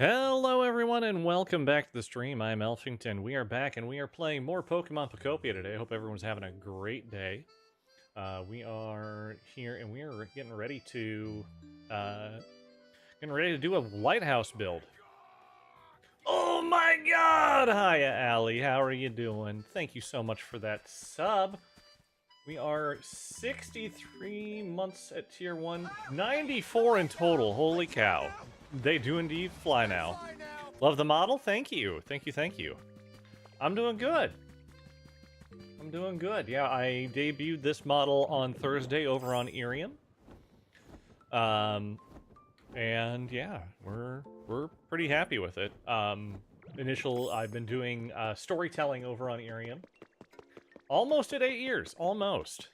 Hello everyone and welcome back to the stream. I'm Elfington. We are back and we are playing more Pokemon Pokopia today. I hope everyone's having a great day. We are here and we are getting ready to do a lighthouse build. Oh my god! Hiya Allie, how are you doing? Thank you so much for that sub. We are 63 months at tier 1, 94 in total. Holy cow. They do indeed fly now. Love the model? Thank you. Thank you, thank you. I'm doing good. I'm doing good. Yeah, I debuted this model on Thursday over on Irium. And yeah, we're pretty happy with it. I've been doing storytelling over on Irium. Almost at 8 years. Almost.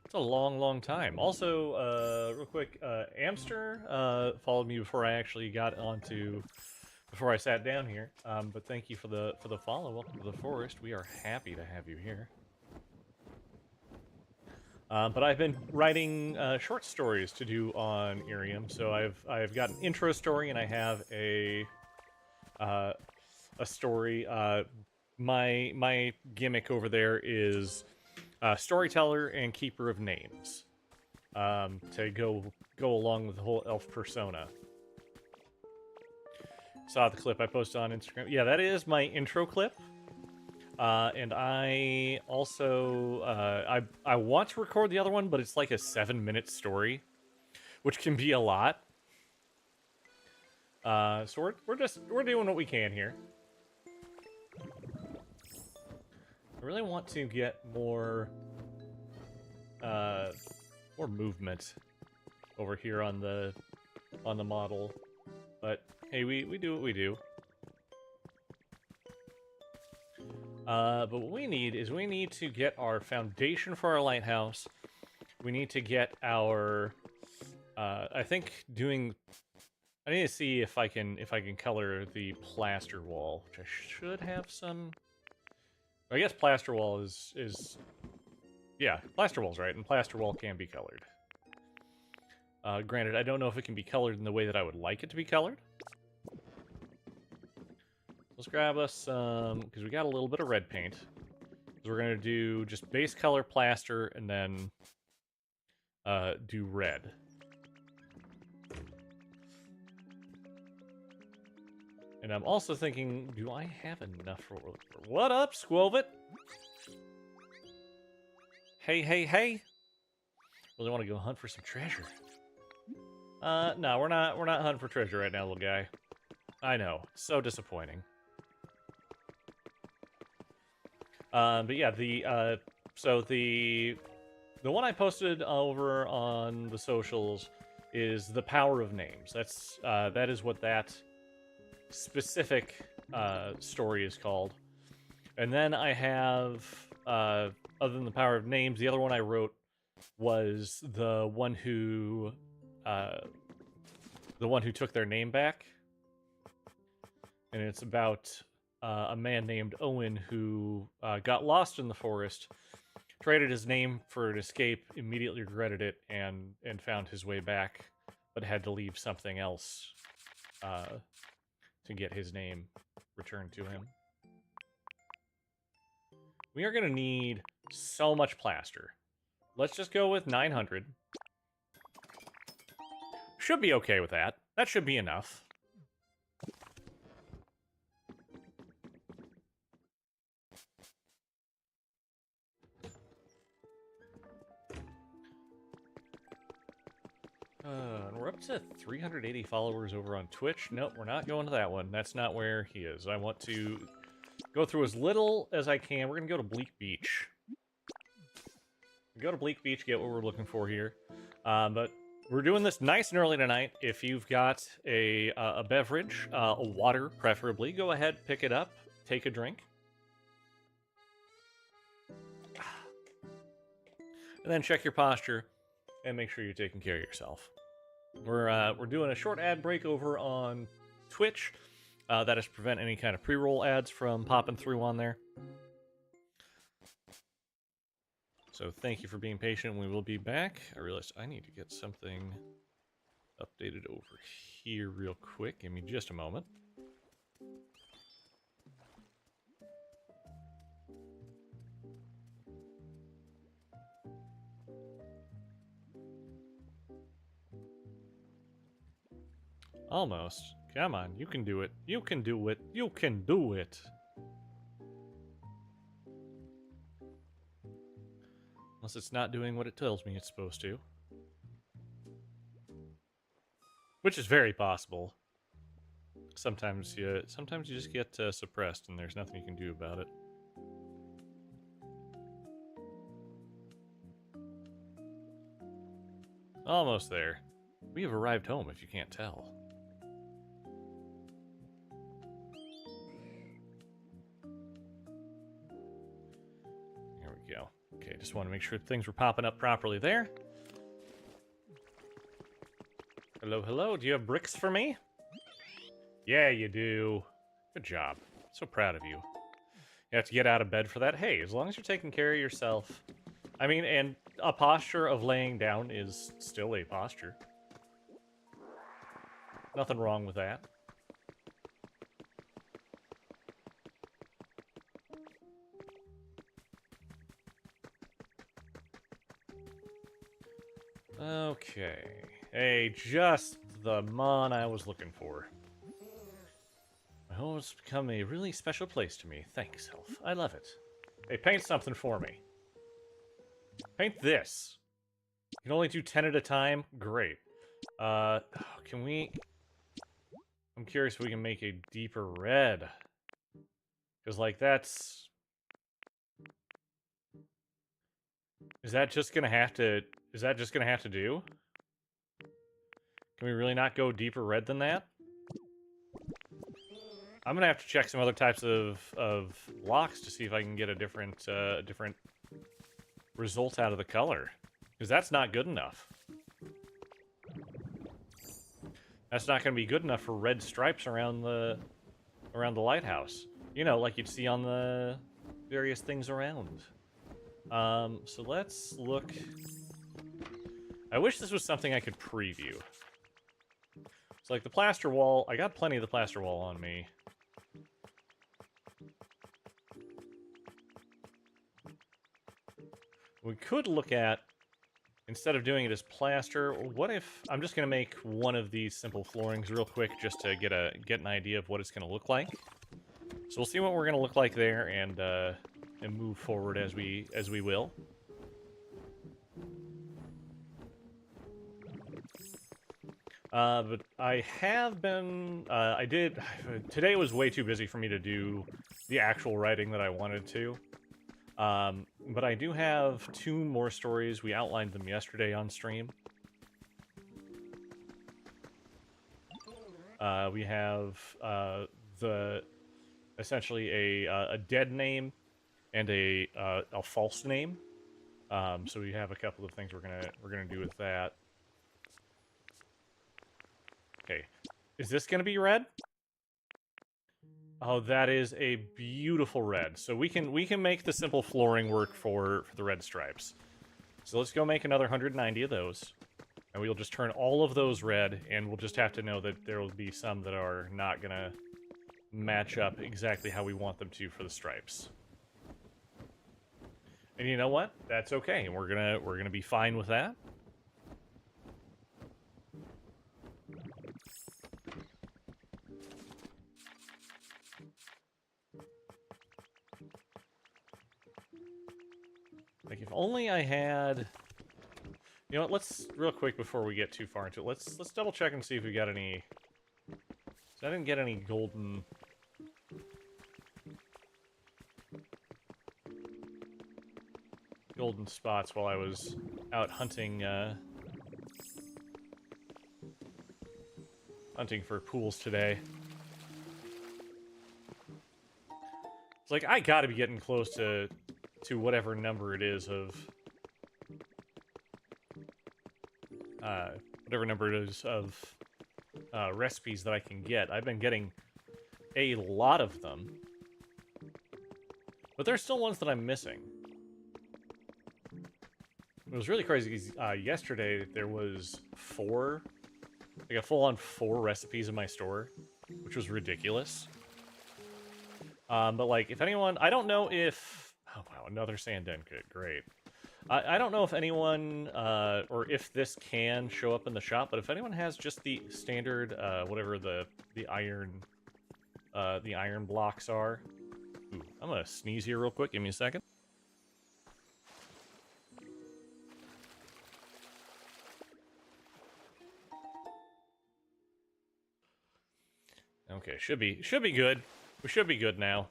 It's a long, long time. Also, real quick, Amster followed me before I actually got before I sat down here. But thank you for the follow. Welcome to the forest. We are happy to have you here. But I've been writing short stories to do on Irium. So I've got an intro story and I have a story. My gimmick over there is storyteller and keeper of names, to go along with the whole elf persona. Saw the clip I posted on Instagram. Yeah, that is my intro clip. And I also I want to record the other one, but it's like a 7-minute story, which can be a lot. So we're doing what we can here. I really want to get more movement over here on the model, but hey, we do what we do. But what we need is we need to get our foundation for our lighthouse. We need to get our I need to see if I can color the plaster wall, which I should have some. I guess plaster wall is yeah, plaster wall's right, and plaster wall can be colored. Granted, I don't know if it can be colored in the way that I would like it to be colored. Let's grab us some, because we got a little bit of red paint. So we're gonna do just base color plaster and then do red. And I'm also thinking, do I have enough for what we're looking for? What up, Squovit? Hey, hey, hey! Really want to go hunt for some treasure. No, we're not hunting for treasure right now, little guy. I know, so disappointing. But yeah, the one I posted over on the socials is the power of names. That is what that specific story is called. And then I have other than the power of names, the other one I wrote was the one who took their name back, and it's about a man named Owen who got lost in the forest, traded his name for an escape, immediately regretted it, and found his way back, but had to leave something else to get his name returned to him. We are going to need so much plaster. Let's just go with 900. Should be okay with that. That should be enough. And we're up to 380 followers over on Twitch. Nope, we're not going to that one. That's not where he is. I want to go through as little as I can. We're going to go to Bleak Beach. Go to Bleak Beach, get what we're looking for here. But we're doing this nice and early tonight. If you've got a beverage, a water preferably, go ahead, pick it up, take a drink. And then check your posture and make sure you're taking care of yourself. We're doing a short ad break over on Twitch. That is to prevent any kind of pre-roll ads from popping through on there. So thank you for being patient. We will be back. I realized I need to get something updated over here real quick. Give me just a moment. Almost. Come on, you can do it. You can do it. You can do it. Unless it's not doing what it tells me it's supposed to. Which is very possible. Sometimes you just get suppressed and there's nothing you can do about it. Almost there. We have arrived home if you can't tell. There we go. Okay, just want to make sure things were popping up properly there. Hello, hello. Do you have bricks for me? Yeah, you do. Good job. So proud of you. You have to get out of bed for that. Hey, as long as you're taking care of yourself. I mean, and a posture of laying down is still a posture. Nothing wrong with that. Okay. Hey, just the mon I was looking for. My home has become a really special place to me. Thanks, Elf. I love it. Hey, paint something for me. Paint this. You can only do 10 at a time? Great. Can we... I'm curious if we can make a deeper red. Because, like, that's... Is that just gonna have to... Is that just gonna have to do? Can we really not go deeper red than that? I'm gonna have to check some other types of locks to see if I can get a different result out of the color. Because that's not good enough. That's not gonna be good enough for red stripes around the lighthouse. You know, like you'd see on the various things around. So let's look. I wish this was something I could preview. It's like the plaster wall. I got plenty of the plaster wall on me. We could look at, instead of doing it as plaster, what if I'm just going to make one of these simple floorings real quick just to get an idea of what it's going to look like. So we'll see what we're going to look like there and move forward as we will. But I have been, today was way too busy for me to do the actual writing that I wanted to. But I do have 2 more stories. We outlined them yesterday on stream. We have, essentially a dead name and a false name. So we have a couple of things we're gonna do with that. Okay, is this gonna be red? Oh, that is a beautiful red. So we can make the simple flooring work for the red stripes. So let's go make another 190 of those, and we'll just turn all of those red. And we'll just have to know that there will be some that are not gonna match up exactly how we want them to for the stripes. And you know what? That's okay. We're gonna be fine with that. Like, if only I had... You know what, let's, real quick before we get too far into it, let's double check and see if we got any... So I didn't get any golden spots while I was out hunting, hunting for pools today. It's like, I gotta be getting close to whatever number it is of... whatever number it is of recipes that I can get. I've been getting a lot of them. But there's still ones that I'm missing. It was really crazy because yesterday there was like a full-on 4 recipes in my store, which was ridiculous. But like, if anyone, I don't know if, oh wow, another sand den kit, great. I don't know if anyone, or if this can show up in the shop, but if anyone has just the standard, whatever the iron blocks are. Ooh, I'm gonna sneeze here real quick, give me a second. Okay, should be good. We should be good now.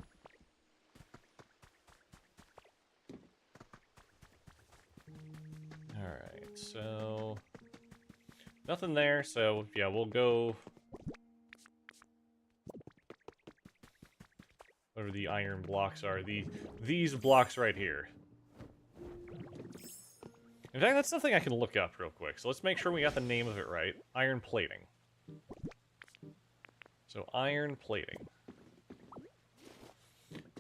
Alright, so... Nothing there, so yeah, we'll go... Whatever the iron blocks are. These blocks right here. In fact, that's something I can look up real quick, so let's make sure we got the name of it right. Iron plating. So, iron plating.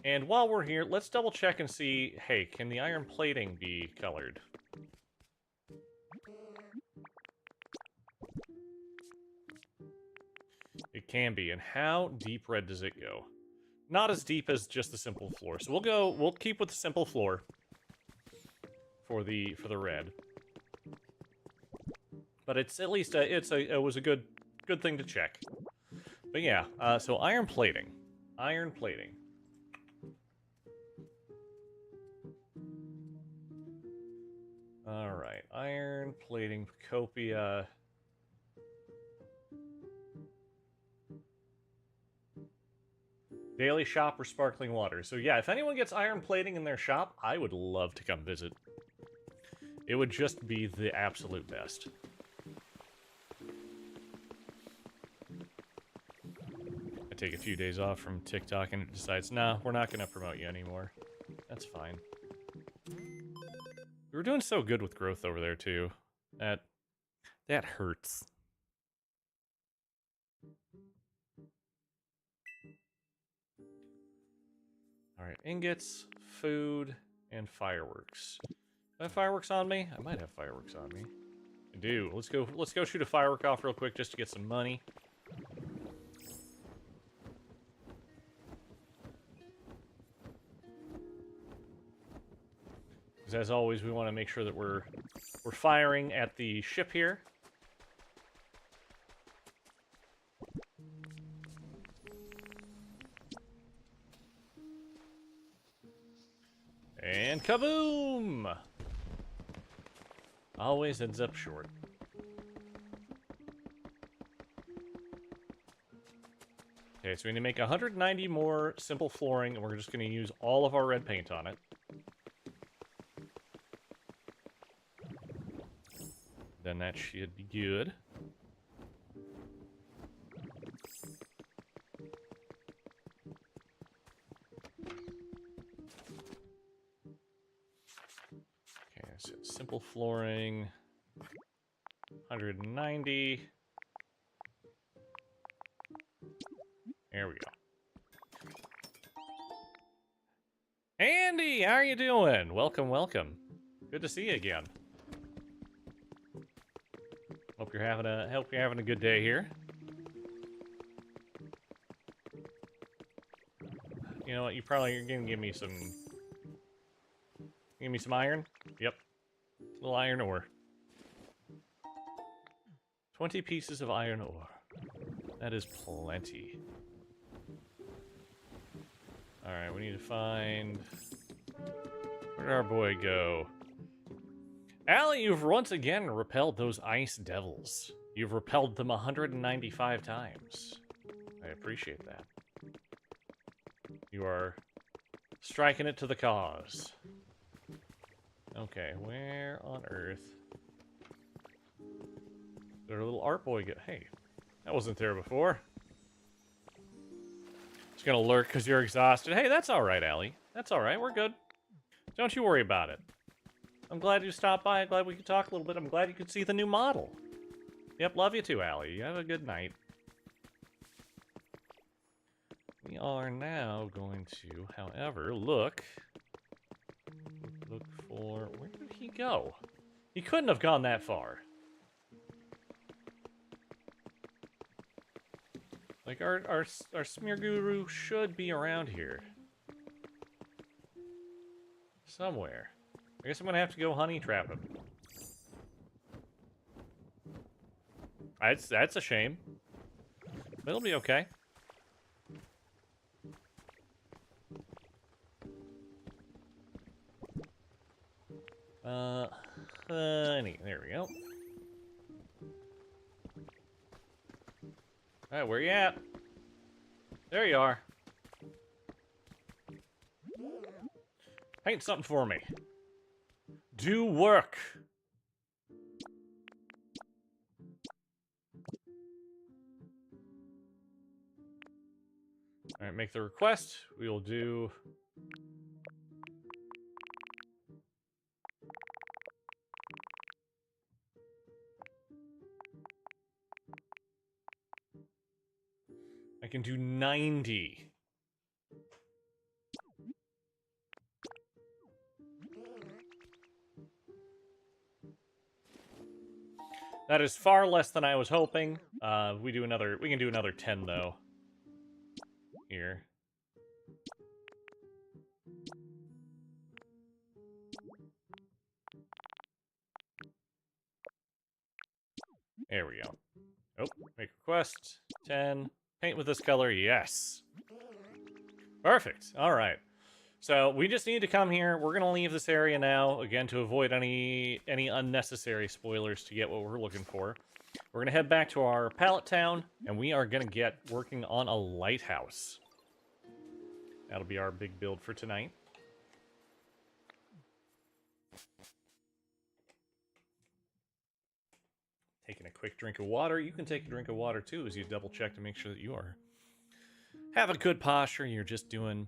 And while we're here, let's double check and see, hey, can the iron plating be colored? It can be, and how deep red does it go? Not as deep as just the simple floor. So we'll keep with the simple floor for the red. But it's at least it was a good thing to check. But yeah, so iron plating. Iron plating. Alright, iron plating, Pokopia. Daily shop or sparkling water. So yeah, if anyone gets iron plating in their shop, I would love to come visit. It would just be the absolute best. I take a few days off from TikTok and it decides, nah, we're not going to promote you anymore. That's fine. We were doing so good with growth over there, too. That hurts. Alright, ingots, food, and fireworks. Do I have fireworks on me? I might have fireworks on me. I do. Let's go shoot a firework off real quick just to get some money. Because as always, we want to make sure that we're firing at the ship here. And kaboom! Always ends up short. Okay, so we need to make 190 more simple flooring, and we're just going to use all of our red paint on it. Then that should be good. Okay, so simple flooring, 190. There we go. Andy, how are you doing? Welcome, welcome. Good to see you again. Hope you're having a good day here. You know what? You're gonna give me some. Give me some iron. Yep. A little iron ore. 20 pieces of iron ore. That is plenty. Alright, we need to find... Where did our boy go? Allie, you've once again repelled those ice devils. You've repelled them 195 times. I appreciate that. You are striking it to the cause. Okay, where on earth? Did our little art boy get... Hey, that wasn't there before. Just gonna lurk because you're exhausted. Hey, that's alright, Allie. That's alright, we're good. Don't you worry about it. I'm glad you stopped by. I'm glad we could talk a little bit. I'm glad you could see the new model. Yep, love you too, Allie. You have a good night. We are now going to, however, look for... Where did he go? He couldn't have gone that far. Like, our smear guru should be around here. Somewhere. I guess I'm gonna have to go honey trap him. That's a shame. But it'll be okay. Honey. There we go. Alright, where you at? There you are. Paint something for me. Do work. Alright, make the request. We will do... I can do 90. That is far less than I was hoping. We can do another 10 though. Here. There we go. Oh, make request. 10. Paint with this color, yes. Perfect. All right. So we just need to come here. We're gonna leave this area now, again, to avoid any unnecessary spoilers to get what we're looking for. We're gonna head back to our pallet town, and we are gonna get working on a lighthouse. That'll be our big build for tonight. Taking a quick drink of water. You can take a drink of water too, as you double check to make sure that you are have a good posture. You're just doing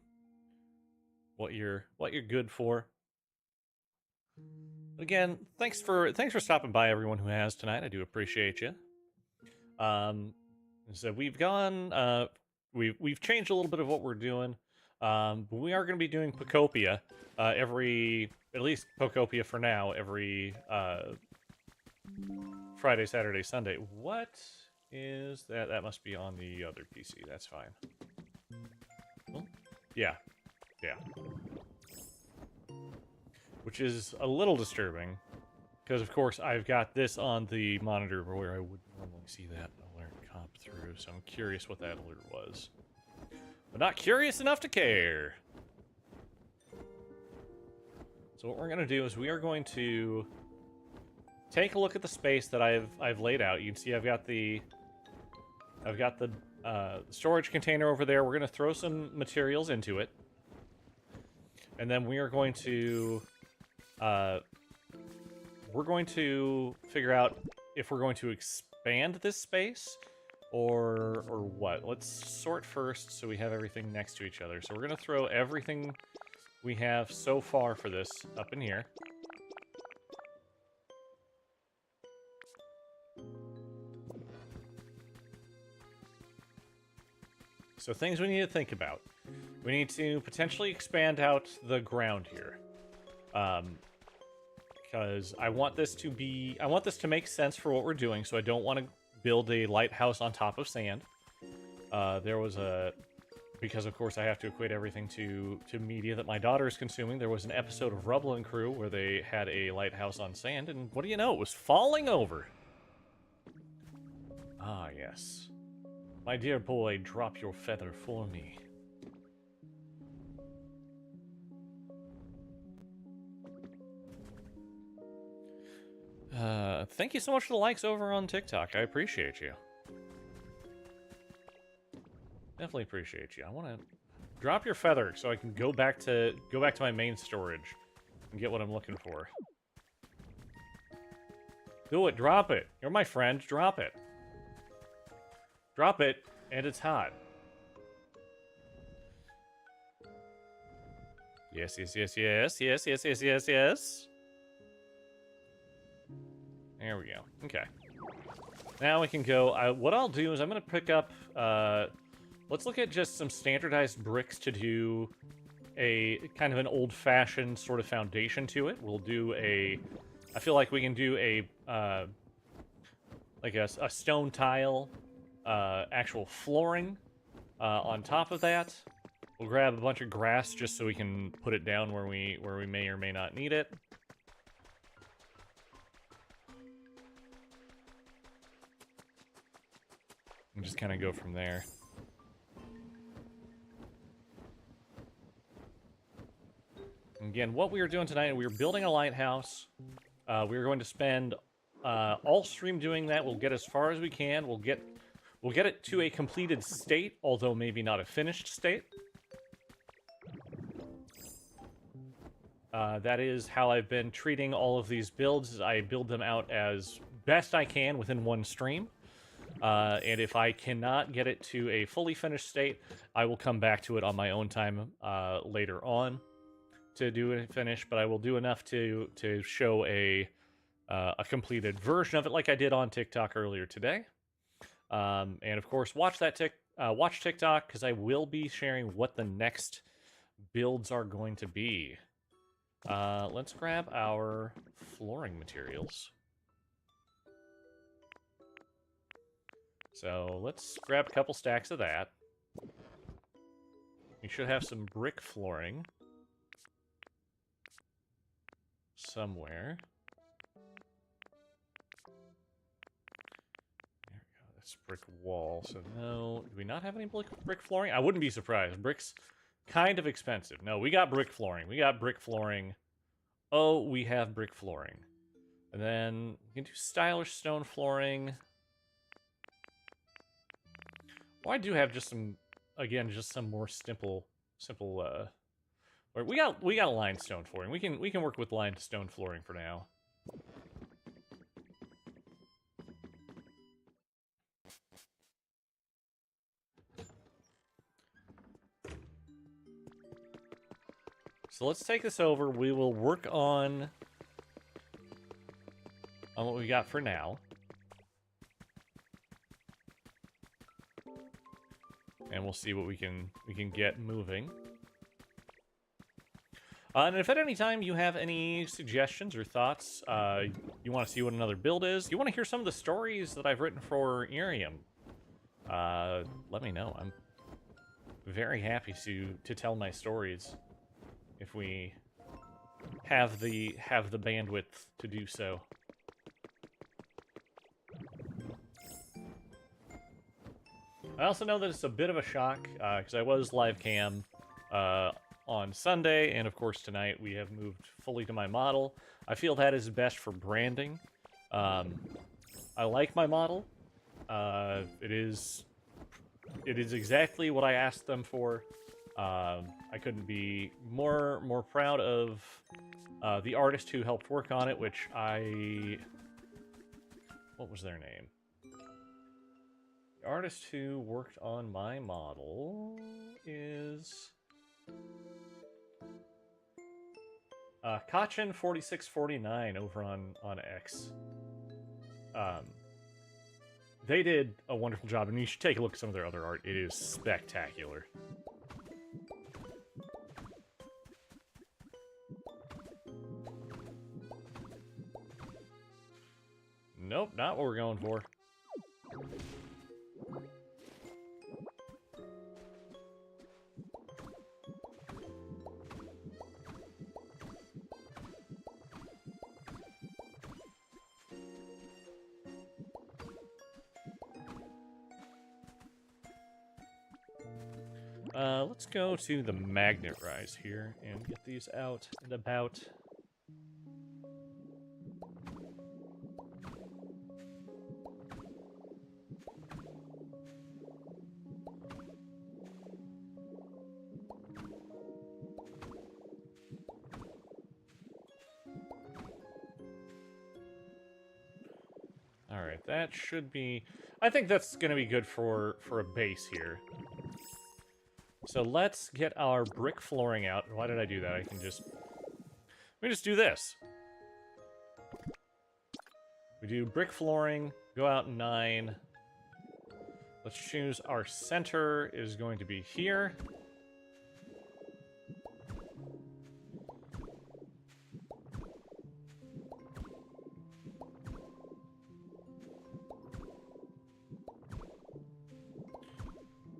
what you're good for. But again, thanks for stopping by, everyone who has tonight. I do appreciate you. So we've gone. We've changed a little bit of what we're doing. But we are going to be doing Pokopia at least Pokopia for now, every Friday, Saturday, Sunday. What is that? That must be on the other PC. That's fine. Well, yeah. Which is a little disturbing, because of course I've got this on the monitor where I would normally see that alert comp through, so I'm curious what that alert was. But not curious enough to care. So what we're going to do is we are going to take a look at the space that I've laid out. You can see I've got the storage container over there. We're going to throw some materials into it, and then we are going to figure out if we're going to expand this space or what. Let's sort first so we have everything next to each other. So we're going to throw everything we have so far for this up in here. So things we need to think about. We need to potentially expand out the ground here. Because I want this to make sense for what we're doing, so I don't want to build a lighthouse on top of sand. There was a because of course I have to equate everything to media that my daughter is consuming. There was an episode of Rubble and Crew where they had a lighthouse on sand, and what do you know? It was falling over. Ah, yes. My dear boy, drop your feather for me. Thank you so much for the likes over on TikTok. I appreciate you. Definitely appreciate you. I want to drop your feather so I can go back to my main storage and get what I'm looking for. Do it, drop it. You're my friend, drop it. Drop it, and it's hot. Yes, yes, yes, yes, yes, yes, yes, yes, yes. There we go. Okay. Now we can go. What I'll do is I'm going to pick up... let's look at just some standardized bricks to do a kind of an old-fashioned sort of foundation to it. We'll do a... I feel like we can do a... like a stone tile, actual flooring on top of that. We'll grab a bunch of grass just so we can put it down where we may or may not need it. And just kind of go from there. Again, what we are doing tonight, we are building a lighthouse. We are going to spend all stream doing that. We'll get as far as we can. We'll get it to a completed state, although maybe not a finished state. That is how I've been treating all of these builds. I build them out as best I can within one stream. And if I cannot get it to a fully finished state, I will come back to it on my own time later on to do it finish. But I will do enough to show a completed version of it, like I did on TikTok earlier today. And of course, watch TikTok because I will be sharing what the next builds are going to be. Let's grab our flooring materials. So let's grab a couple stacks of that. We should have some brick flooring somewhere. There we go. That's brick wall. So no, do we not have any brick flooring? I wouldn't be surprised. Brick's kind of expensive. No, we got brick flooring. We got brick flooring. Oh, we have brick flooring. And then we can do stylish stone flooring. Well, I do have just some, again, just some more simple. We got limestone flooring. We can work with limestone flooring for now. So let's take this over. We will work on what we got for now. And we'll see what we can get moving. And if at any time you have any suggestions or thoughts, you want to see what another build is, you want to hear some of the stories that I've written for Irium, let me know. I'm very happy to tell my stories if we have the bandwidth to do so. I also know that it's a bit of a shock, because I was live cam on Sunday, and of course tonight we have moved fully to my model. I feel that is best for branding. I like my model. It is exactly what I asked them for. I couldn't be more proud of the artist who helped work on it, which what was their name? The artist who worked on my model is Kachin4649 over on X. They did a wonderful job, and you should take a look at some of their other art. It is spectacular. Nope, not what we're going for. Let's go to the magnet rise here and get these out and about. Alright, that should be... I think that's going to be good for a base here. So let's get our brick flooring out. Why did I do that? I can just... Let me just do this. We do brick flooring, go out 9. Let's choose our center is going to be here.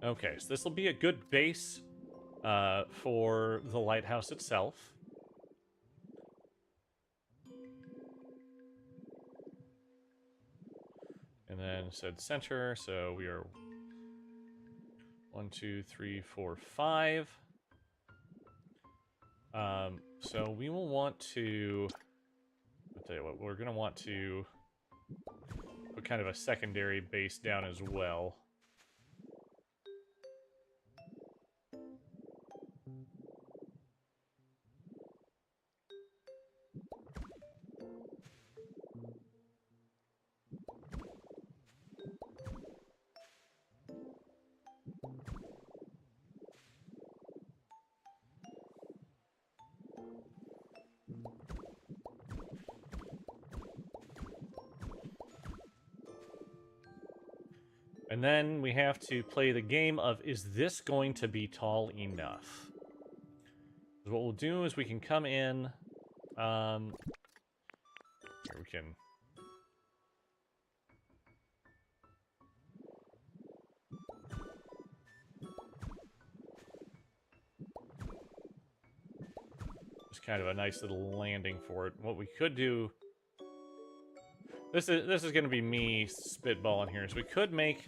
Okay, so this will be a good base for the lighthouse itself. And then said center, so we are 1, 2, 3, 4, 5. So we will want to... I'll tell you what, we're going to want to put kind of a secondary base down as well. And then we have to play the game of, is this going to be tall enough? What we'll do is we can come in, here we can... Just kind of a nice little landing for it. What we could do... This is going to be me spitballing here. So we could make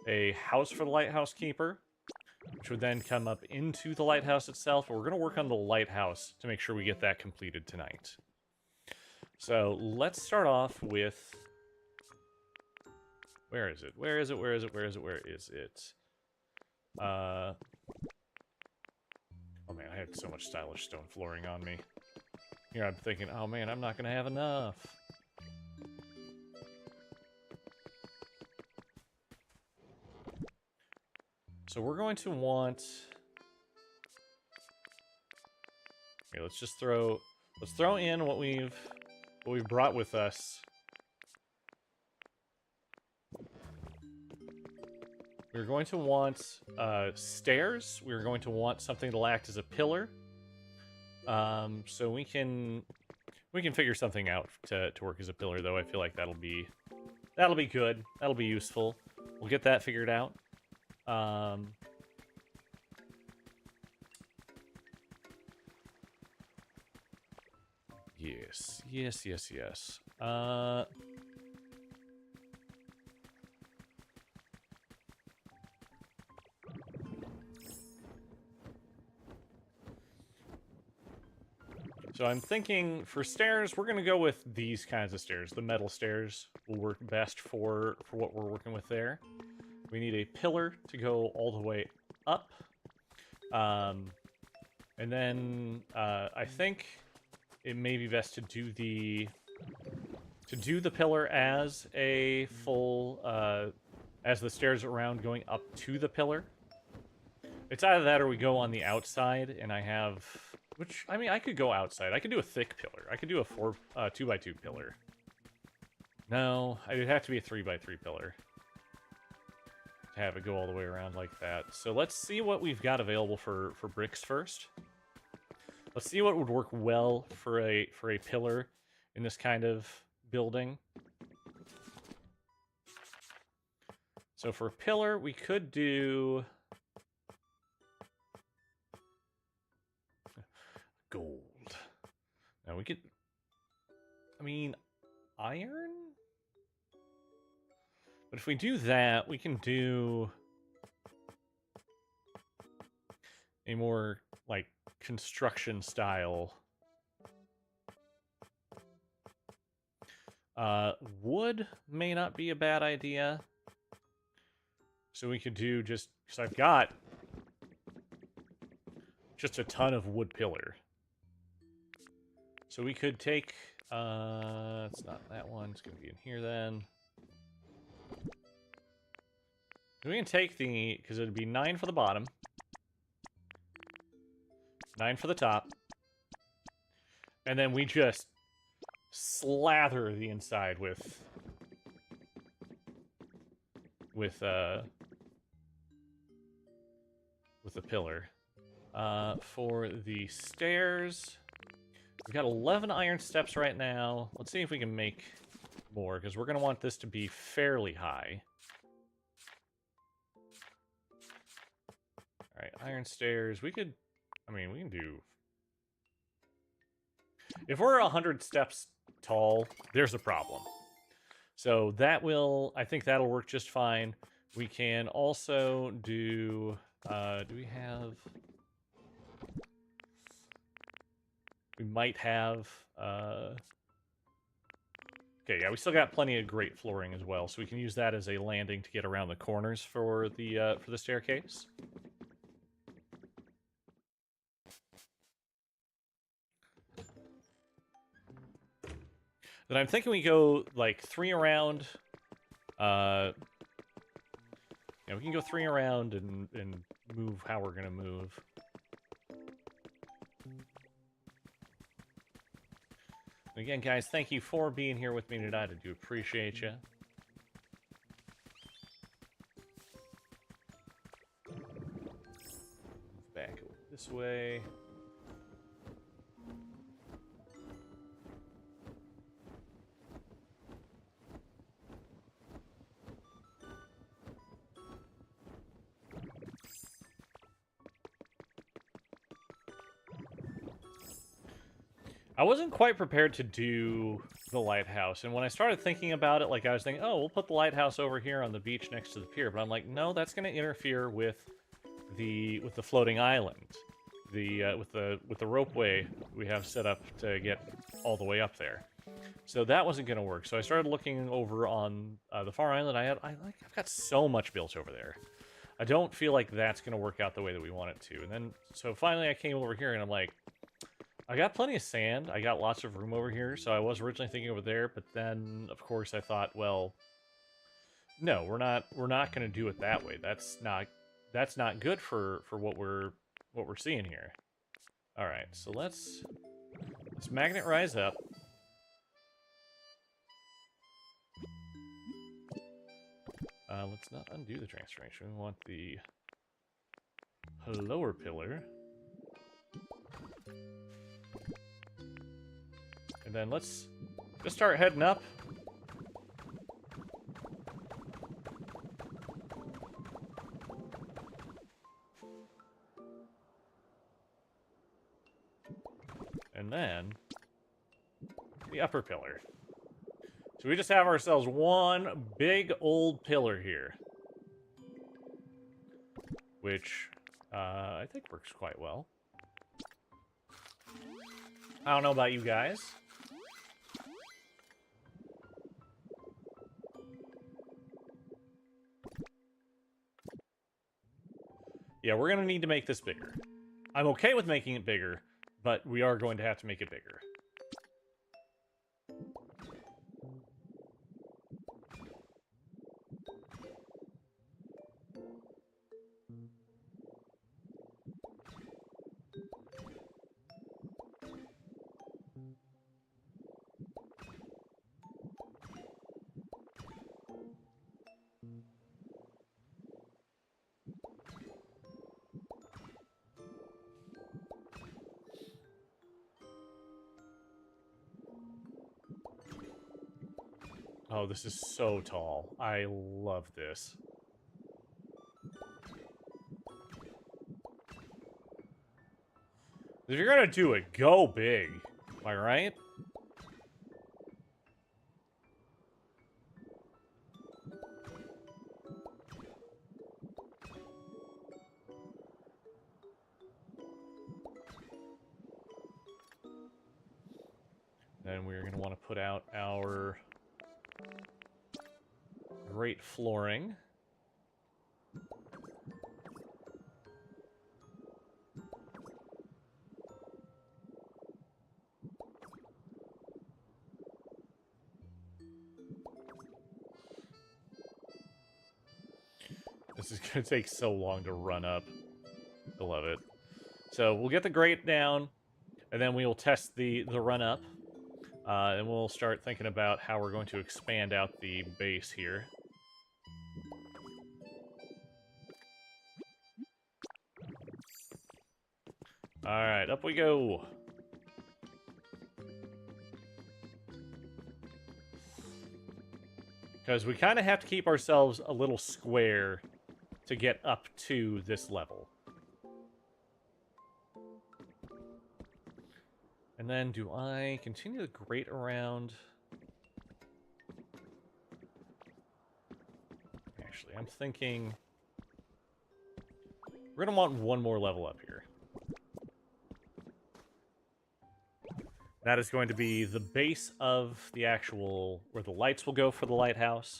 a house for the lighthouse keeper, which would then come up into the lighthouse itself. But we're going to work on the lighthouse to make sure we get that completed tonight. So let's start off with... Where is it? Where is it? Where is it? Where is it? Where is it? Oh man, I had so much stylish stone flooring on me. Here I'm thinking, oh man, I'm not going to have enough. So we're going to want... Okay, let's throw in what we've brought with us. We're going to want stairs. We're going to want something that'll act as a pillar. So we can figure something out to work as a pillar, though. I feel like that'll be good. That'll be useful. We'll get that figured out. Yes. So I'm thinking for stairs, we're going to go with these kinds of stairs. The metal stairs will work best for what we're working with there. We need a pillar to go all the way up. And then I think it may be best to do the pillar as a full as the stairs around going up to the pillar. It's either that or we go on the outside, and I have, which I mean I could go outside. I could do a thick pillar. I could do a 2x2 pillar. No, it'd have to be a 3x3 pillar to have it go all the way around like that. So let's see what we've got available for bricks first. Let's see what would work well for a pillar in this kind of building. So for a pillar, we could do gold. Now we could, I mean, iron? But if we do that, we can do... a more, like, construction style. Wood may not be a bad idea. So we could do just, because I've got just a ton of wood pillar. So we could take, it's not that one, it's going to be in here then. We can take the, because it'd be 9 for the bottom, 9 for the top, and then we just slather the inside with the pillar. For the stairs, we've got 11 iron steps right now. Let's see if we can make more, because we're going to want this to be fairly high. Alright, iron stairs. We could... I mean, we can do... If we're 100 steps tall, there's a problem. So that will... I think that'll work just fine. We can also do... do we have... We might have... Okay, yeah, we still got plenty of great flooring as well, so we can use that as a landing to get around the corners for the staircase. Then I'm thinking we go, like, 3 around. Yeah, we can go 3 around and move how we're gonna move. Again, guys, thank you for being here with me tonight. I do appreciate you. Back this way. I wasn't quite prepared to do the lighthouse, and when I started thinking about it, like, I was thinking, oh, we'll put the lighthouse over here on the beach next to the pier, but I'm like, no, that's going to interfere with the floating island, with the ropeway we have set up to get all the way up there. So that wasn't going to work. So I started looking over on the far island. I've got so much built over there. I don't feel like that's going to work out the way that we want it to. And then, so finally I came over here and I'm like, I got plenty of sand. I got lots of room over here, so I was originally thinking over there, but then, of course, I thought, well, no, we're not going to do it that way. That's not good for what we're seeing here. All right, so let's magnet rise up. Let's not undo the transformation. We want the lower pillar. And then let's just start heading up. And then the upper pillar. So we just have ourselves one big old pillar here. Which I think works quite well. I don't know about you guys. Yeah, we're going to need to make this bigger. I'm okay with making it bigger, but we are going to have to make it bigger. Oh, this is so tall. I love this. If you're gonna do it, go big. Am I right? Then we're going to want to put out our great flooring. This is going to take so long to run up. I love it. So we'll get the grate down, and then we will test the run up. And we'll start thinking about how we're going to expand out the base here. Alright, up we go. Because we kind of have to keep ourselves a little square to get up to this level. And then do I continue to grate around? Actually, I'm thinking we're going to want one more level up here. That is going to be the base of the actual, where the lights will go for the lighthouse.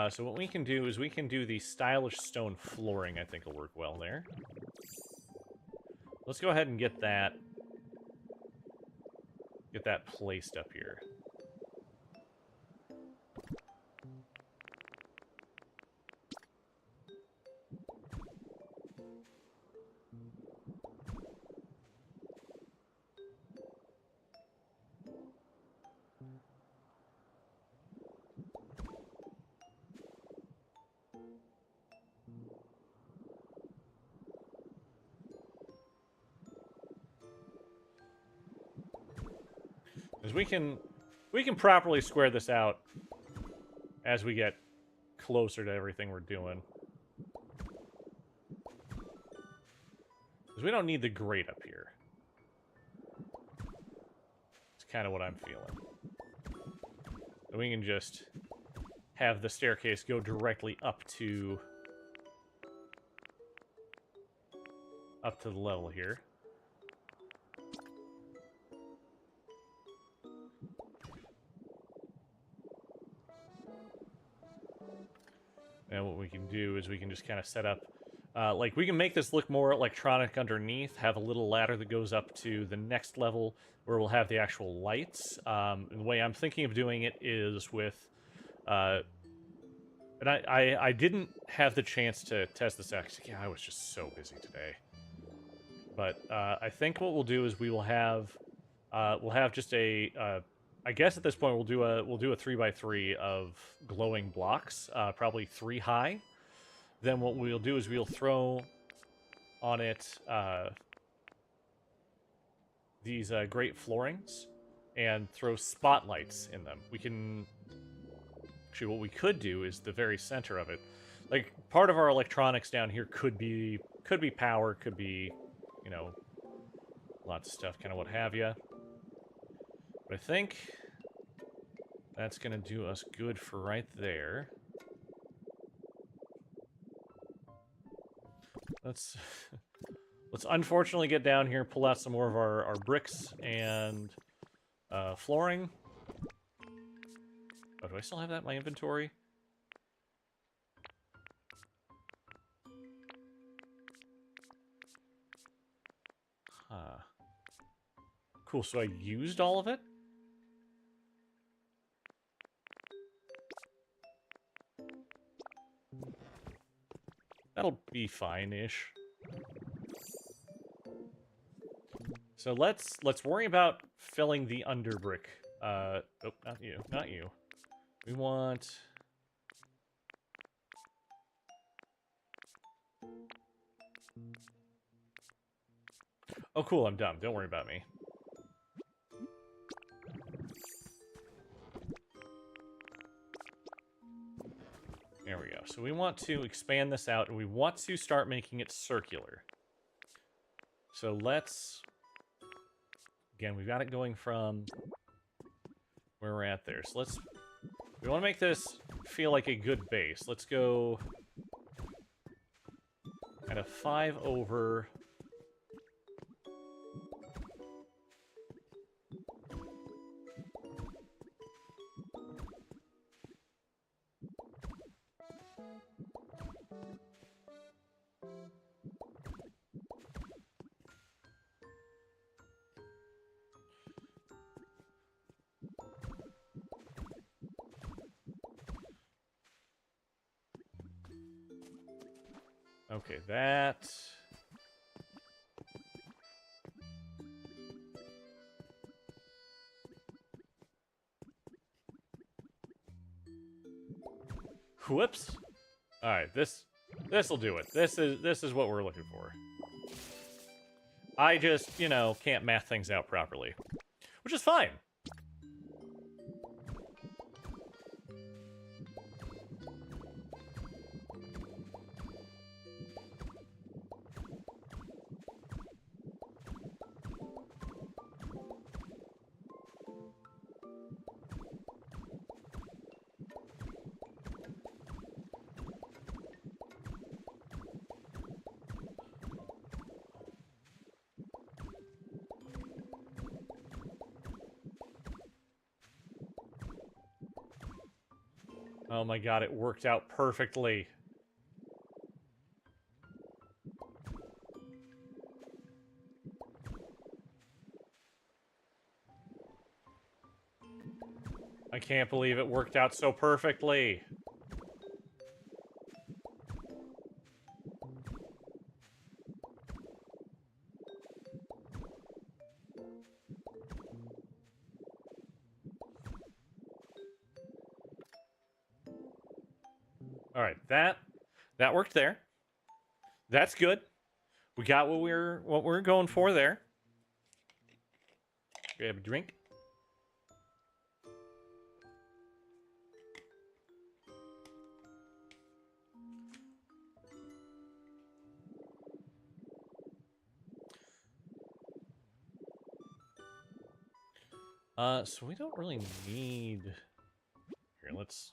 So what we can do is we can do the stylish stone flooring. I think will work well there. Let's go ahead and get that placed up here. Because we can properly square this out as we get closer to everything we're doing. Because we don't need the grate up here. It's kind of what I'm feeling. And we can just have the staircase go directly up to the level here. And what we can do is we can just kind of set up, like we can make this look more electronic underneath, have a little ladder that goes up to the next level where we'll have the actual lights. And the way I'm thinking of doing it is with, and I didn't have the chance to test this out. Yeah, I was just so busy today. But I think what we'll do is we'll have just a, I guess at this point we'll do a 3x3 of glowing blocks, probably 3 high. Then what we'll do is we'll throw on it these great floorings and throw spotlights in them. We can actually, what we could do is the very center of it. Like part of our electronics down here could be power, could be, you know, lots of stuff, kind of what have you. But I think that's going to do us good for right there. Let's unfortunately get down here, pull out some more of our bricks and flooring. Oh, do I still have that in my inventory? Huh. Cool, so I used all of it? That'll be fine-ish. So let's worry about filling the underbrick. Oh, not you, not you. We want... Oh, cool, I'm dumb. Don't worry about me. There we go. So we want to expand this out, and we want to start making it circular. So let's... Again, we've got it going from where we're at there. So let's... We want to make this feel like a good base. Let's go... Kind of 5 over... Okay, that... Whoops. All right, this'll do it. This is what we're looking for. I just, you know, can't math things out properly, which is fine. Oh my god, it worked out perfectly. I can't believe it worked out so perfectly. All right, that worked there. That's good. We got what we're going for there. Grab a drink. So we don't really need... Here, let's...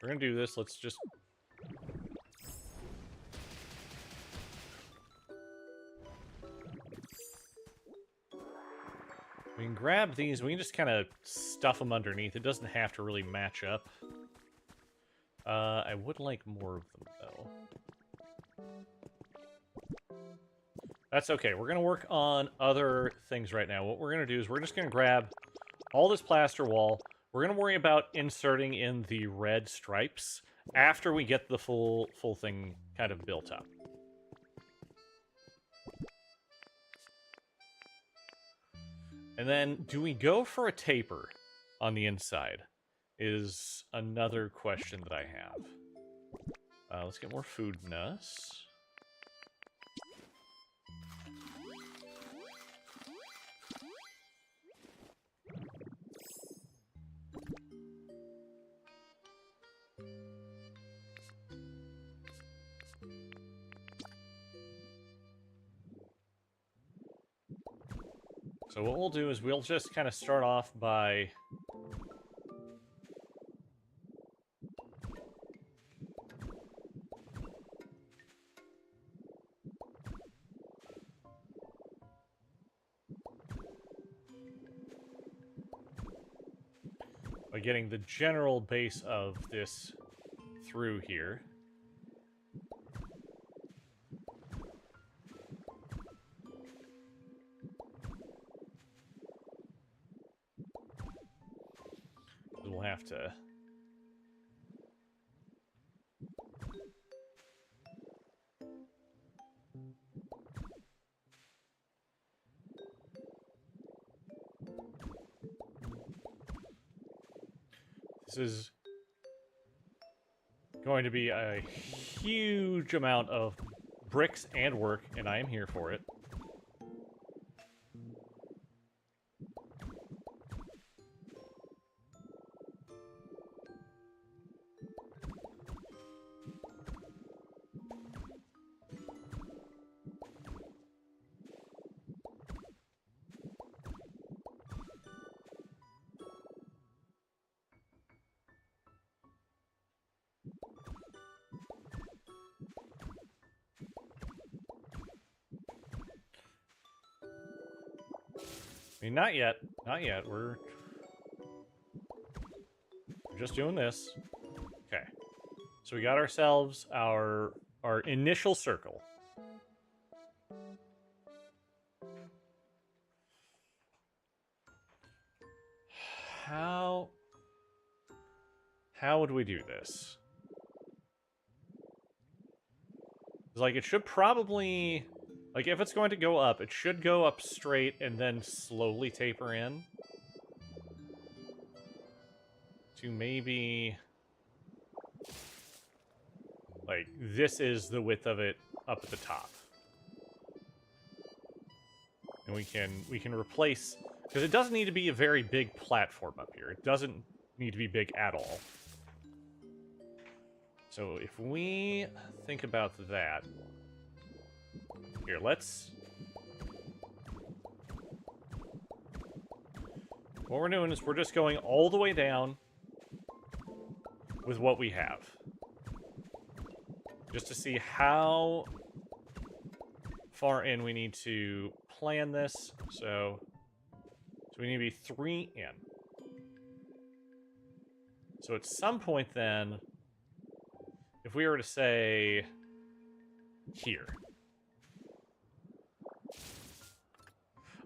We're gonna do this, let's just... We can grab these, we can just kind of stuff them underneath. It doesn't have to really match up. I would like more of them, though. That's okay. We're going to work on other things right now. What we're going to do is we're just going to grab all this plaster wall. We're going to worry about inserting in the red stripes after we get the full thing kind of built up. And then, do we go for a taper on the inside? Is another question that I have. Let's get more food in us. So what we'll do is we'll just kind of start off by... by getting the general base of this through here. We'll have to... This is going to be a huge amount of bricks and work, and I am here for it. I mean, not yet. Not yet. We're just doing this. Okay. So we got ourselves our initial circle. How would we do this? Like, it should probably... Like, if it's going to go up, it should go up straight and then slowly taper in. To maybe... Like, this is the width of it up at the top. And we can replace... Because it doesn't need to be a very big platform up here. It doesn't need to be big at all. So if we think about that... Here, let's... What we're doing is we're just going all the way down with what we have. Just to see how far in we need to plan this. So we need to be 3 in. So at some point then, if we were to say here.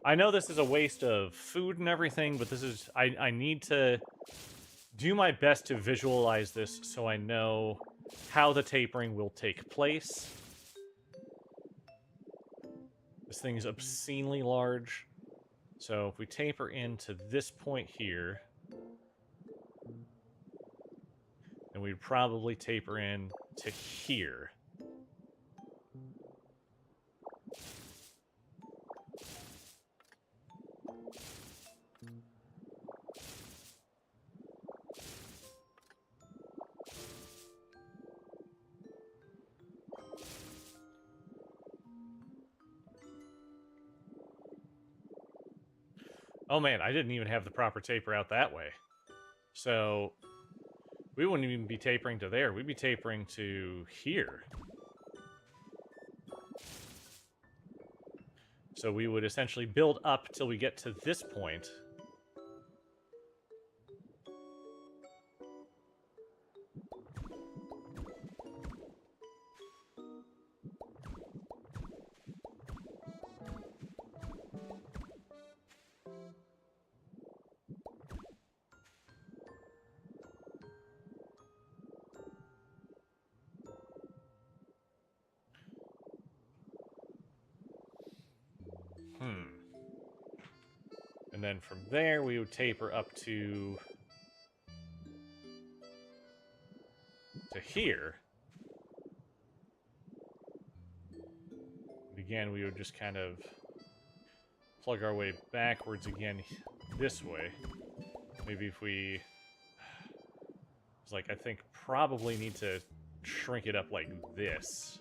I know this is a waste of food and everything, but this is... I need to do my best to visualize this so I know how the tapering will take place. This thing is obscenely large. So if we taper into this point here, then we'd probably taper in to here. Oh man, I didn't even have the proper taper out that way. So we wouldn't even be tapering to there. We'd be tapering to here. So we would essentially build up till we get to this point. And then from there, we would taper up to here. And again, we would just kind of plug our way backwards again this way. Maybe if we... It's like, I think probably need to shrink it up like this.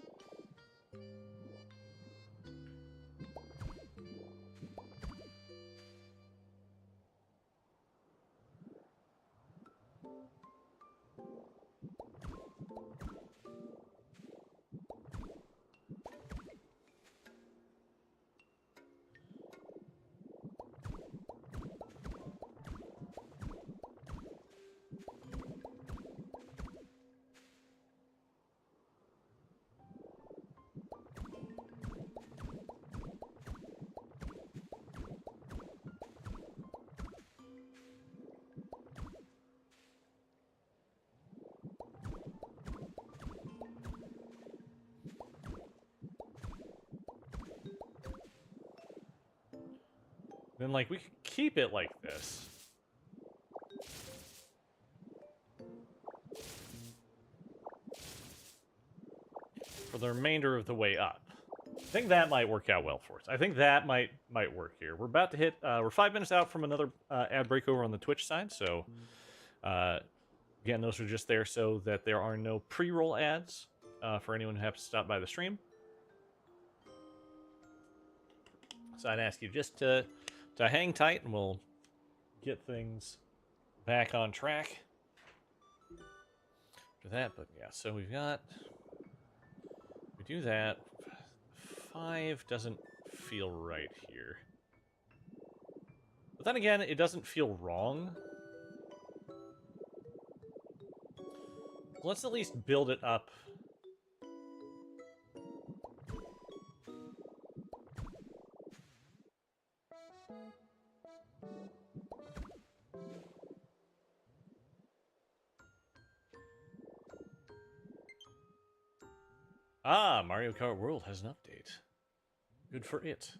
Then, like, we could keep it like this. For the remainder of the way up. I think that might work out well for us. I think that might work here. We're about to hit... we're 5 minutes out from another ad break over on the Twitch side, so... again, those are just there so that there are no pre-roll ads for anyone who happens to stop by the stream. So I'd ask you just to hang tight, and we'll get things back on track for that. But yeah, so we've got... We do that. 5 doesn't feel right here. But then again, it doesn't feel wrong. Let's at least build it up. Ah, Mario Kart World has an update. Good for it.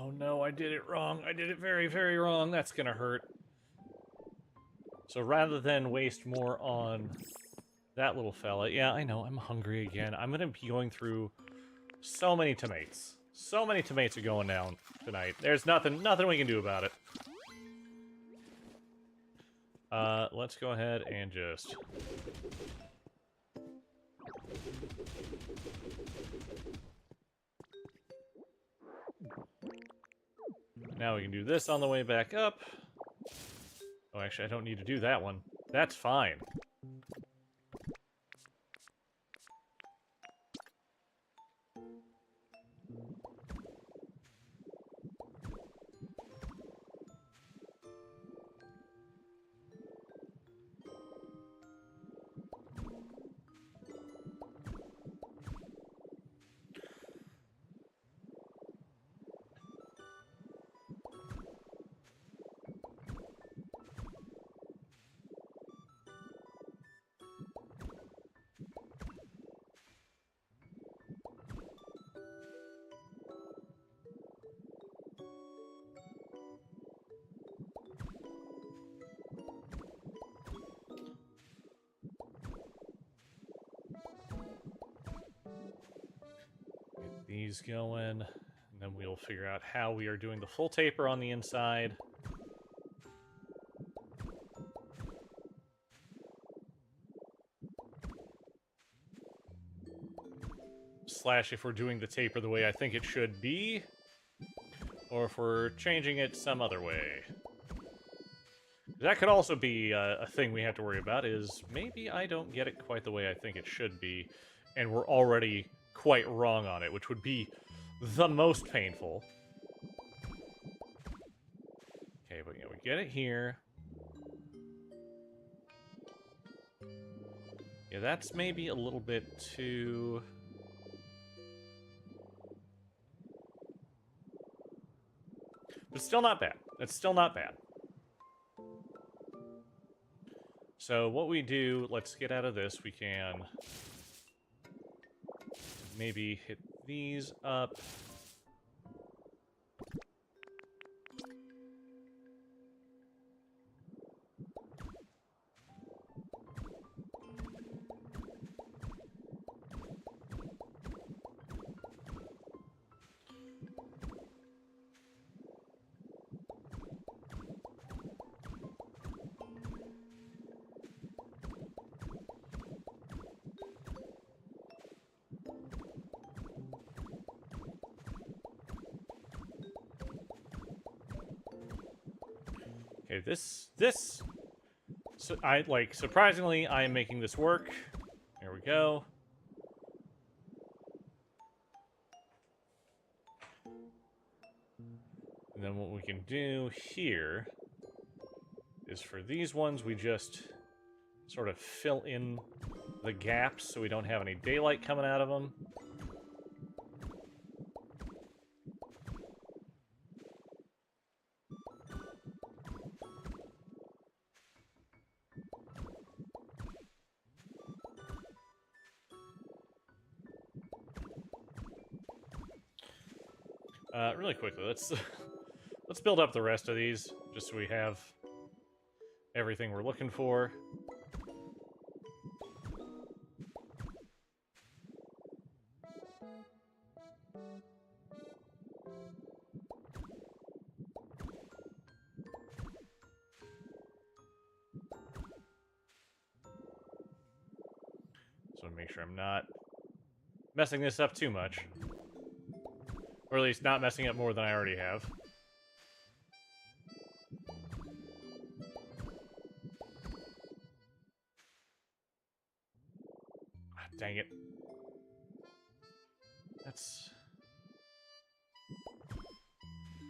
Oh no, I did it wrong. I did it very, very wrong. That's gonna hurt. So rather than waste more on that little fella, yeah, I know, I'm hungry again. I'm gonna be going through so many tomatoes. So many tomatoes are going down tonight. There's nothing we can do about it. Let's go ahead and just... Now we can do this on the way back up. Oh, actually, I don't need to do that one. That's fine. Get these going, and then we'll figure out how we are doing the full taper on the inside. Slash if we're doing the taper the way I think it should be, or if we're changing it some other way. That could also be a thing we have to worry about, is maybe I don't get it quite the way I think it should be, and we're already quite wrong on it, which would be the most painful. Okay, but yeah, we get it here. Yeah, that's maybe a little bit too... But still not bad. It's still not bad. So what we do, let's get out of this. We can maybe hit these up. Okay, so surprisingly, I am making this work. There we go. And then what we can do here is for these ones, we just sort of fill in the gaps so we don't have any daylight coming out of them. Really quickly, let's build up the rest of these, just so we have everything we're looking for. So make sure I'm not messing this up too much. Or at least not messing up more than I already have. Ah, dang it.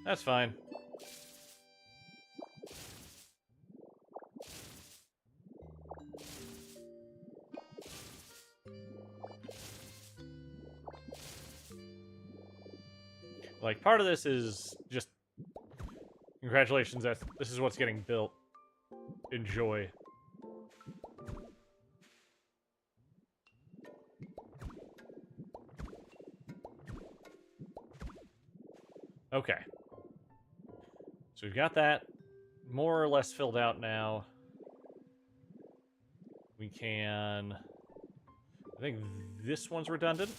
That's fine. Like, part of this is just congratulations, this is what's getting built. Enjoy. Okay. So we've got that more or less filled out now. We can... I think this one's redundant?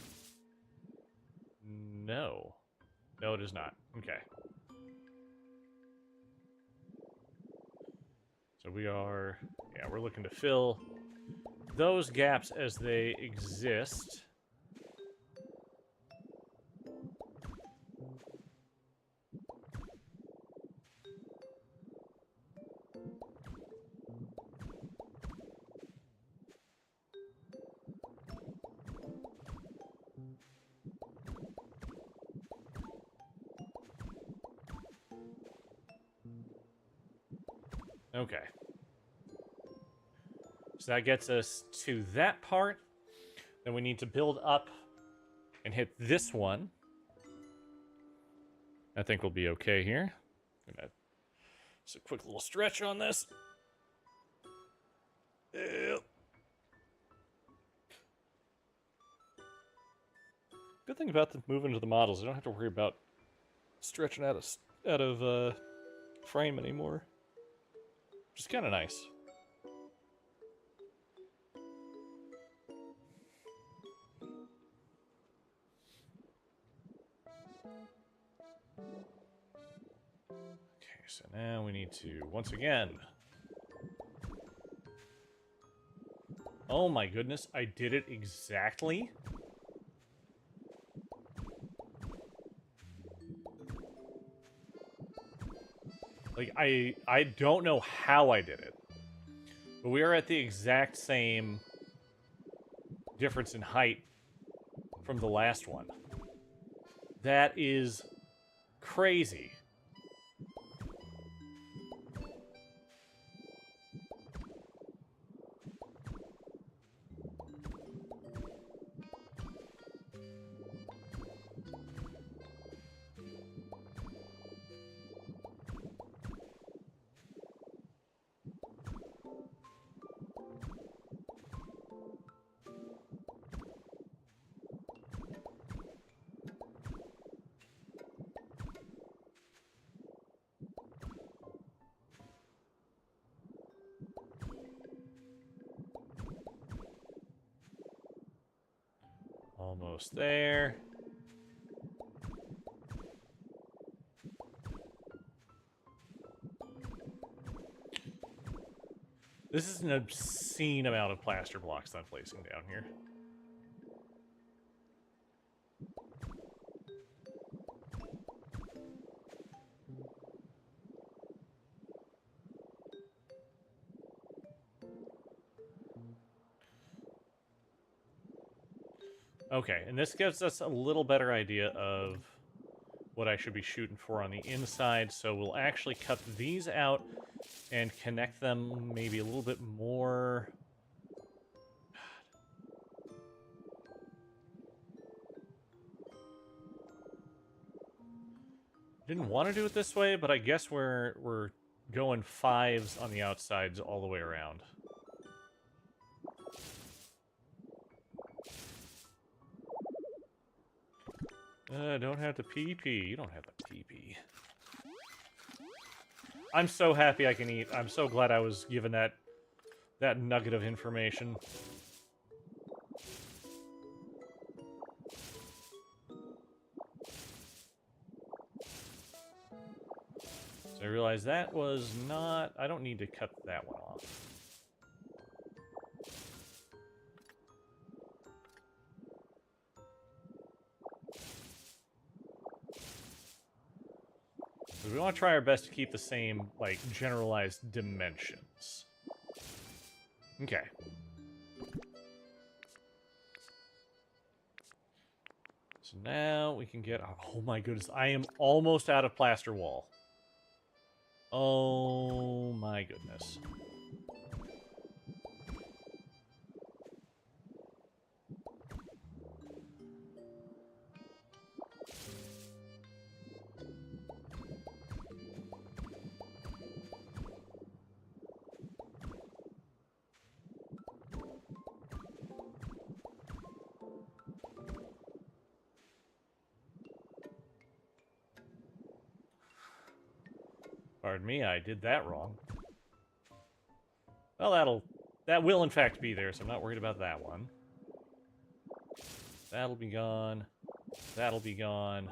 No. No, it is not. Okay. So we are... Yeah, we're looking to fill those gaps as they exist. Okay. So that gets us to that part. Then we need to build up and hit this one. I think we'll be okay here. Just a quick little stretch on this. Yep. Good thing about the moving to the models, I don't have to worry about stretching out of frame anymore, which is kind of nice. Okay, so now we need to once again. Oh my goodness, I did it exactly. Like, I don't know how I did it. But we are at the exact same difference in height from the last one. That is crazy. Almost there. This is an obscene amount of plaster blocks I'm placing down here. Okay, and this gives us a little better idea of what I should be shooting for on the inside, so we'll actually cut these out and connect them maybe a little bit more. Didn't want to do it this way, but I guess we're going fives on the outsides all the way around. Don't have to pee-pee. You don't have to pee-pee. I'm so happy I can eat. I'm so glad I was given that nugget of information. So I realized that was not... I don't need to cut that one off. Because we want to try our best to keep the same, like, generalized dimensions. Okay. So now we can get... Oh my goodness, I am almost out of plaster wall. Oh my goodness. Pardon me, I did that wrong. Well, that will in fact be there, so I'm not worried about that one. That'll be gone. That'll be gone.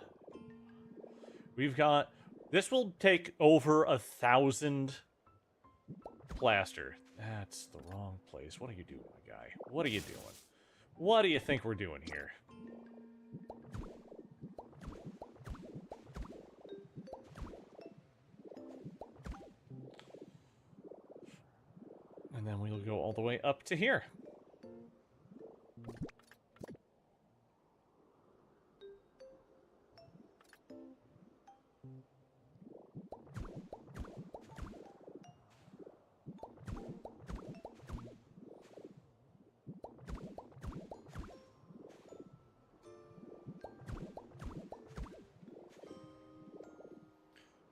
We've got... This will take over 1,000 plaster. That's the wrong place. What are you doing, my guy? What are you doing? What do you think we're doing here? And then we'll go all the way up to here.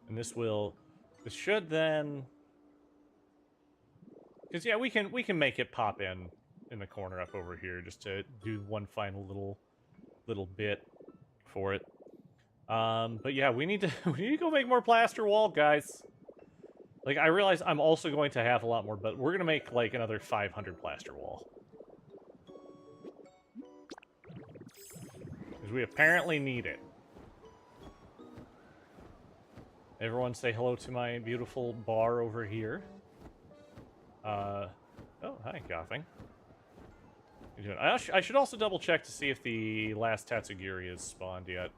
And this should then... Because, yeah, we can make it pop in the corner up over here just to do one final little bit for it. But yeah, we need to go make more plaster wall, guys. Like, I realize I'm also going to have a lot more, but we're gonna make, like, another 500 plaster wall. Because we apparently need it. Everyone say hello to my beautiful bar over here. Oh, hi, Coughing. How you doing? I should also double check to see if the last Tatsugiri is spawned yet.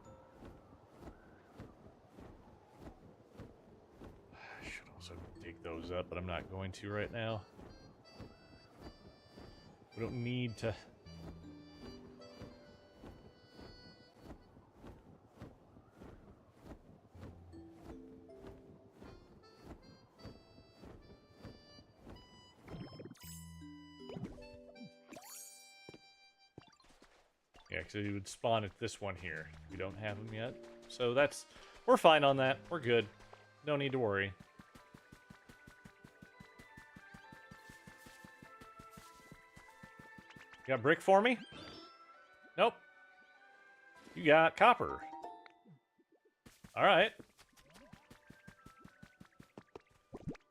I should also dig those up, but I'm not going to right now. We don't need to... Yeah, because he would spawn at this one here. We don't have him yet. So that's... We're fine on that. We're good. No need to worry. You got brick for me? Nope. You got copper. Alright.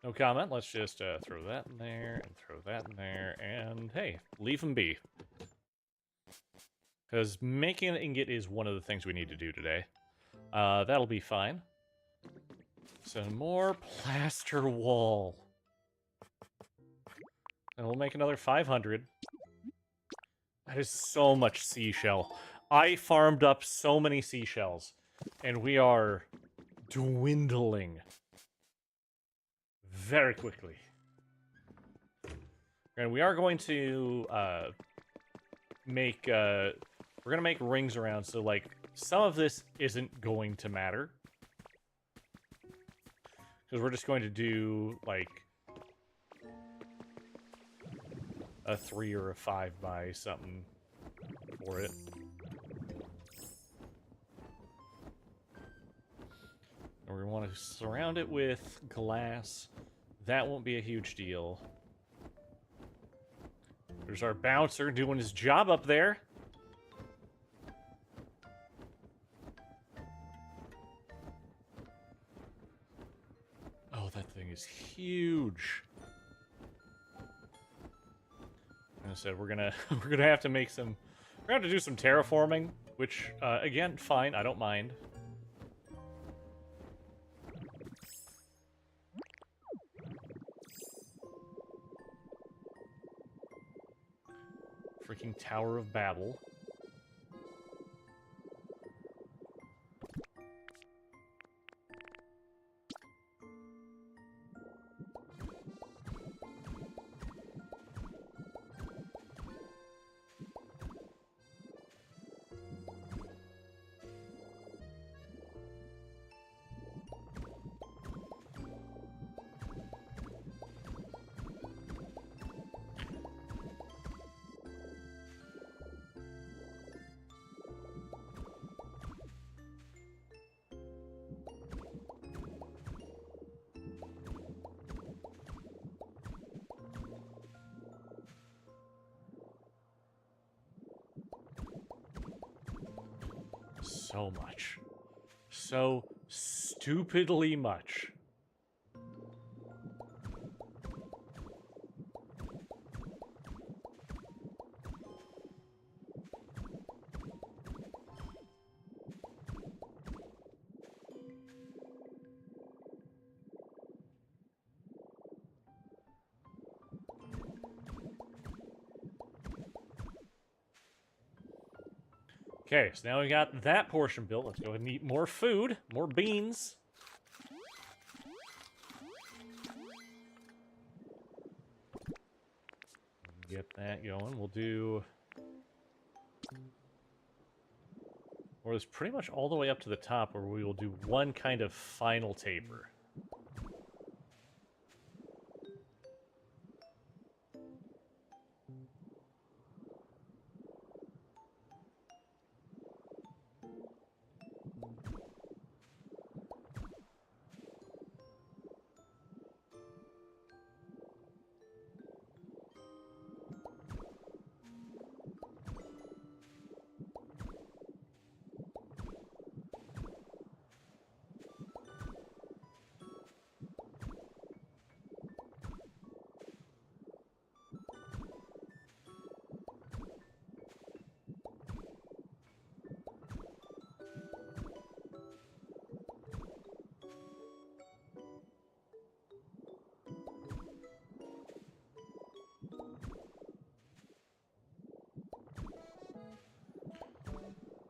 No comment. Let's just throw that in there, and throw that in there, and hey, leave them be. Because making an ingot is one of the things we need to do today. That'll be fine. So more plaster wall. And we'll make another 500. That is so much seashell. I farmed up so many seashells. And we are dwindling. Very quickly. And we are going to make... We're gonna make rings around, so, like, some of this isn't going to matter. Because we're just going to do, like, a 3 or a 5 by something for it. And we want to surround it with glass. That won't be a huge deal. There's our bouncer doing his job up there. That thing is huge. Like I said, we're gonna have to make some. We're gonna have to do some terraforming, which again, fine. I don't mind. Freaking Tower of Babel. so much. So stupidly much. Okay, so now we got that portion built. Let's go ahead and eat more food, more beans. Get that going. We'll do... Or it's pretty much all the way up to the top where we will do one kind of final taper.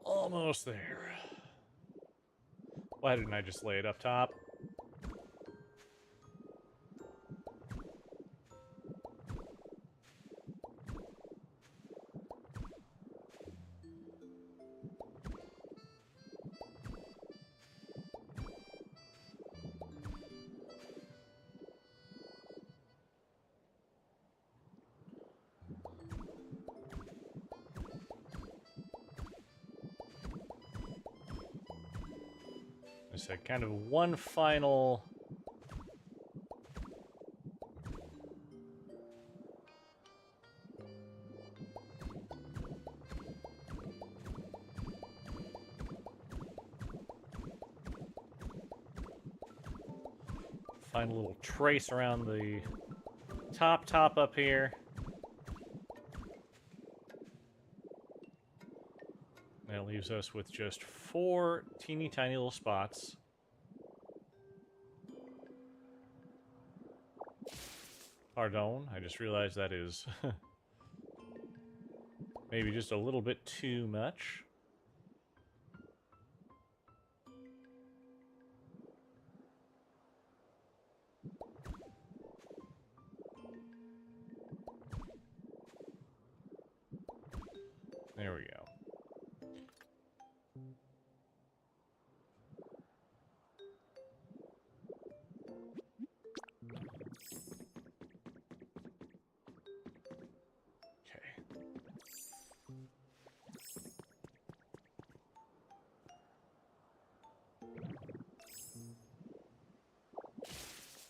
Almost there. Why didn't I just lay it up top? I said kind of one final... Find a little trace around the top up here. That leaves us with just 4 teeny tiny little spots. Pardon, I just realized that is maybe just a little bit too much. There we go.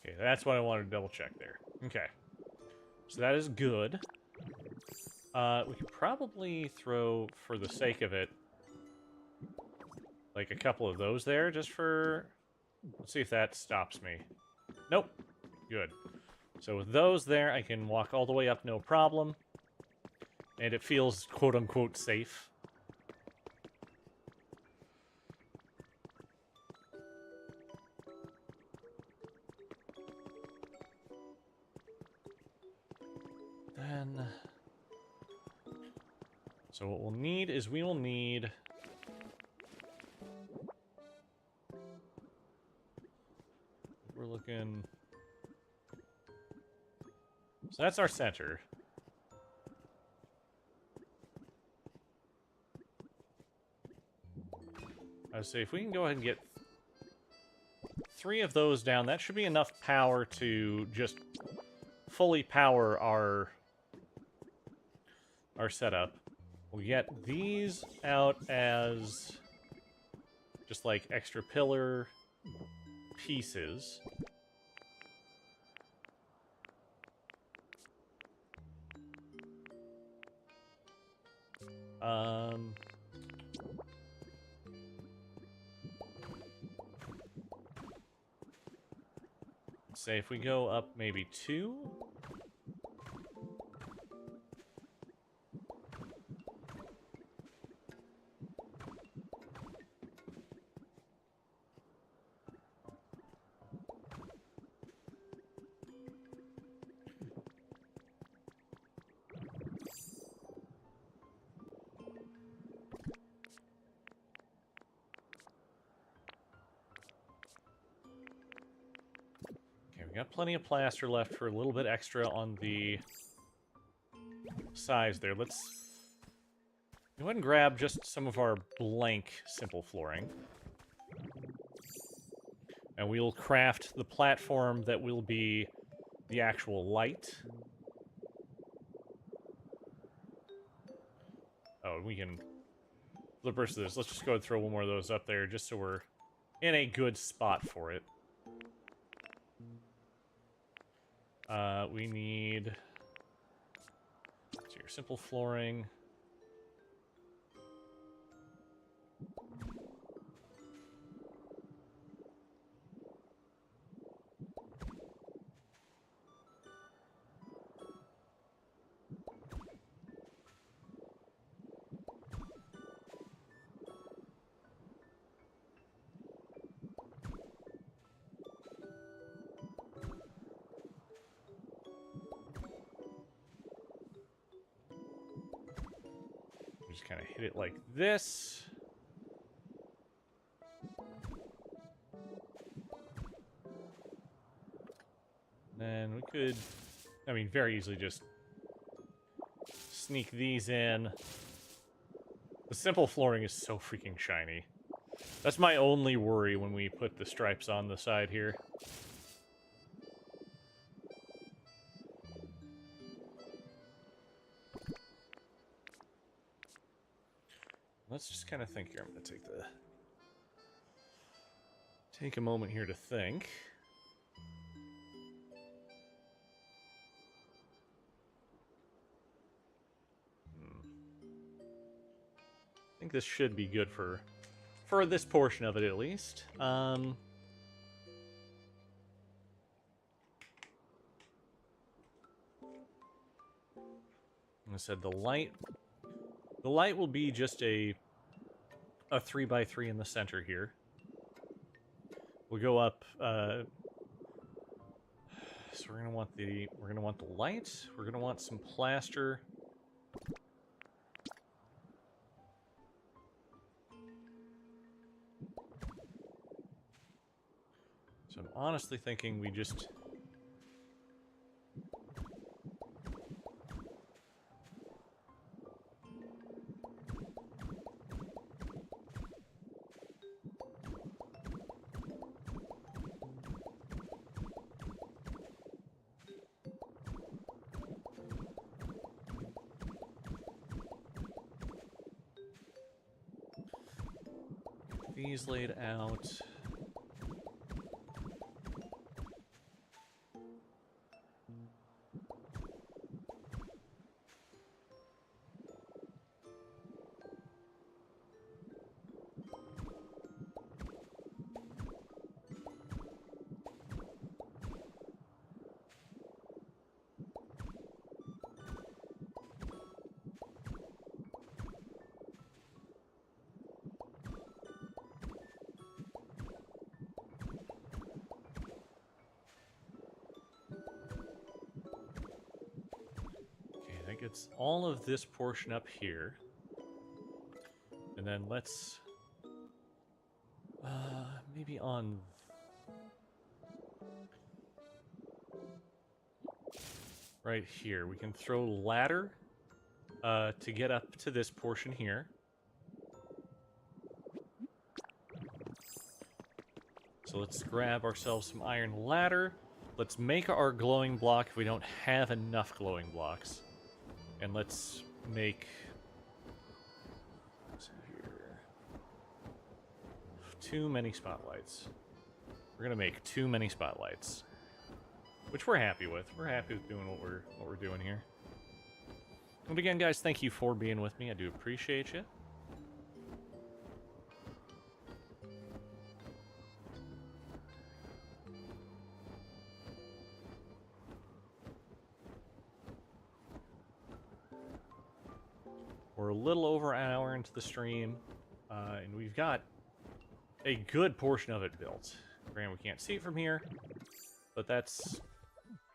Okay, that's what I wanted to double check there. Okay. So that is good. We could probably throw, for the sake of it, like a couple of those there, just for... Let's see if that stops me. Nope. Good. So with those there, I can walk all the way up, no problem. And it feels quote-unquote safe. Then... So what we'll need is we will need... We're looking... So that's our center. I would say if we can go ahead and get 3 of those down, that should be enough power to just fully power our setup. We'll get these out as just like extra pillar pieces. Say if we go up maybe 2. Got plenty of plaster left for a little bit extra on the sides there. Let's go ahead and grab just some of our blank simple flooring. And we'll craft the platform that will be the actual light. Oh, we can flip the rest of this. Let's just go and throw one more of those up there just so we're in a good spot for it. We need your simple flooring. Just kind of hit it like this. Then we could, I mean, very easily just sneak these in. The simple flooring is so freaking shiny. That's my only worry when we put the stripes on the side here. Let's just kind of think here. I'm going to take a moment here to think. I think this should be good for this portion of it, at least. Like I said, the light will be just a 3x3 in the center here. We'll go up. So we're gonna want the light. We're gonna want some plaster. So I'm honestly thinking we just. These laid out. Gets all of this portion up here, and then let's maybe on right here we can throw ladder to get up to this portion here. So let's grab ourselves some iron ladder. Let's make our glowing block if we don't have enough glowing blocks. And let's make too many spotlights. We're gonna make too many spotlights, which we're happy with. We're happy with doing what we're doing here. And again, guys, thank you for being with me. I do appreciate you. We're a little over an hour into the stream, and we've got a good portion of it built. Granted, we can't see it from here, but that's...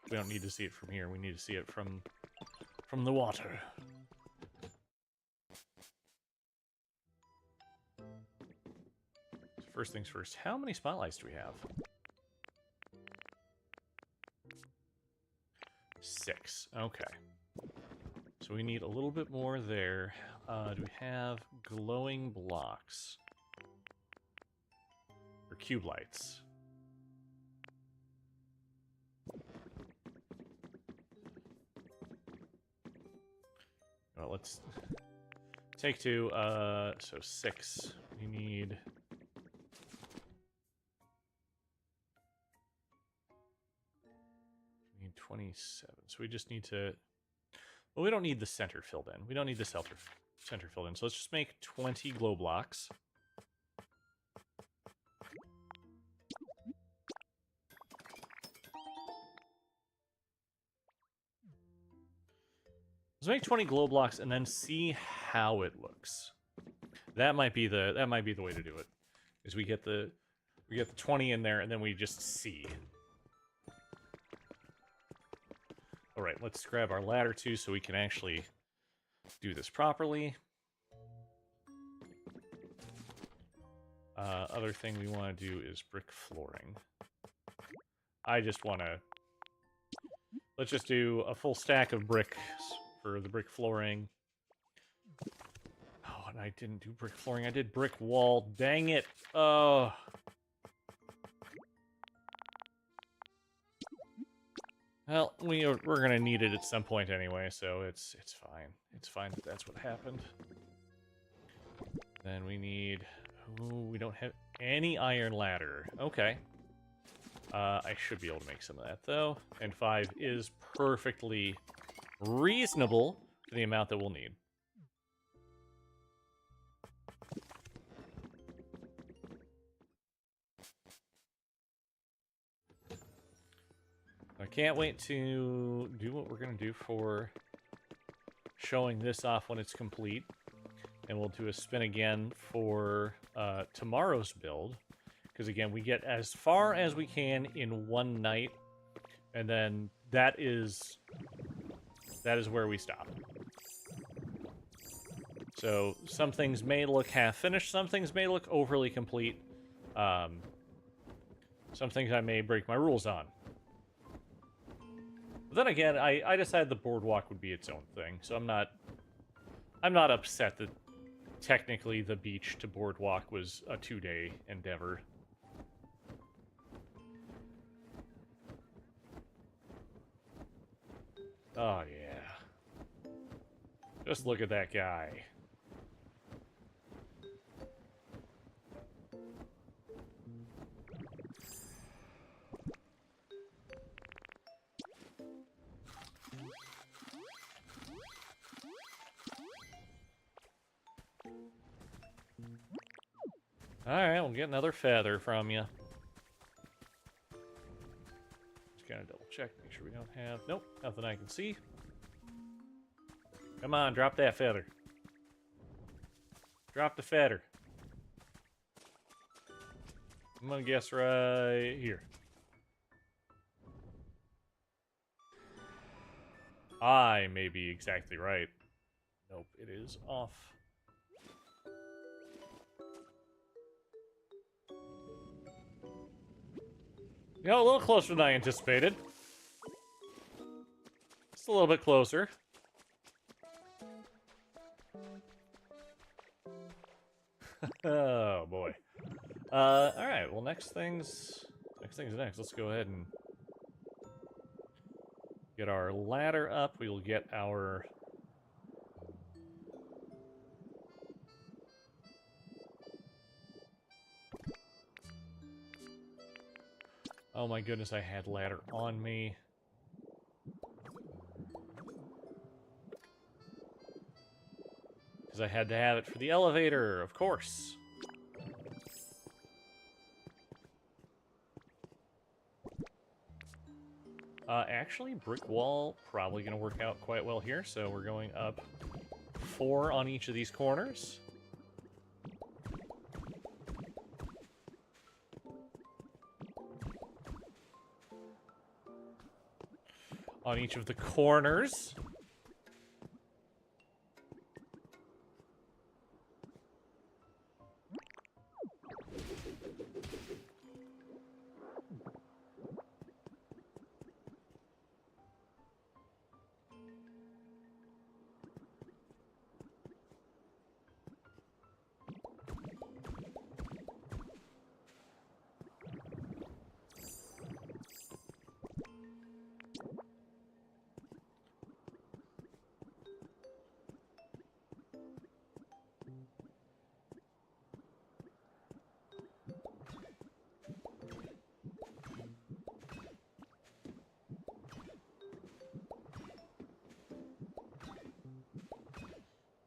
We don't need to see it from here. We need to see it from the water. So first things first, how many spotlights do we have? 6. Okay. So we need a little bit more there. Do we have glowing blocks? Or cube lights? Well, let's take 2. So 6. We need... We need 27. So we just need to... Well, we don't need the center filled in. We don't need the center filled in. So let's just make 20 glow blocks. Let's make 20 glow blocks and then see how it looks. That might be the way to do it. Is we get the 20 in there and then we just see. All right, let's grab our ladder too so we can actually do this properly. Other thing we want to do is brick flooring. I just want to... Let's just do a full stack of bricks for the brick flooring. Oh, and I didn't do brick flooring. I did brick wall. Dang it. Oh. Well, we're gonna need it at some point anyway, so it's fine. It's fine that that's what happened. Then we need... Ooh, we don't have any iron ladder. Okay. I should be able to make some of that, though. And 5 is perfectly reasonable for the amount that we'll need. I can't wait to do what we're going to do for showing this off when it's complete. And we'll do a spin again for tomorrow's build. Because again, we get as far as we can in one night. And then that is where we stop. So some things may look half-finished. Some things may look overly complete. Some things I may break my rules on. But then again, I decided the boardwalk would be its own thing, so I'm not upset that technically the beach to boardwalk was a 2-day endeavor. Oh yeah. Just look at that guy. Alright, we'll get another feather from you. Just gotta double check, make sure we don't have... Nope, nothing I can see. Come on, drop that feather. Drop the feather. I'm gonna guess right here. I may be exactly right. Nope, it is off. You know, a little closer than I anticipated. Just a little bit closer. Oh boy. Alright, well next thing's next. Let's go ahead and get our ladder up. We will get our... Oh my goodness, I had ladder on me. Because I had to have it for the elevator, of course. Actually, brick wall probably going to work out quite well here, so we're going up 4 on each of these corners. On each of the corners.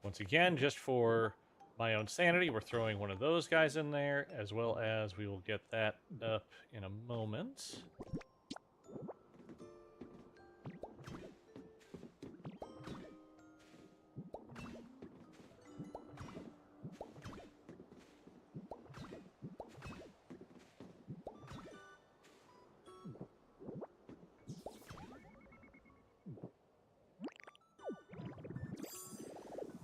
Once again, just for my own sanity, we're throwing one of those guys in there, as well as we will get that up in a moment.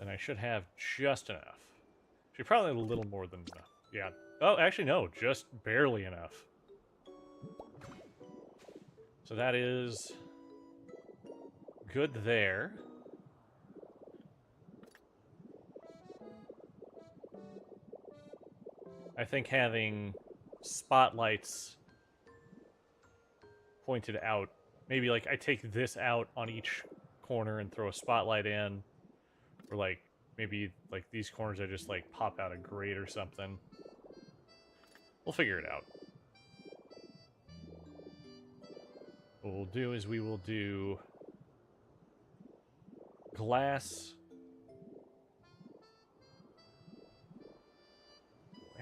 And I should have just enough. Actually, probably a little more than enough. Yeah. Oh, actually, no. Just barely enough. So that is good there. I think having spotlights pointed out, maybe like I take this out on each corner and throw a spotlight in. Or, like, maybe, like, these corners I just, like, pop out a grate or something. We'll figure it out. What we'll do is we will do glass.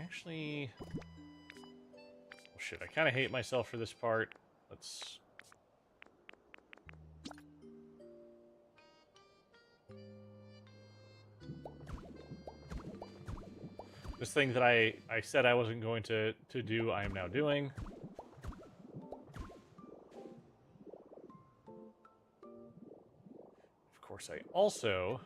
Actually, oh shit, I kind of hate myself for this part. Let's... This thing that I said I wasn't going to do, I am now doing. Of course, I also...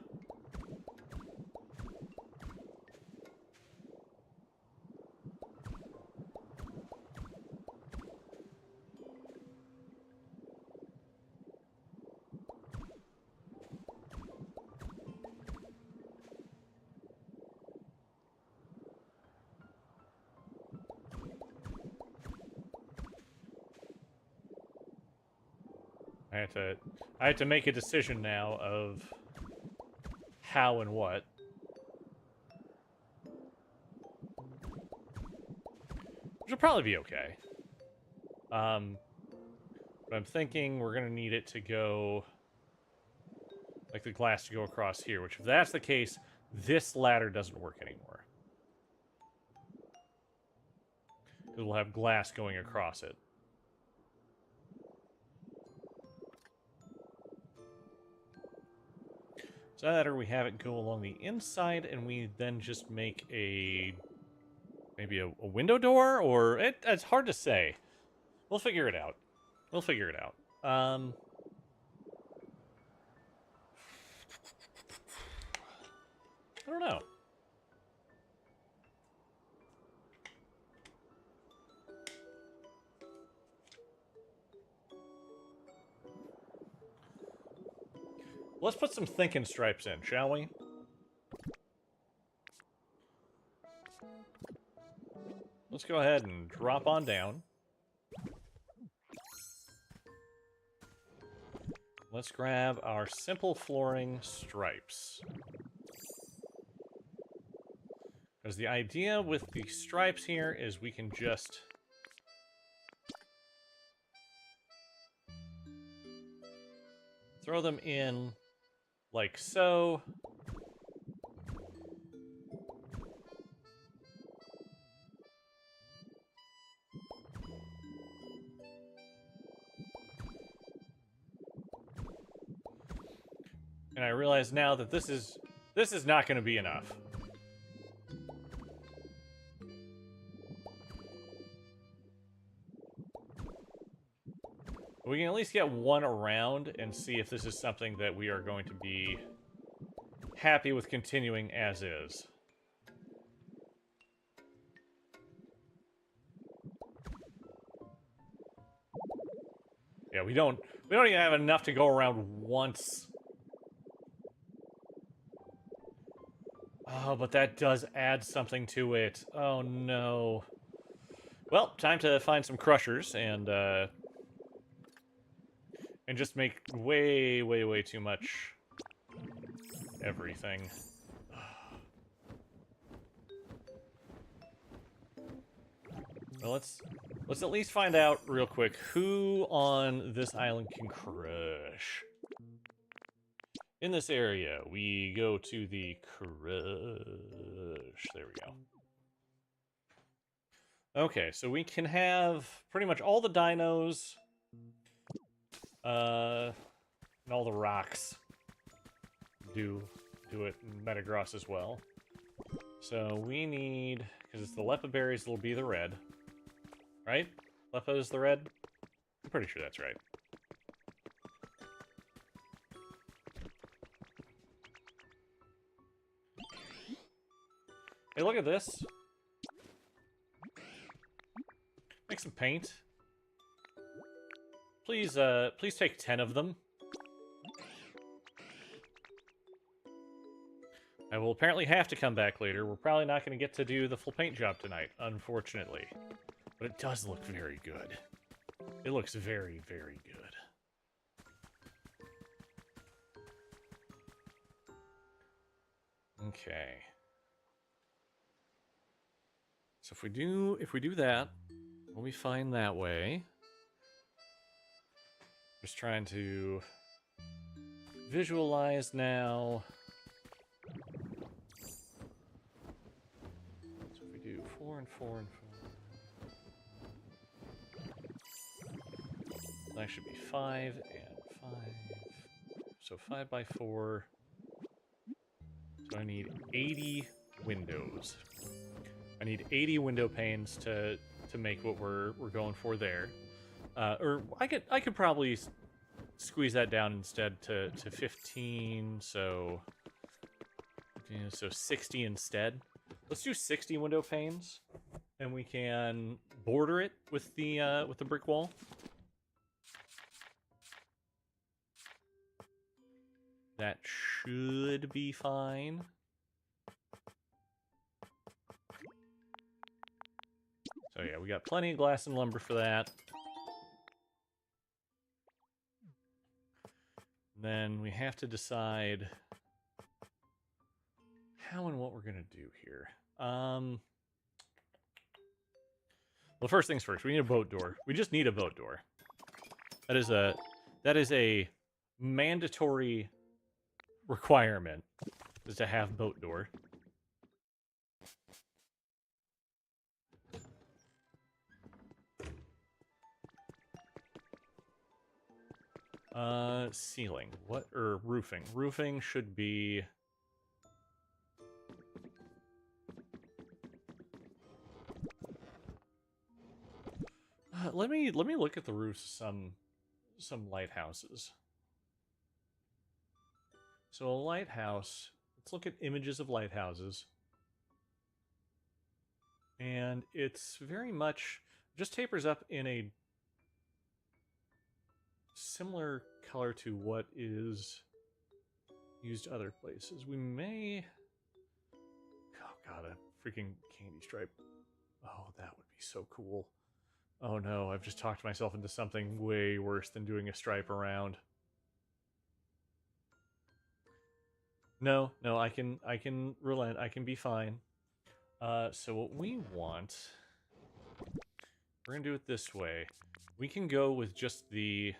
I had to make a decision now of how and what. Which will probably be okay. But I'm thinking we're gonna need it to go, like the glass to go across here, which if that's the case, this ladder doesn't work anymore. Because we'll have glass going across it. So either we have it go along the inside, and we then just make maybe a window door, or it's hard to say. We'll figure it out. We'll figure it out. I don't know. Let's put some thinking stripes in, shall we? Let's go ahead and drop on down. Let's grab our simple flooring stripes. Because the idea with the stripes here is we can just... throw them in like so. And I realize now that this is This is not going to be enough. We can at least get one around and see if this is something that we are going to be happy with continuing as is. Yeah, we don't even have enough to go around once. Oh, but that does add something to it. Oh no. Well, time to find some crushers and just make way too much everything. Well, let's at least find out real quick who on this island can crush. In this area, we go to the crush. There we go. Okay, so we can have pretty much all the dinos, and all the rocks do it in Metagross as well. So we need, because it's the Leppa berries that'll be the red. Right? Leppa is the red? I'm pretty sure that's right. Hey, look at this. Make some paint. Please, please take 10 of them. I will apparently have to come back later. We're probably not going to get to do the full paint job tonight, unfortunately. But it does look very good. It looks very good. Okay. So if we do that, we'll be fine that way. Just trying to visualize now. So if we do 4 and 4 and 4. That should be 5 and 5. So 5 by 4. So I need 80 windows. I need 80 window panes to make what we're going for there. Or I could probably squeeze that down instead to 15. So 60 instead. Let's do 60 window panes, and we can border it with the brick wall. That should be fine. So yeah, we got plenty of glass and lumber for that. Then we have to decide how and what we're gonna do here. Well, first things first, we need a boat door. We just need a boat door. That is a mandatory requirement, is to have boat door. Ceiling. What, or roofing? Roofing should be... let me look at the roofs of some lighthouses. So a lighthouse, let's look at images of lighthouses. And it's very much, just tapers up in a similar color to what is used other places. We may... Oh god, a freaking candy stripe. Oh, that would be so cool. Oh no, I've just talked myself into something way worse than doing a stripe around. No, I can relent. I can be fine. So what we want, we're gonna do it this way. We can go with just the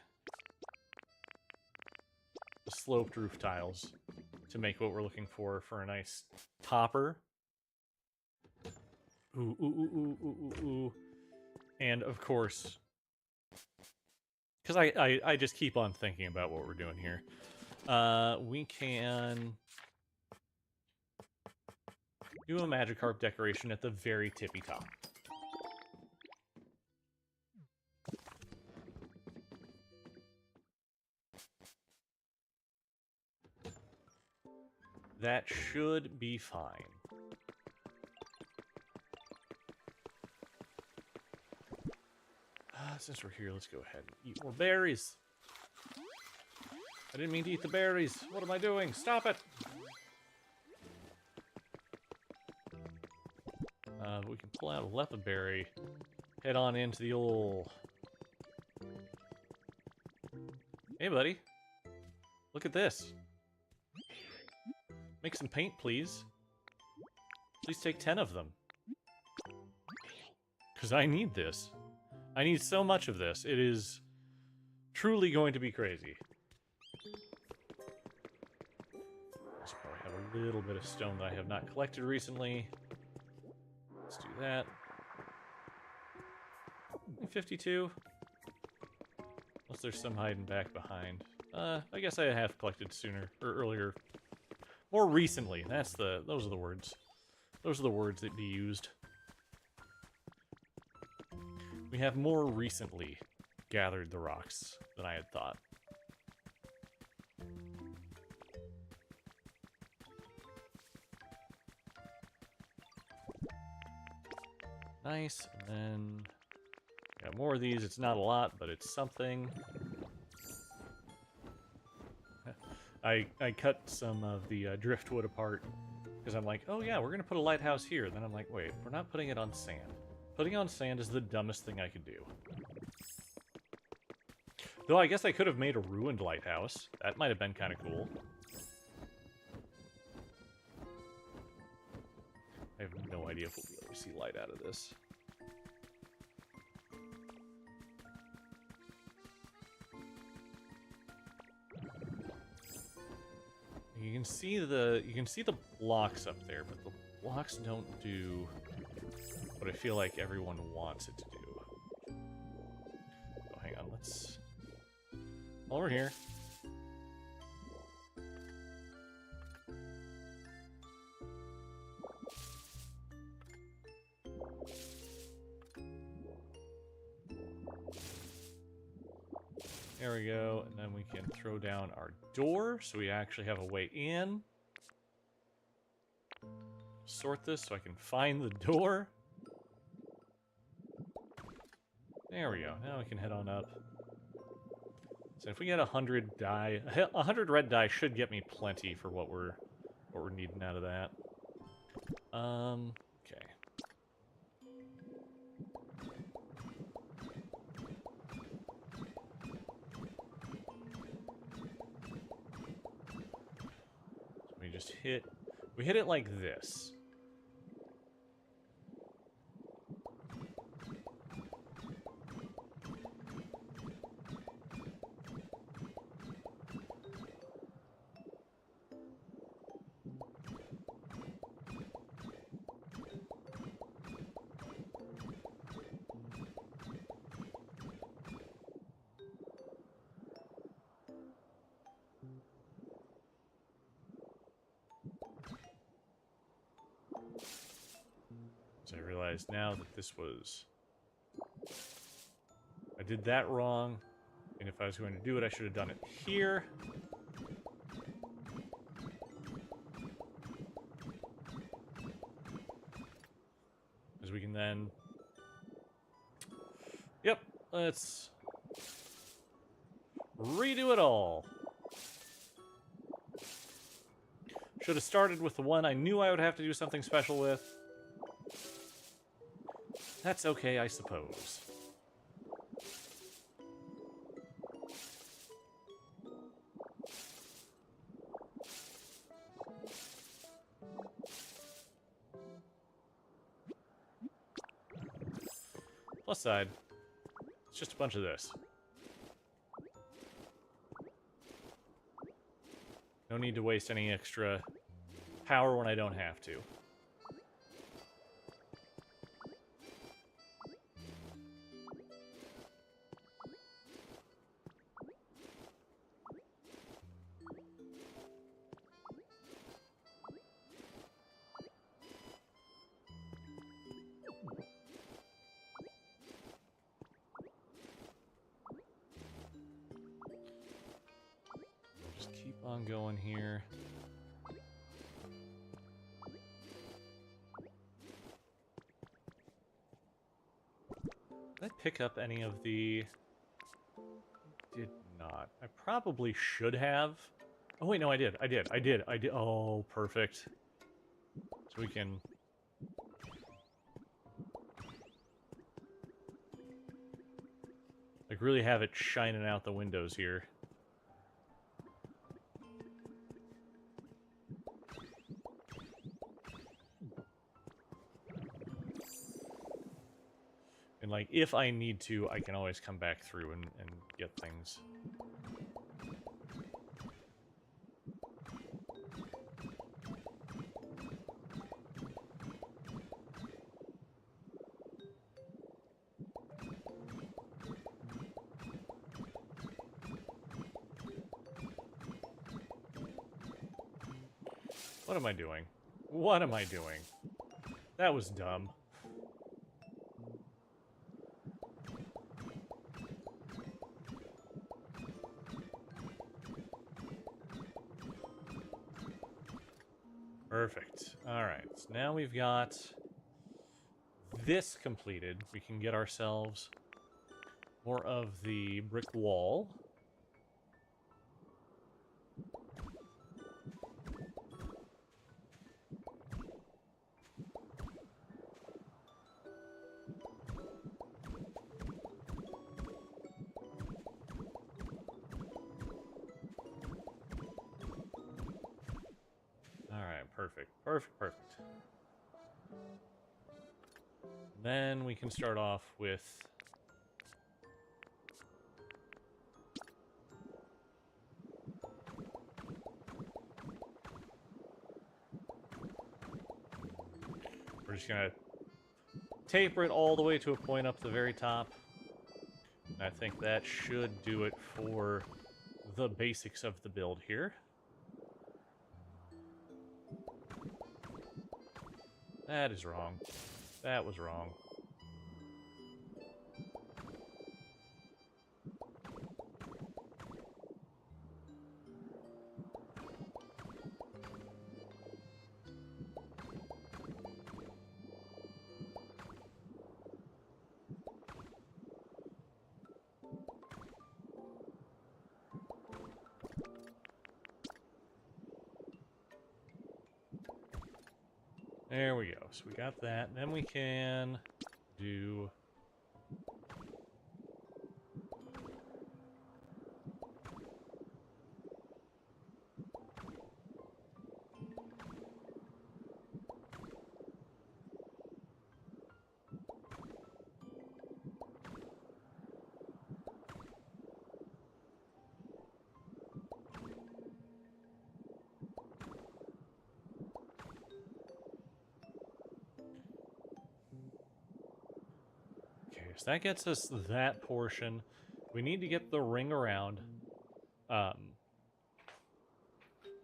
sloped roof tiles to make what we're looking for a nice topper. Ooh. And of course, because I just keep on thinking about what we're doing here. We can Do a Magikarp decoration at the very tippy top. That should be fine. Since we're here, let's go ahead and eat more berries. I didn't mean to eat the berries. What am I doing? Stop it! We can pull out a Lepa berry. Head on into the old... Hey, buddy. Look at this. Make some paint, please. Please take 10 of them. Because I need this. I need so much of this. It is truly going to be crazy. Also probably have a little bit of stone that I have not collected recently. Let's do that. 52. Unless there's some hiding back behind. I guess I have collected sooner or earlier. More recently. Those are the words. Those are the words that be used. We have more recently gathered the rocks than I had thought. Nice, and then got more of these. It's not a lot, but it's something. I cut some of the driftwood apart because I'm like, oh yeah, we're gonna put a lighthouse here. Then I'm like, wait, we're not putting it on sand. Putting on sand is the dumbest thing I could do. Though I guess I could have made a ruined lighthouse. That might have been kind of cool. I have no idea if we'll be able to see light out of this. You can see the blocks up there, but the blocks don't do what I feel like everyone wants it to do. Oh, hang on, let's... While we're here... There we go, and then we can throw down our door, so we actually have a way in. Sort this so I can find the door. There we go. Now we can head on up. So if we get 100 dye, 100 red dye should get me plenty for what we're needing out of that. Okay. So we just hit it like this. So I realize now that this was... I did that wrong, and if I was going to do it, I should have done it here. Because we can then... Yep, let's redo it all. Should have started with the one I knew I would have to do something special with. That's okay, I suppose. Plus side, it's just a bunch of this. No need to waste any extra power when I don't have to. on going here. Did I pick up any of the... Did not. I probably should have. Oh wait, no, I did. I did. Oh, perfect. So we can... like, really have it shining out the windows here. And, like, if I need to, I can always come back through and get things. What am I doing? What am I doing? That was dumb. Perfect. Alright, so now we've got this completed. We can get ourselves more of the brick wall. Perfect. Then we can start off with... we're just gonna taper it all the way to a point up the very top. And I think that should do it for the basics of the build here. That is wrong. That was wrong. There we go. So we got that. Then we can do... so that gets us that portion. We need to get the ring around. I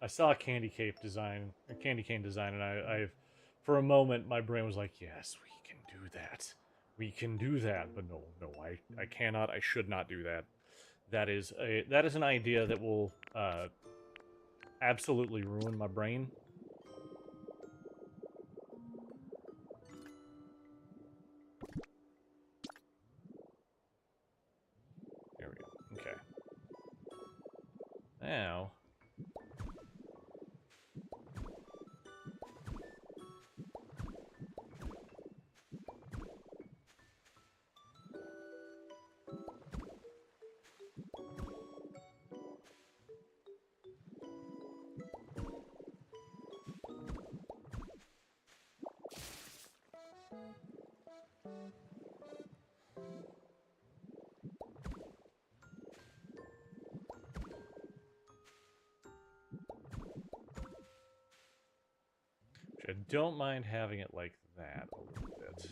saw a candy cane design, and I've, for a moment, my brain was like, yes, we can do that. We can do that. But no, I cannot, I should not do that. That is an idea that will absolutely ruin my brain. There we go. Okay. Now... I don't mind having it like that a little bit.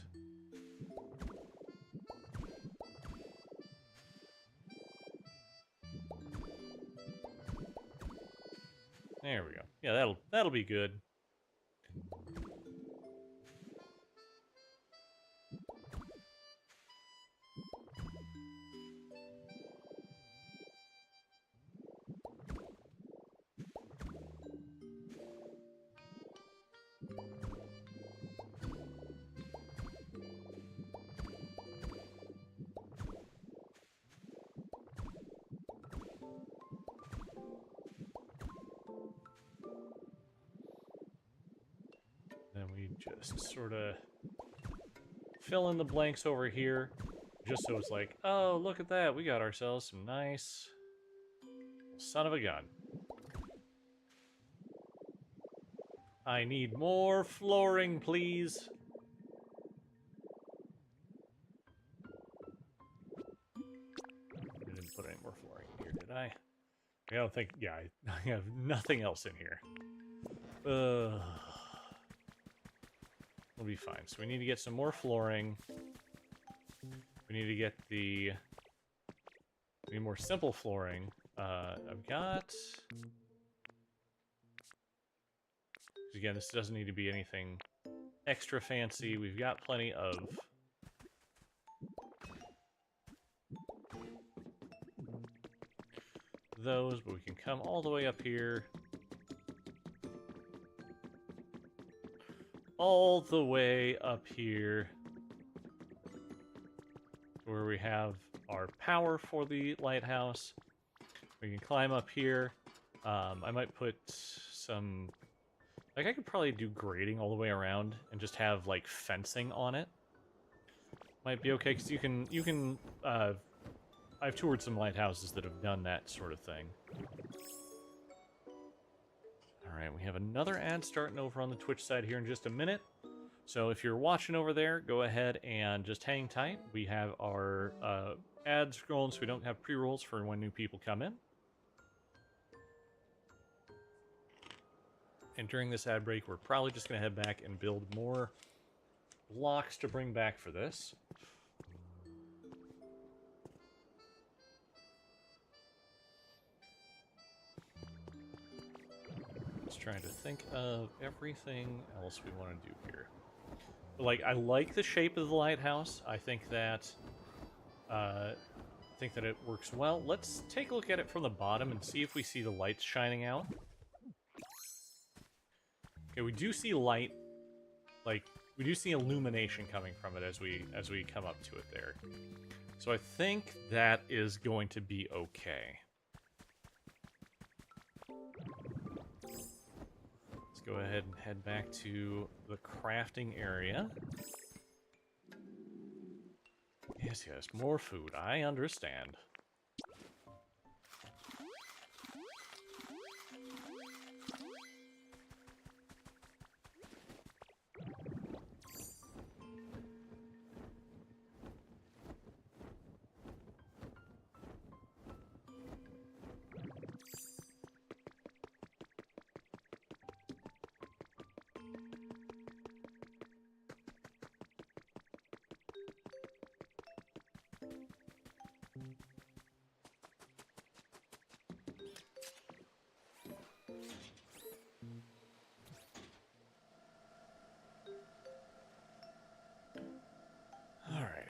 There we go. Yeah, that'll be good. Just sort of fill in the blanks over here, just so it's like, oh, look at that, we got ourselves some nice son of a gun. I need more flooring, please. I didn't put any more flooring in here, did I? I don't think, yeah, I have nothing else in here. We'll be fine. So we need to get some more flooring. We need to get we need more simple flooring. I've got... Again, this doesn't need to be anything extra fancy. We've got plenty of... those, but we can come all the way up here. All the way up here. Where we have our power for the lighthouse. We can climb up here. I might put some... Like, I could probably do grading all the way around and just have, like, fencing on it. Might be okay, because you can, I've toured some lighthouses that have done that sort of thing. Alright, we have another ad starting over on the Twitch side here in just a minute. So if you're watching over there, go ahead and just hang tight. We have our ads scrolling so we don't have pre-rolls for when new people come in. And during this ad break, we're probably just going to head back and build more blocks to bring back for this. Just trying to think of everything else we want to do here. Like, I like the shape of the lighthouse. I think that it works well. Let's take a look at it from the bottom and see if we see the lights shining out. Okay, we do see light, like, we do see illumination coming from it as we come up to it there. So I think that is going to be okay. Let's go ahead and head back to the crafting area. Yes, yes, more food. I understand.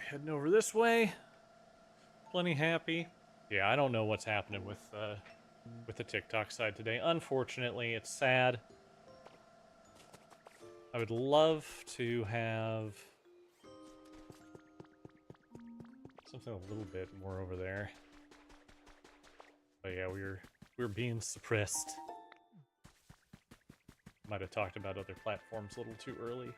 Heading over this way. Plenty happy. Yeah, I don't know what's happening with the TikTok side today. Unfortunately, it's sad. I would love to have something a little bit more over there. But yeah, we're being suppressed. Might have talked about other platforms a little too early.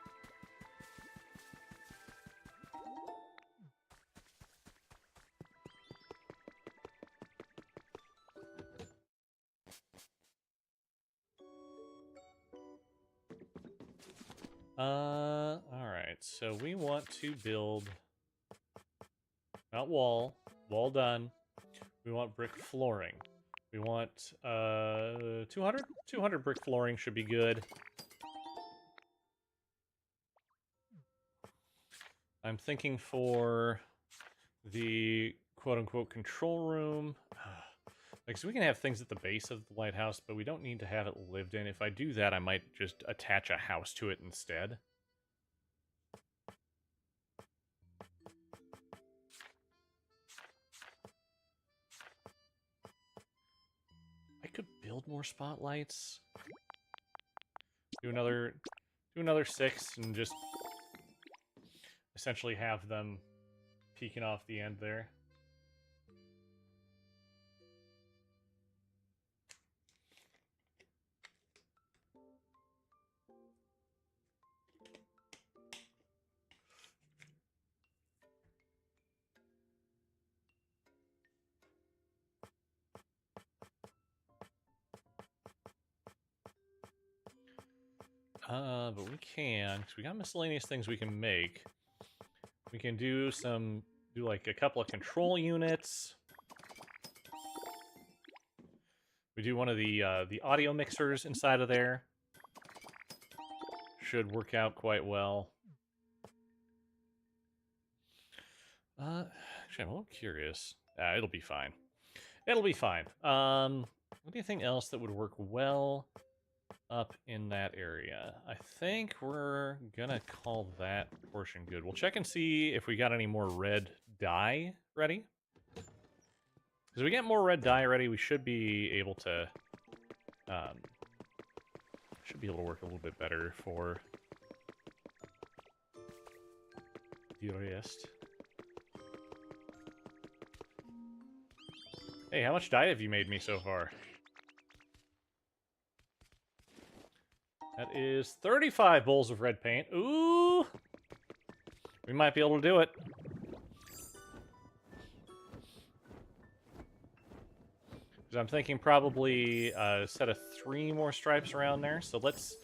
Alright, so we want to build, not wall done. We want brick flooring. We want, 200? 200 brick flooring should be good. I'm thinking for the quote-unquote control room. Like, so we can have things at the base of the lighthouse, but we don't need to have it lived in. If I do that, I might just attach a house to it instead. I could build more spotlights. Do another 6 and just essentially have them peeking off the end there. But we can, because we got miscellaneous things we can make. We can do like a couple of control units. We do one of the audio mixers inside of there. Should work out quite well. Actually, I'm a little curious. It'll be fine. It'll be fine. Anything else that would work well up in that area? I think we're gonna call that portion good. We'll check and see if we got any more red dye ready. As we get more red dye ready, we should be able to work a little bit better for the rest. Hey, how much dye have you made me so far? That is 35 bowls of red paint. Ooh! We might be able to do it. I'm thinking probably a set of 3 more stripes around there. So let's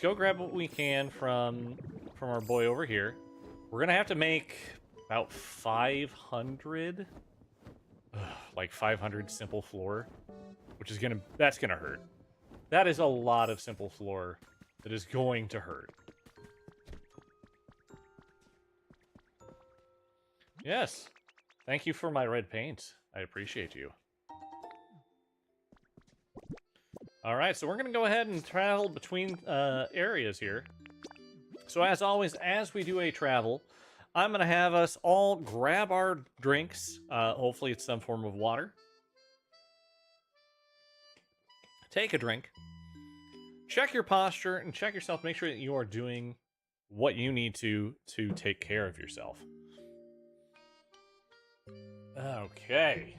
go grab what we can from our boy over here. We're gonna have to make about 500, like 500 simple floor, which is that's gonna hurt. That is a lot of simple floor that is going to hurt. Yes, thank you for my red paint. I appreciate you. All right, so we're going to go ahead and travel between areas here. So as always, as we do a travel, I'm going to have us all grab our drinks. Hopefully it's some form of water. Take a drink. Check your posture and check yourself. Make sure that you are doing what you need to take care of yourself. Okay.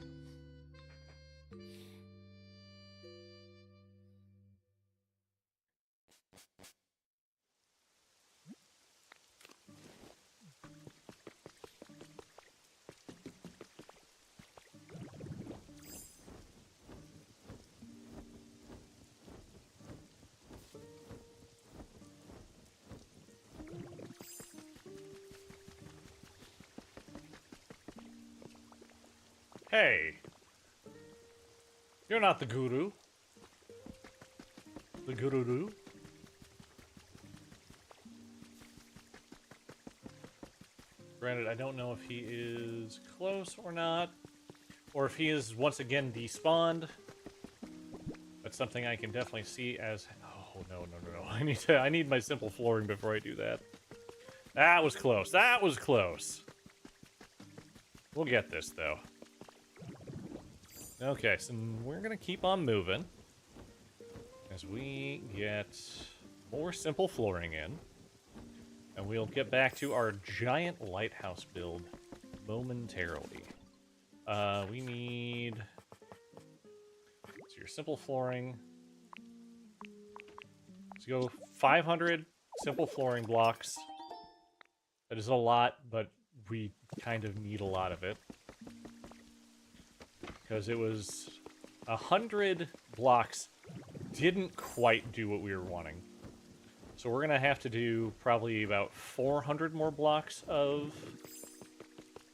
Hey, you're not the guru. The guru-do. Granted, I don't know if he is close or not, or if he is once again despawned. That's something I can definitely see as. Oh no! I need my simple flooring before I do that. That was close. That was close. We'll get this though. Okay, so we're gonna keep on moving as we get more simple flooring in, and we'll get back to our giant lighthouse build momentarily. We need your simple flooring. Let's go 500 simple flooring blocks. That is a lot, but we kind of need a lot of it. Because it was 100 blocks didn't quite do what we were wanting. So we're gonna have to do probably about 400 more blocks of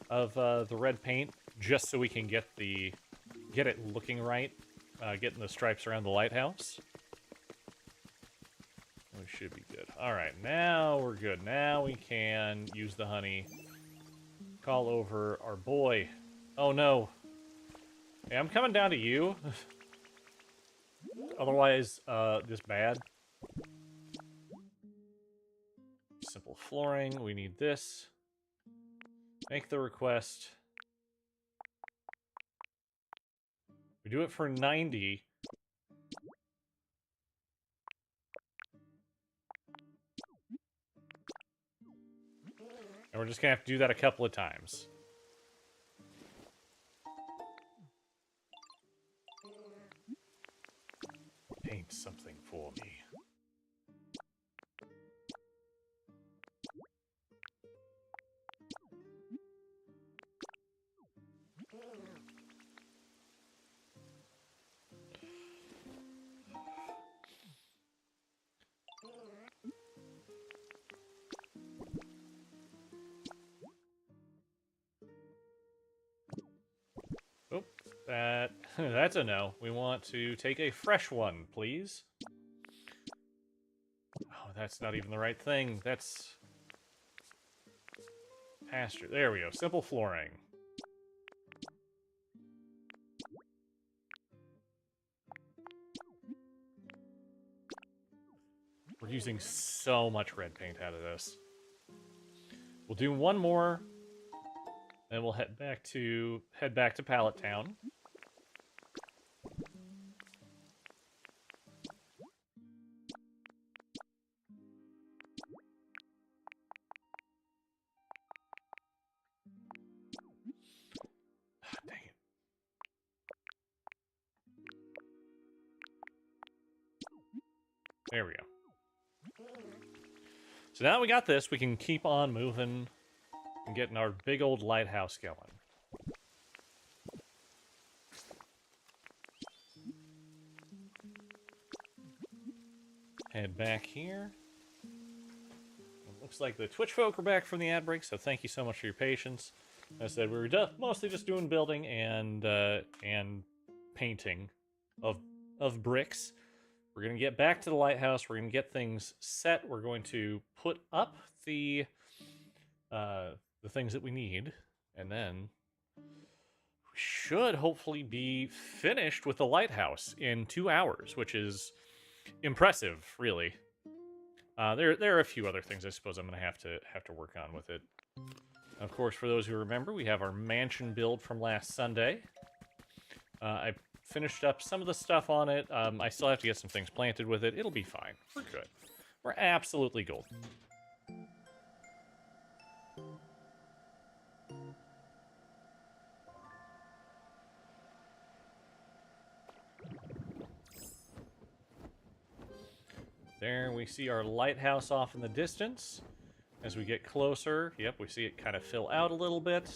the red paint just so we can get it looking right, getting the stripes around the lighthouse. We should be good. All right, now we're good. Now we can use the honey. Call over our boy. Oh no. Hey, I'm coming down to you. Otherwise, this bad. Simple flooring. We need this. Make the request. We do it for 90. And we're just gonna have to do that a couple of times. Paint something for me. That's a no. We want to take a fresh one, please. Oh, that's not even the right thing. That's pasture. There we go. Simple flooring. We're using so much red paint out of this. We'll do one more, then we'll head back to Pallet Town. Dang it. There we go. So now we got this, we can keep on moving and getting our big old lighthouse going. Head back here. It looks like the Twitch folk are back from the ad break, so thank you so much for your patience. As I said, we were mostly just doing building and painting of bricks. We're going to get back to the lighthouse. We're going to get things set. We're going to put up the things that we need, and then we should hopefully be finished with the lighthouse in 2 hours, which is impressive, really. There are a few other things I suppose I'm going to have to work on with it. Of course, for those who remember, we have our mansion build from last Sunday. I finished up some of the stuff on it. I still have to get some things planted with it. It'll be fine. We're good. We're absolutely golden. There we see our lighthouse off in the distance. As we get closer, yep, we see it kind of fill out a little bit.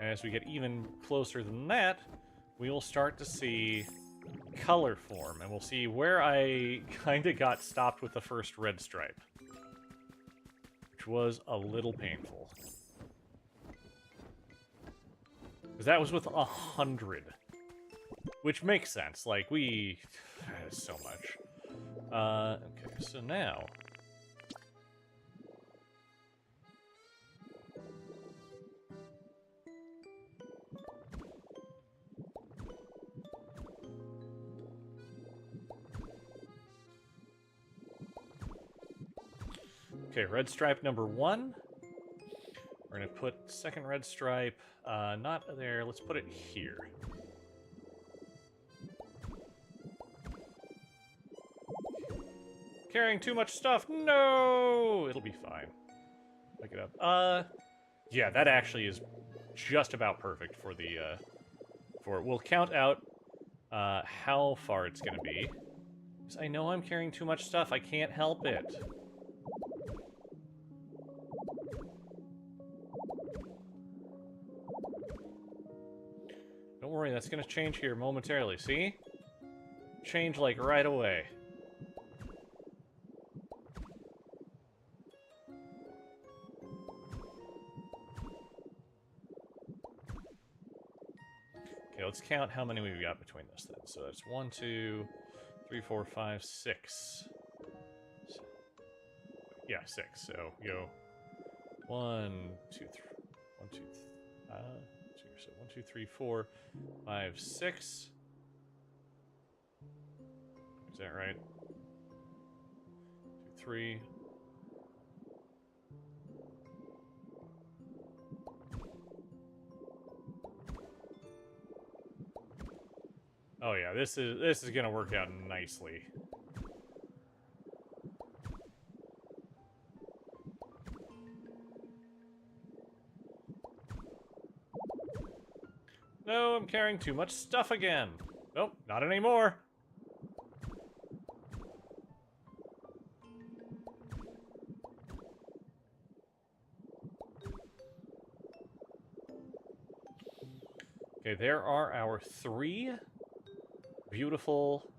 As we get even closer than that, we will start to see color form, and we'll see where I kind of got stopped with the first red stripe, which was a little painful. Because that was with 100, which makes sense. Like, we... so much. Okay, so now... Okay, red stripe number 1. We're going to put second red stripe, not there, let's put it here. Carrying too much stuff, no! It'll be fine. Pick it up. Yeah, that actually is just about perfect for the, for it. We'll count out, how far it's going to be. Because I know I'm carrying too much stuff, I can't help it. Don't worry, that's going to change here momentarily, see? Change, like, right away. Okay, let's count how many we've got between this then. So that's 1, 2, 3, 4, 5, 6. Yeah, 6. So go 1, 2, 3, 1, 2, 3, so 1, 2, 3, 4, 5, 6. Is that right? 2, 3. Oh yeah, this is gonna work out nicely. No, I'm carrying too much stuff again. Nope, not anymore. Okay, there are our 3 beautiful...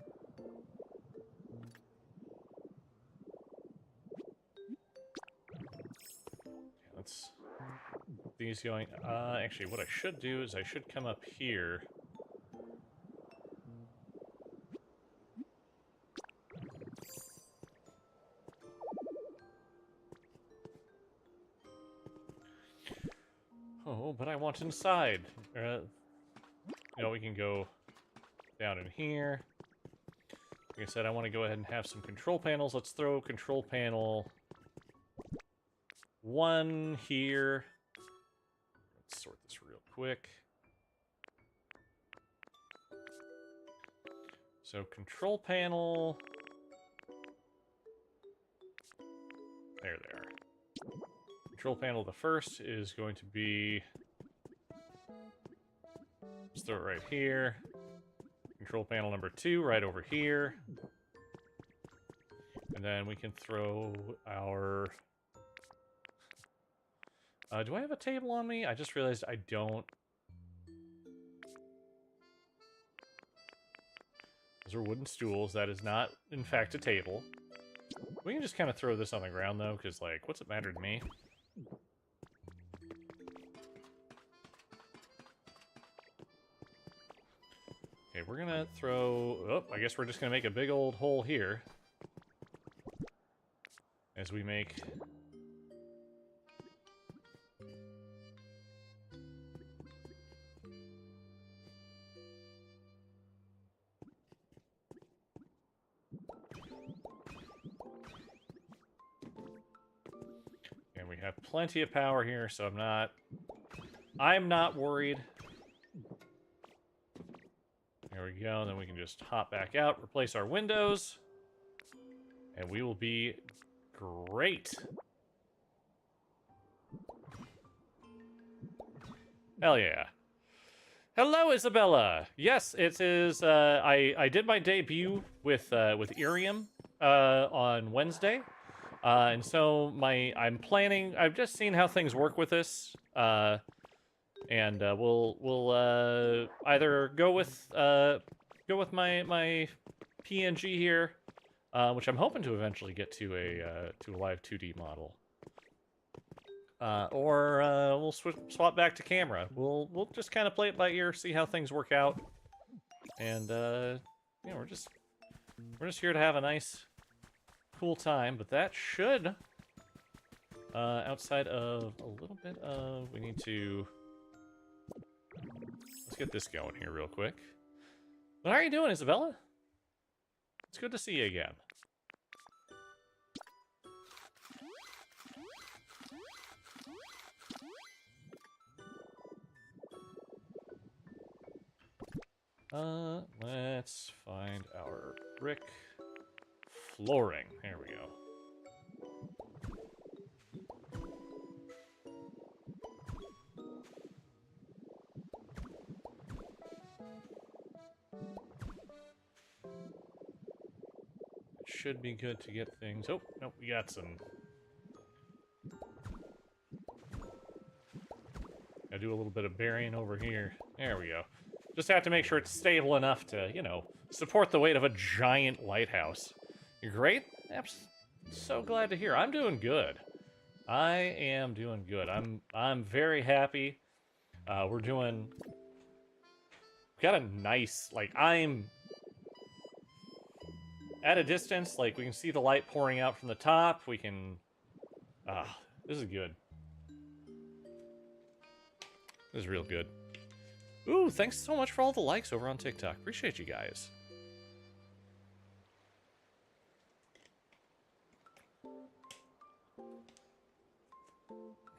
Let's... These going... actually, what I should do is I should come up here but I want inside. We can go down in here. Like I said, I want to go ahead and have some control panels. Let's throw control panel 1 here. Let's sort this real quick. So control panel... There they are. Control panel, the first is going to be... Let's throw it right here. Control panel number 2 right over here. And then we can throw our... do I have a table on me? I just realized I don't. Those are wooden stools. That is not, in fact, a table. We can just kind of throw this on the ground, though, because, like, what's it matter to me? Okay, we're gonna throw... Oh, I guess we're just gonna make a big old hole here. As we make... And we have plenty of power here, so I'm not worried. There we go, and then we can just hop back out, replace our windows, and we will be great. Hell yeah. Hello, Isabella! Yes, it is, I did my debut with Irium, on Wednesday. And so I'm planning, I've just seen how things work with this, and we'll either go with my PNG here, which I'm hoping to eventually get to a live 2D model, or we'll swap back to camera. We'll just kind of play it by ear, see how things work out, and yeah, we're just here to have a nice, cool time. But that should, outside of a little bit of, we need to. Let's get this going here real quick. But how are you doing, Isabella? It's good to see you again. Let's find our brick flooring. There we go. Should be good to get things. Oh, nope, we got some. Gotta do a little bit of burying over here. There we go. Just have to make sure it's stable enough to, you know, support the weight of a giant lighthouse. You're great? I'm so glad to hear. I'm doing good. I am doing good. I'm very happy. We're doing. We've got a nice, like, I'm at a distance, like, we can see the light pouring out from the top. We can... this is good. This is real good. Ooh, thanks so much for all the likes over on TikTok. Appreciate you guys.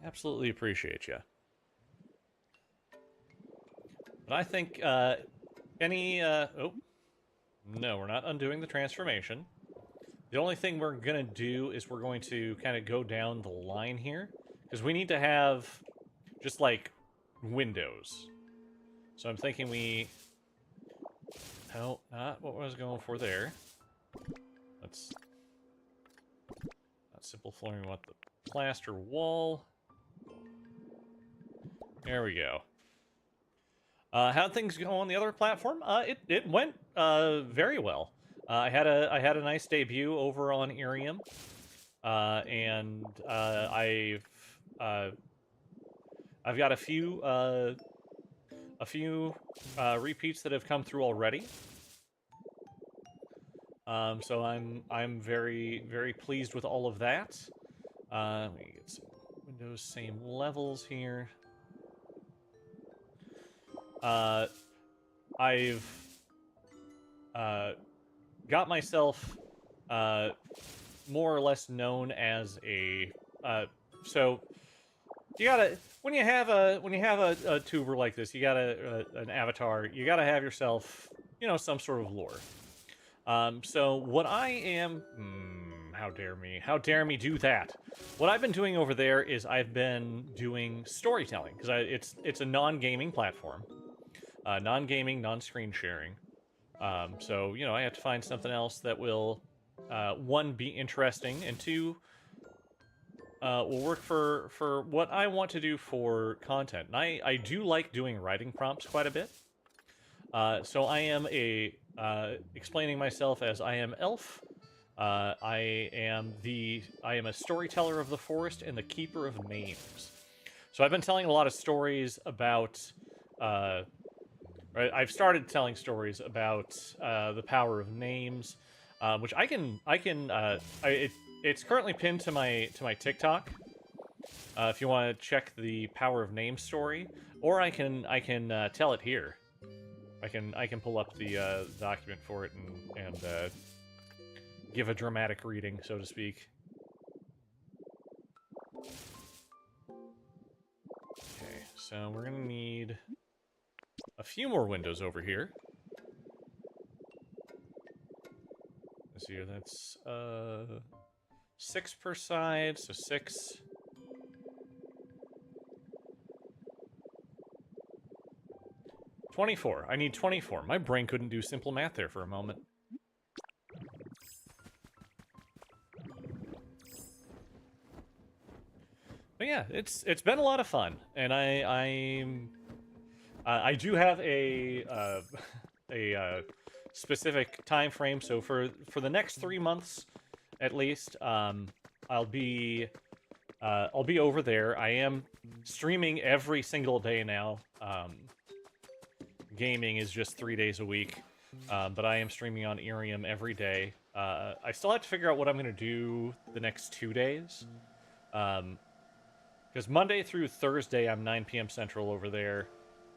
Absolutely appreciate you. But I think, oh... No, we're not undoing the transformation. The only thing we're going to do is we're going to kind of go down the line here. Because we need to have just, like, windows. So I'm thinking we... No, not what I was going for there. Let's... Not simple flooring, we want the plaster wall. There we go. How'd things go on the other platform? It went very well. I had a nice debut over on Irium, and I've got a few repeats that have come through already. So I'm very pleased with all of that. Let me get some windows, same levels here. I've got myself more or less known as a so you gotta when you have a tuber like this, you got an avatar, you gotta have yourself, you know, some sort of lore. So what I am, how dare me do that? What I've been doing over there is I've been doing storytelling because it's a non-gaming platform, non-gaming, non-screen sharing. So you know I have to find something else that will, one, be interesting, and two, will work for what I want to do for content. And I do like doing writing prompts quite a bit. So I am explaining myself as I am Elf. I am a storyteller of the forest and the keeper of names. So I've been telling a lot of stories about. I've started telling stories about the power of names, which it's currently pinned to my TikTok. If you want to check the power of names story, or I can tell it here. I can pull up the document for it and give a dramatic reading, so to speak. Okay, so we're gonna need a few more windows over here. Let's see here, that's 6 per side, so 6. $24. I need 24. My brain couldn't do simple math there for a moment. But yeah, it's been a lot of fun, and I do have a specific time frame. So for the next 3 months, at least, I'll be over there. I am streaming every single day now. Gaming is just 3 days a week, but I am streaming on Irium every day. I still have to figure out what I'm going to do the next 2 days. Because Monday through Thursday, I'm 9 p.m. Central over there.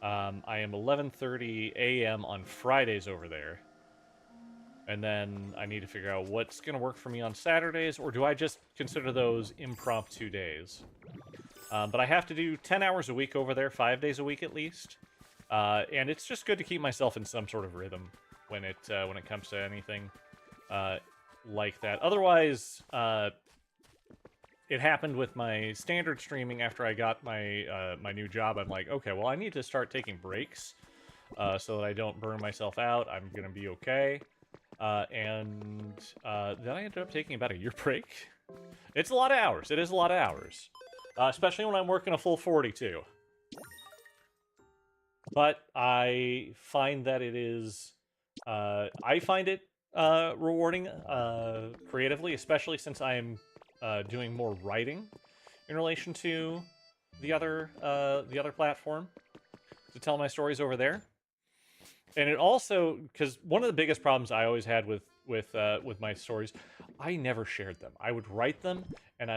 I am 11:30 a.m. on Fridays over there. And then I need to figure out what's going to work for me on Saturdays, or do I just consider those impromptu days? But I have to do 10 hours a week over there, 5 days a week at least. And it's just good to keep myself in some sort of rhythm when it comes to anything like that. Otherwise, it happened with my standard streaming after I got my my new job. I'm like, okay, well, I need to start taking breaks so that I don't burn myself out. I'm gonna be okay. And then I ended up taking about a year break. It's a lot of hours. It is a lot of hours, especially when I'm working a full 40 too. But I find that it is, I find it rewarding creatively, especially since I am doing more writing in relation to the other platform to tell my stories over there. And it also, because one of the biggest problems I always had with my stories, I never shared them. I would write them, and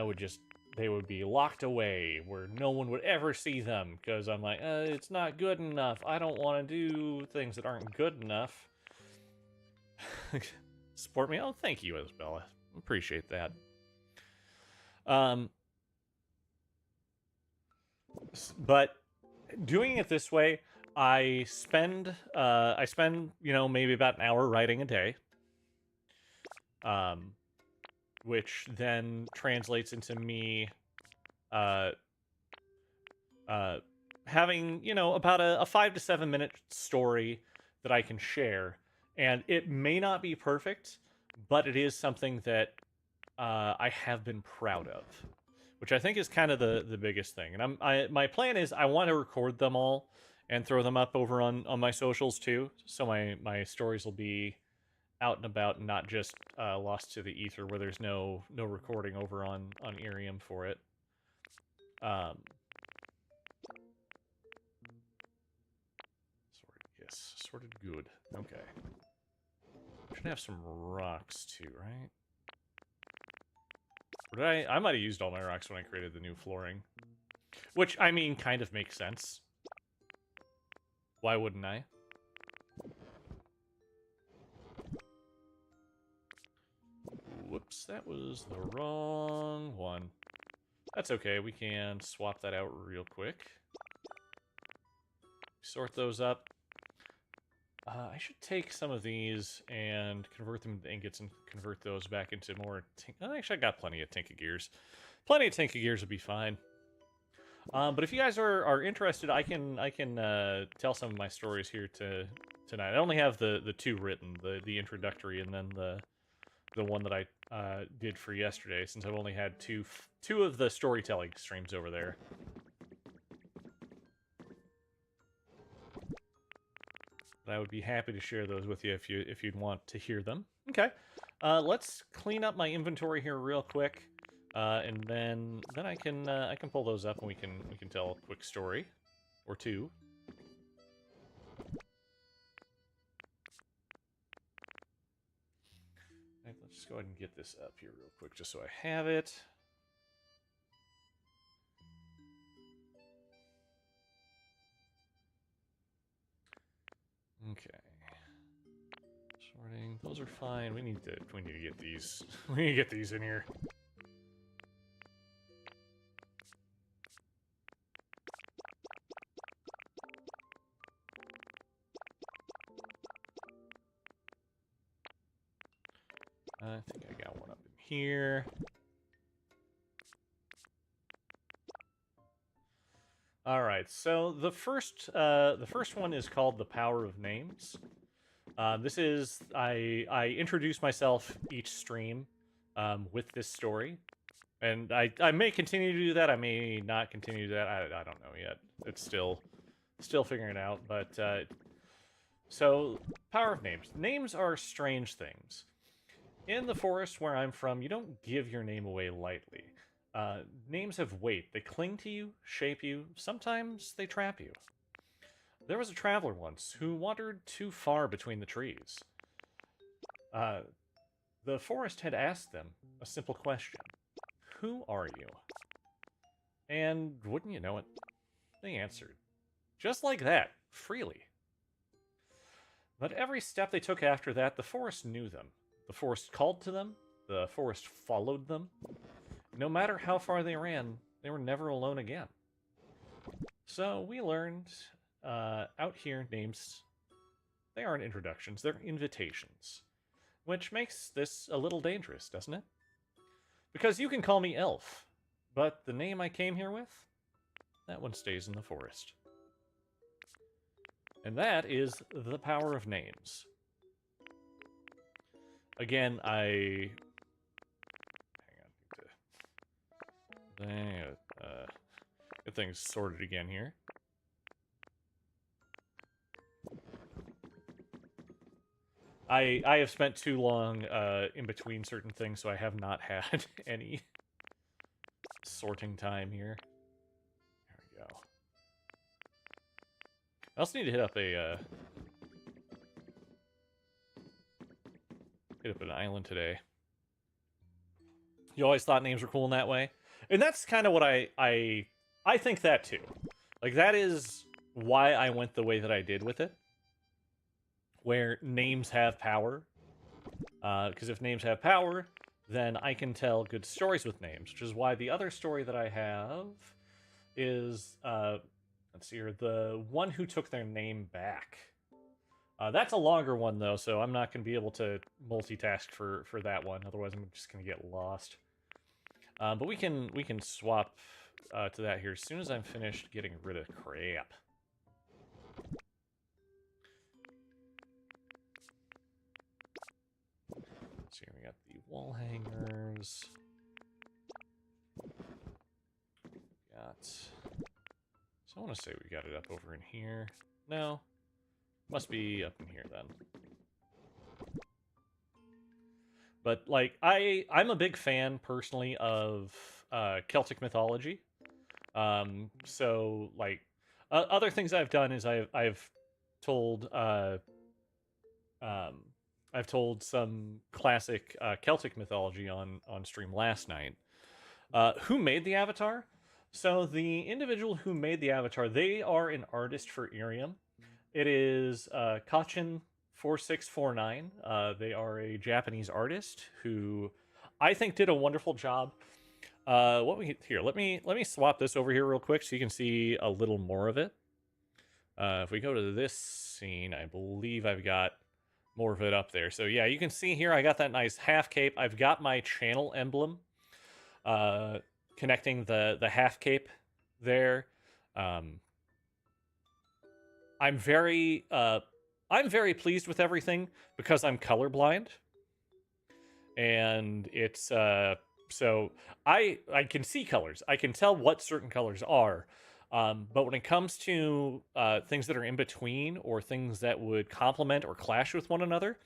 they would be locked away where no one would ever see them because I'm like, it's not good enough. I don't want to do things that aren't good enough. Support me? Oh, thank you, Isabella. Appreciate that. But doing it this way, I spend you know, maybe about an hour writing a day. Which then translates into me having, you know, about a 5 to 7 minute story that I can share. And it may not be perfect, but it is something that I have been proud of, which I think is kind of the biggest thing. And my plan is I want to record them all and throw them up over on my socials too, so my stories will be out and about and not just lost to the ether where there's no recording over on Irium for it. Sorted good. Okay. Should have some rocks too, right? Or did I might have used all my rocks when I created the new flooring. Which, I mean, kind of makes sense. Why wouldn't I? Whoops, that was the wrong one. That's okay, we can swap that out real quick. Sort those up. I should take some of these and convert them into ingots and convert those back into more... actually, I got plenty of Tinka Gears. Plenty of Tinka Gears would be fine. But if you guys are interested, I can tell some of my stories here tonight. I only have the two written, the introductory and then the one that I did for yesterday, since I've only had two of the storytelling streams over there. But I would be happy to share those with you if you'd want to hear them. Okay, let's clean up my inventory here real quick, and then I can pull those up and we can tell a quick story or two. Right, let's just go ahead and get this up here real quick just so I have it. Okay. Sorting. Those are fine. We need to get these. We need to get these in here. I think I got one up in here. All right. So the first one is called The Power of Names. This is I introduce myself each stream with this story, and I may continue to do that. I may not continue to do that. I don't know yet. It's still figuring it out. But so Power of Names. Names are strange things. In the forest where I'm from, you don't give your name away lightly. Names have weight. They cling to you, shape you. Sometimes they trap you. There was a traveler once who wandered too far between the trees. The forest had asked them a simple question. Who are you? And wouldn't you know it, they answered. Just like that, freely. But every step they took after that, the forest knew them. The forest called to them. The forest followed them. No matter how far they ran, they were never alone again. So we learned out here names, they aren't introductions, they're invitations. Which makes this a little dangerous, doesn't it? Because you can call me Elf, but the name I came here with, that one stays in the forest. And that is the power of names. Again, hang on, get things sorted again here. I have spent too long in between certain things, so I have not had any sorting time here. There we go. I also need to hit up an island today. You always thought names were cool in that way? And that's kind of what I think that too. Like, that is why I went the way that I did with it. Where names have power. Because if names have power, then I can tell good stories with names. Which is why the other story that I have is, let's see here, the one who took their name back. That's a longer one, though, so I'm not going to be able to multitask for that one. Otherwise, I'm just going to get lost. But we can swap to that here as soon as I'm finished getting rid of crap. Let's see, we got the wall hangers. So I want to say we got it up over in here. No. Must be up in here then. But like I'm a big fan personally of Celtic mythology. So like other things I've done is I've told some classic Celtic mythology on stream last night. Who made the Avatar? So the individual who made the Avatar, they are an artist for Irium. It is Kachin4649. They are a Japanese artist who I think did a wonderful job. What we here? Let me swap this over here real quick so you can see a little more of it. If we go to this scene, I believe I've got more of it up there. So yeah, you can see here I got that nice half cape. I've got my channel emblem connecting the half cape there. I'm very pleased with everything because I'm colorblind, and it's so I can see colors. I can tell what certain colors are. But when it comes to things that are in between or things that would complement or clash with one another,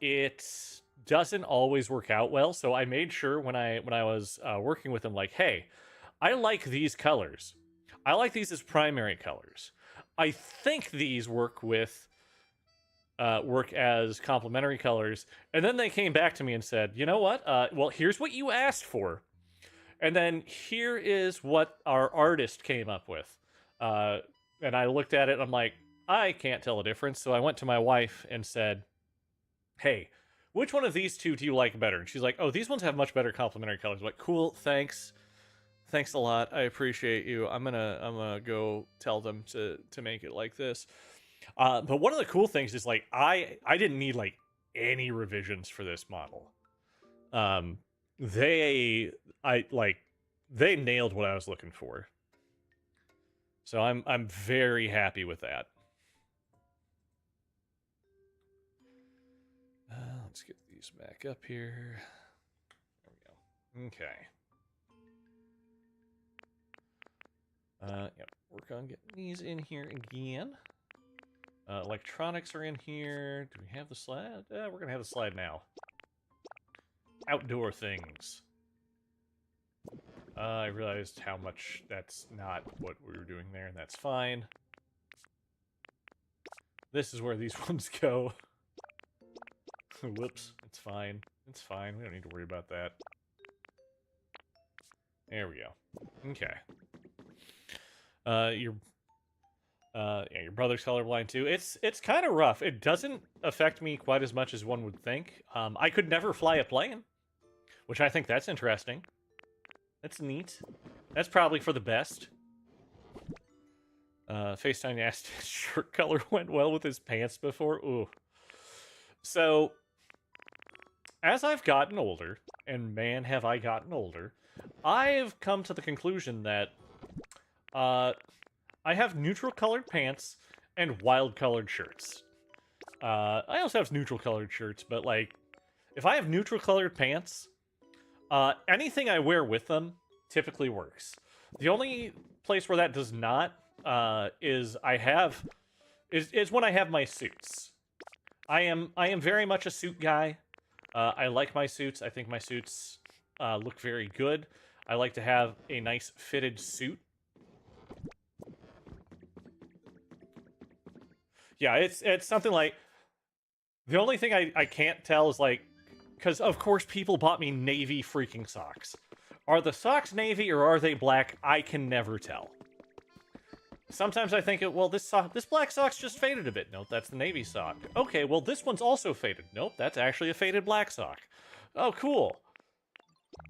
it doesn't always work out well. So I made sure when I was working with them, like, hey, I like these colors. I like these as primary colors. I think these work as complementary colors. And then they came back to me and said, you know what? Well, here's what you asked for. And then here is what our artist came up with. And I looked at it and I'm like, I can't tell a difference. So I went to my wife and said, hey, which one of these two do you like better? And she's like, oh, these ones have much better complementary colors. I'm like, cool, thanks. Thanks a lot. I appreciate you. I'm gonna go tell them to make it like this. But one of the cool things is like I didn't need like any revisions for this model. They nailed what I was looking for. So I'm very happy with that. Let's get these back up here. There we go. Okay. Yep, work on getting these in here again. Electronics are in here. Do we have the slide? We're gonna have the slide now. Outdoor things. I realized how much that's not what we were doing there, and that's fine. This is where these ones go. Whoops, it's fine. It's fine, we don't need to worry about that. There we go. Okay. Your brother's colorblind too. It's kind of rough. It doesn't affect me quite as much as one would think. I could never fly a plane, which I think that's interesting. That's neat. That's probably for the best. FaceTime asked his shirt color went well with his pants before. Ooh. So, as I've gotten older, and man have I gotten older, I've come to the conclusion that I have neutral colored pants and wild colored shirts. I also have neutral colored shirts, but like, if I have neutral colored pants, anything I wear with them typically works. The only place where that does not is when I have my suits. I am very much a suit guy. I like my suits. I think my suits look very good. I like to have a nice fitted suit. Yeah, it's something like, the only thing I can't tell is like, because of course people bought me navy freaking socks. Are the socks navy or are they black? I can never tell. Sometimes I think, well, this black sock's just faded a bit. Nope, that's the navy sock. Okay, well, this one's also faded. Nope, that's actually a faded black sock. Oh, cool.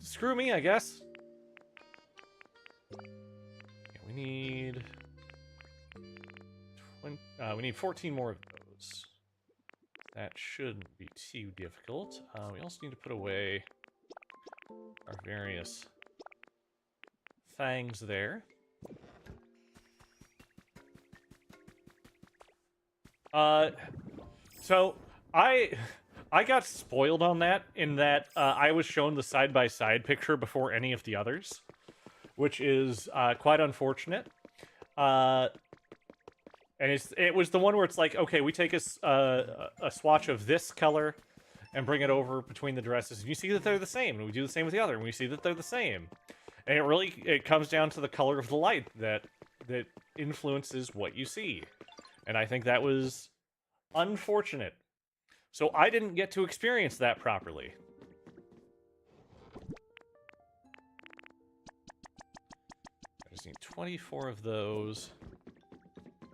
Screw me, I guess. Yeah, we need 14 more of those. That shouldn't be too difficult. We also need to put away our various things there. So I got spoiled on that in that I was shown the side-by-side picture before any of the others, which is quite unfortunate. And it was the one where it's like, okay, we take a swatch of this color and bring it over between the dresses, and you see that they're the same, and we do the same with the other, and we see that they're the same. And it comes down to the color of the light that influences what you see. And I think that was unfortunate. So I didn't get to experience that properly. I just need 24 of those.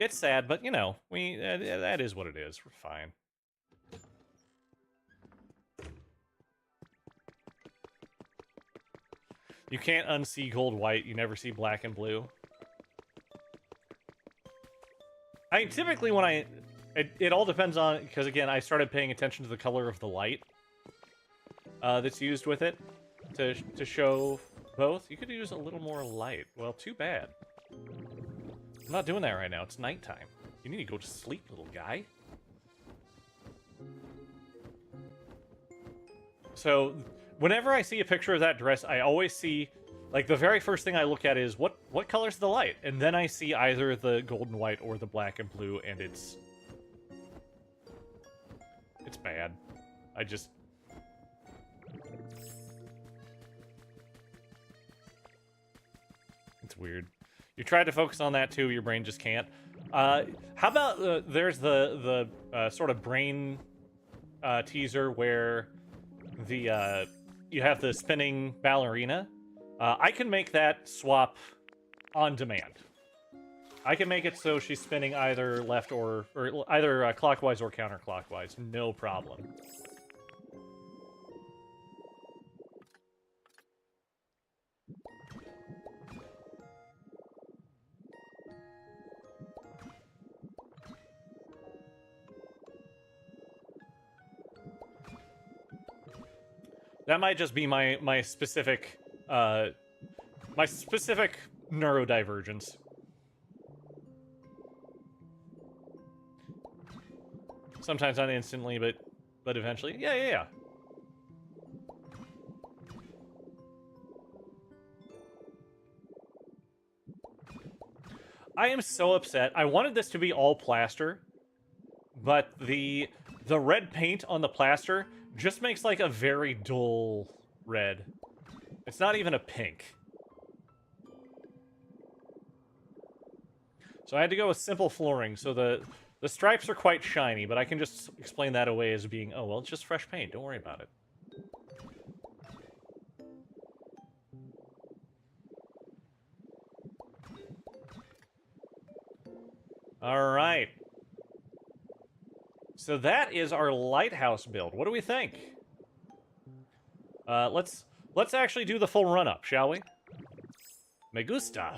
It's sad, but you know, that is what it is. We're fine. You can't unsee gold white. You never see black and blue. I mean, typically when it all depends on, because again, I started paying attention to the color of the light that's used with it to show both. You could use a little more light. Well, too bad. I'm not doing that right now. It's nighttime. You need to go to sleep, little guy. So, whenever I see a picture of that dress, I always see, like, the very first thing I look at is, what color's the light? And then I see either the gold and white or the black and blue, and it's bad. It's weird. You tried to focus on that too, your brain just can't. How about, there's the sort of brain teaser where you have the spinning ballerina. I can make that swap on demand. I can make it so she's spinning either left or either clockwise or counterclockwise. No problem. That might just be my specific neurodivergence. Sometimes not instantly, but eventually. Yeah. I am so upset. I wanted this to be all plaster, but the red paint on the plaster just makes like a very dull red. It's not even a pink. So I had to go with simple flooring, so the stripes are quite shiny, but I can just explain that away as being, oh, well, it's just fresh paint. Don't worry about it. All right. So that is our lighthouse build. What do we think? Let's actually do the full run-up, shall we? Me gusta.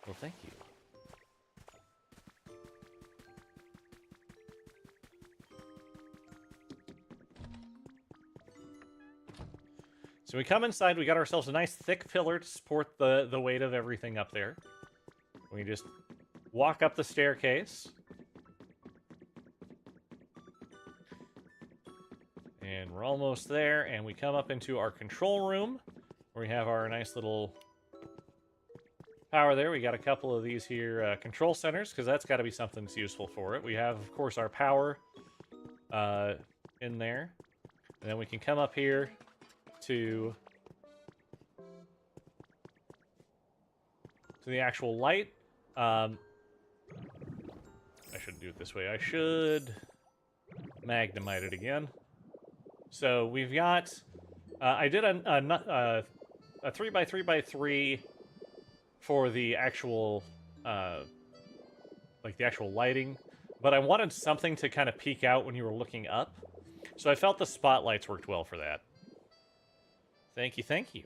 Well, thank you. So we come inside, we got ourselves a nice thick pillar to support the weight of everything up there. We just walk up the staircase. And we're almost there, and we come up into our control room, where we have our nice little power there. We got a couple of these here control centers, because that's got to be something that's useful for it. We have, of course, our power in there. And then we can come up here to the actual light. I shouldn't do it this way. I should Magnemite it again. So we've got, I did a 3x3x3 for the actual, like the actual lighting, but I wanted something to kind of peek out when you were looking up. So I felt the spotlights worked well for that. Thank you, thank you.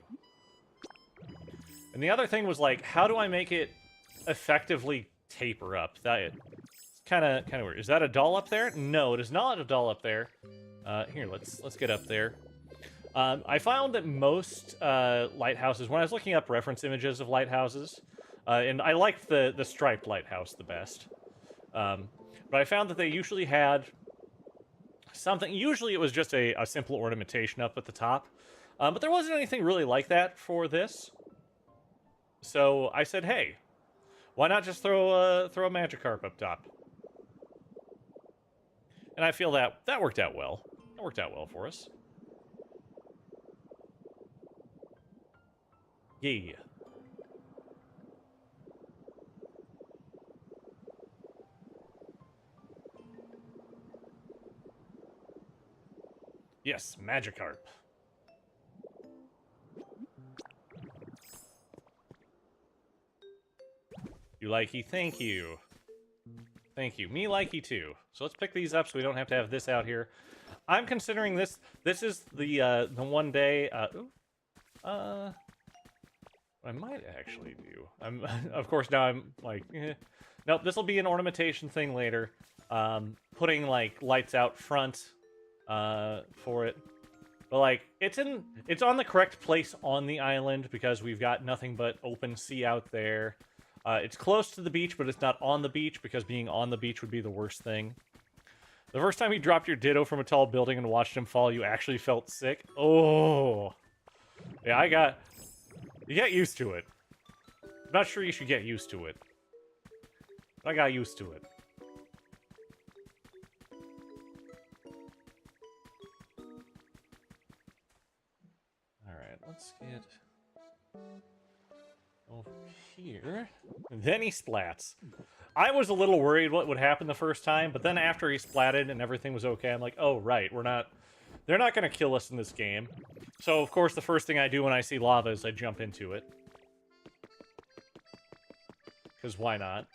And the other thing was like, how do I make it effectively taper up? That kind of weird. Is that a doll up there? No, it is not a doll up there. Here, let's get up there. I found that most lighthouses, when I was looking up reference images of lighthouses, and I liked the striped lighthouse the best, but I found that they usually had something. Usually it was just a simple ornamentation up at the top, but there wasn't anything really like that for this. So I said, hey, why not just throw a Magikarp up top? And I feel that worked out well. That worked out well for us. Yeah. Yes, Magikarp. You likey, thank you. Thank you. Me likey too. So let's pick these up so we don't have to have this out here. I'm considering this. This is the one day. I might actually do. I'm of course now I'm like, nope. This will be an ornamentation thing later. Putting like lights out front, for it. But like it's on the correct place on the island because we've got nothing but open sea out there. It's close to the beach, but it's not on the beach because being on the beach would be the worst thing. The first time you dropped your Ditto from a tall building and watched him fall, you actually felt sick. Oh, yeah, you get used to it. I'm not sure you should get used to it. I got used to it. Alright, let's get over here. And then he splats. I was a little worried what would happen the first time, but then after he splatted and everything was okay, I'm like, oh, right, they're not gonna kill us in this game. So, of course, the first thing I do when I see lava is I jump into it. Because why not?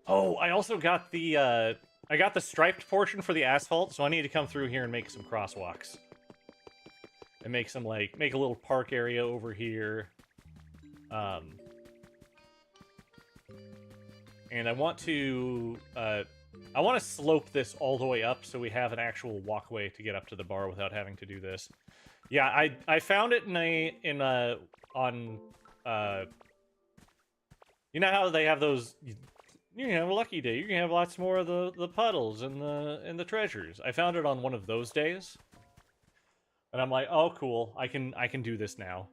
Oh, I also got the striped portion for the asphalt, so I need to come through here and make some crosswalks. And make some, like, make a little park area over here. And I want to slope this all the way up so we have an actual walkway to get up to the bar without having to do this. Yeah, I found it on you know how they have those, you can have a lucky day, you can have lots more of the puddles and the treasures. I found it on one of those days. And I'm like, oh cool, I can do this now.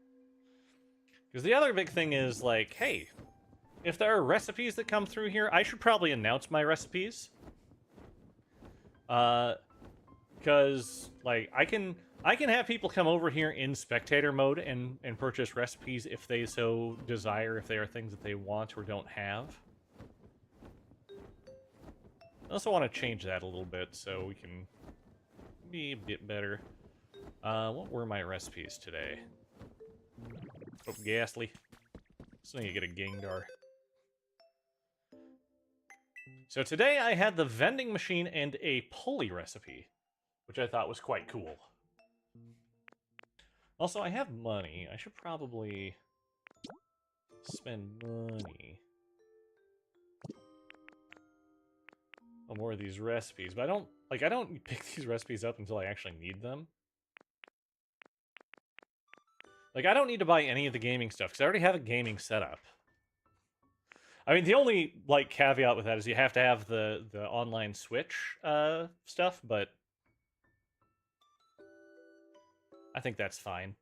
Because the other big thing is like, hey, if there are recipes that come through here, I should probably announce my recipes. Because like I can have people come over here in spectator mode and purchase recipes if they so desire, if they are things that they want or don't have. I also want to change that a little bit so we can be a bit better. What were my recipes today? Oh, ghastly. So you get a Gengar. So today I had the vending machine and a pulley recipe, which I thought was quite cool. Also, I have money. I should probably spend money on more of these recipes, but I don't pick these recipes up until I actually need them. Like, I don't need to buy any of the gaming stuff, because I already have a gaming setup. I mean, the only, like, caveat with that is you have to have the online Switch stuff, but I think that's fine.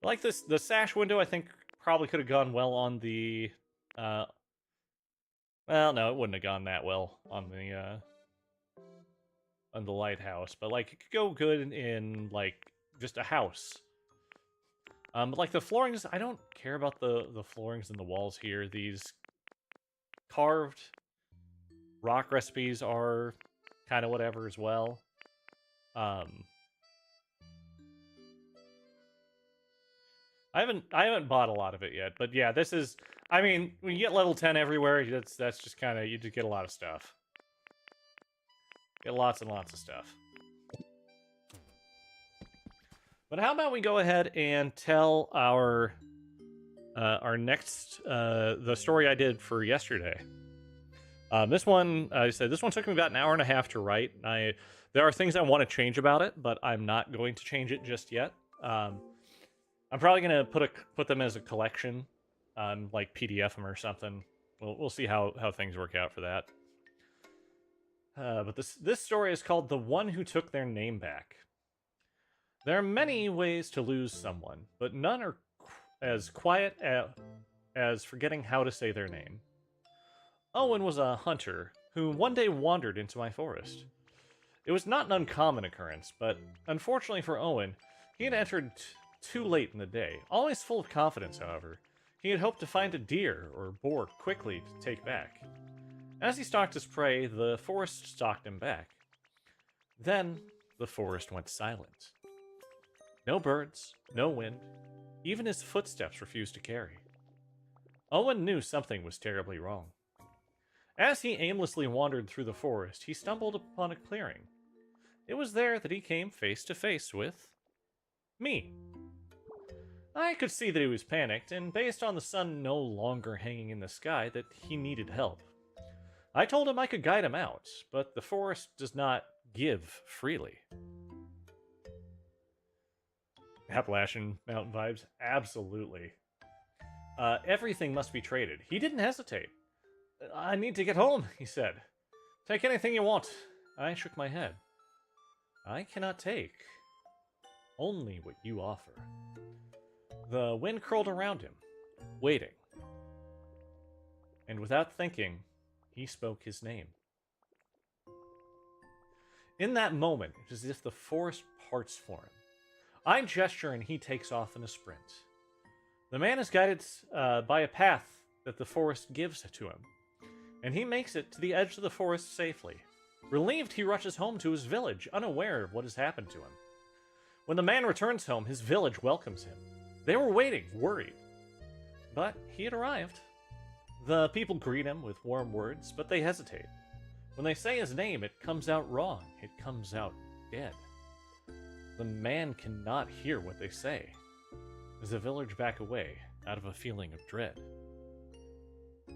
Like this, the sash window, I think, probably could have gone well on the, well, no, it wouldn't have gone that well on the lighthouse, but, like, it could go good in, like, just a house. But, like, the floorings, I don't care about the floorings and the walls here. These carved rock recipes are kind of whatever as well. I haven't bought a lot of it yet, but yeah, this is, I mean, when you get level 10 everywhere, that's just kind of, you just get a lot of stuff. Get lots and lots of stuff. But how about we go ahead and tell our next, the story I did for yesterday. This one, I said, this one took me about an hour and a half to write. There are things I want to change about it, but I'm not going to change it just yet. I'm probably going to put them as a collection, like PDF them or something. We'll see how things work out for that. But this story is called The One Who Took Their Name Back. There are many ways to lose someone, but none are as quiet as forgetting how to say their name. Owen was a hunter who one day wandered into my forest. It was not an uncommon occurrence, but unfortunately for Owen, he had entered too late in the day. Always full of confidence, however, he had hoped to find a deer or boar quickly to take back. As he stalked his prey, the forest stalked him back. Then, the forest went silent. No birds, no wind, even his footsteps refused to carry. Owen knew something was terribly wrong. As he aimlessly wandered through the forest, he stumbled upon a clearing. It was there that he came face to face with me. I could see that he was panicked, and based on the sun no longer hanging in the sky, that he needed help. I told him I could guide him out, but the forest does not give freely. Appalachian mountain vibes? Absolutely. Everything must be traded. He didn't hesitate. I need to get home, he said. Take anything you want. I shook my head. I cannot take only what you offer. The wind curled around him, waiting. And without thinking, he spoke his name. In that moment, it is as if the forest parts for him. I gesture and he takes off in a sprint. The man is guided by a path that the forest gives to him, and he makes it to the edge of the forest safely. Relieved, he rushes home to his village, unaware of what has happened to him. When the man returns home, his village welcomes him. They were waiting, worried. But he had arrived. The people greet him with warm words, but they hesitate. When they say his name, it comes out wrong. It comes out dead. The man cannot hear what they say, as the village back away out of a feeling of dread.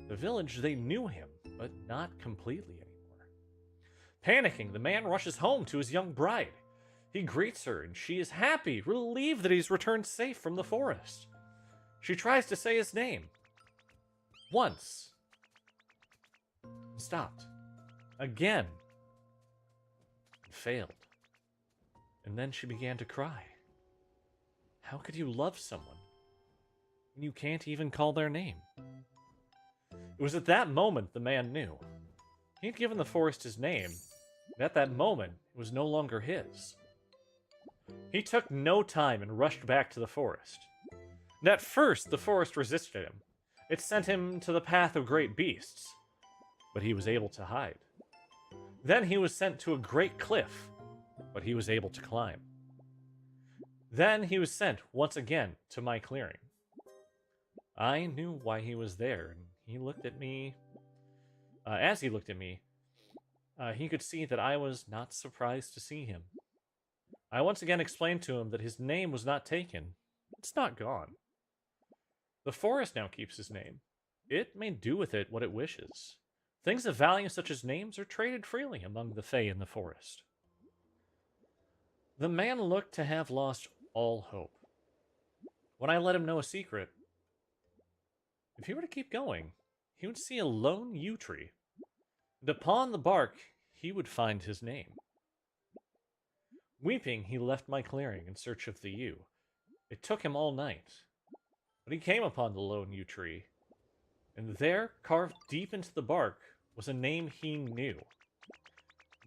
The village, they knew him, but not completely anymore. Panicking, the man rushes home to his young bride. He greets her, and she is happy, relieved that he's returned safe from the forest. She tries to say his name. Once. Stopped. Again. Failed. And then she began to cry. How could you love someone when you can't even call their name? It was at that moment the man knew. He had given the forest his name, and at that moment it was no longer his. He took no time and rushed back to the forest. And at first, the forest resisted him. It sent him to the path of great beasts, but he was able to hide. Then he was sent to a great cliff, but he was able to climb. Then he was sent once again to my clearing. I knew why he was there, and he looked at me. As he looked at me, he could see that I was not surprised to see him. I once again explained to him that his name was not taken. It's not gone. The forest now keeps his name. It may do with it what it wishes. Things of value such as names are traded freely among the Fae in the forest. The man looked to have lost all hope. When I let him know a secret, if he were to keep going, he would see a lone yew tree, and upon the bark he would find his name. Weeping, he left my clearing in search of the yew. It took him all night, but he came upon the lone yew tree, and there, carved deep into the bark, was a name he knew,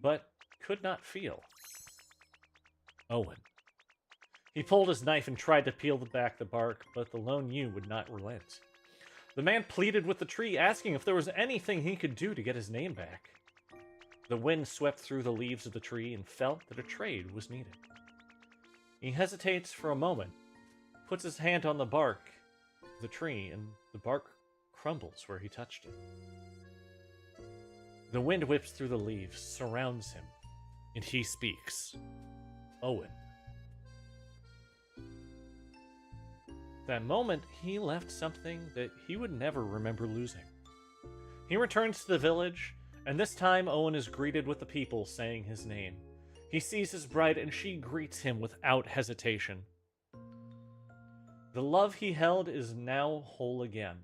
but could not feel. Owen. He pulled his knife and tried to peel back the bark, but the lone yew would not relent. The man pleaded with the tree, asking if there was anything he could do to get his name back. The wind swept through the leaves of the tree and felt that a trade was needed. He hesitates for a moment, puts his hand on the bark of the tree, and the bark crumbles where he touched it. The wind whips through the leaves, surrounds him, and he speaks. Owen. That moment, he left something that he would never remember losing. He returns to the village, and this time Owen is greeted with the people saying his name. He sees his bride, and she greets him without hesitation. The love he held is now whole again.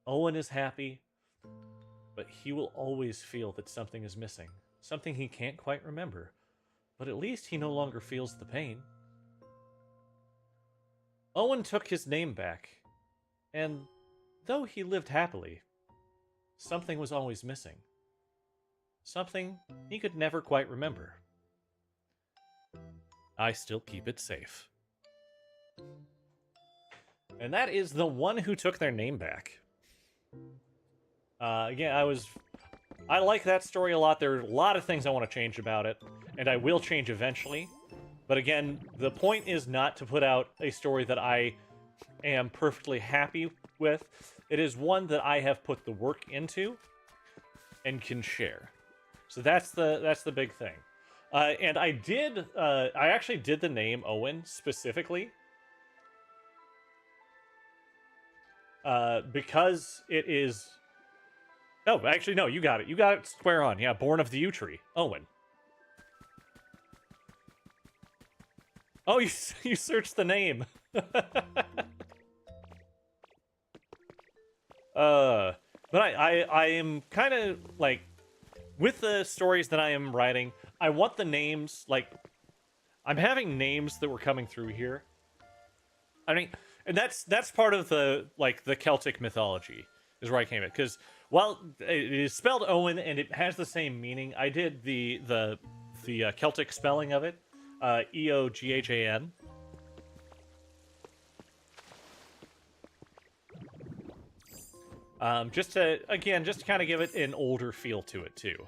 Owen is happy, but he will always feel that something is missing, something he can't quite remember, but at least he no longer feels the pain. Owen took his name back, and though he lived happily, something was always missing. Something he could never quite remember. I still keep it safe. And that is The One Who Took Their Name Back. Again, I was I like that story a lot. There are a lot of things I want to change about it, and I will change eventually. But again, the point is not to put out a story that I am perfectly happy with. It is one that I have put the work into and can share. So that's the big thing. And I actually did the name Owen specifically because it is. Oh, actually, no, you got it. You got it square on. Yeah, born of the yew tree, Owen. Oh, you searched the name. But I am kind of like with the stories that I am writing. I want the names like I'm having names that were coming through here. I mean, and that's part of the the Celtic mythology is where I came at because while it is spelled Owen and it has the same meaning, I did the Celtic spelling of it, Eoghan. Just to kind of give it an older feel to it too.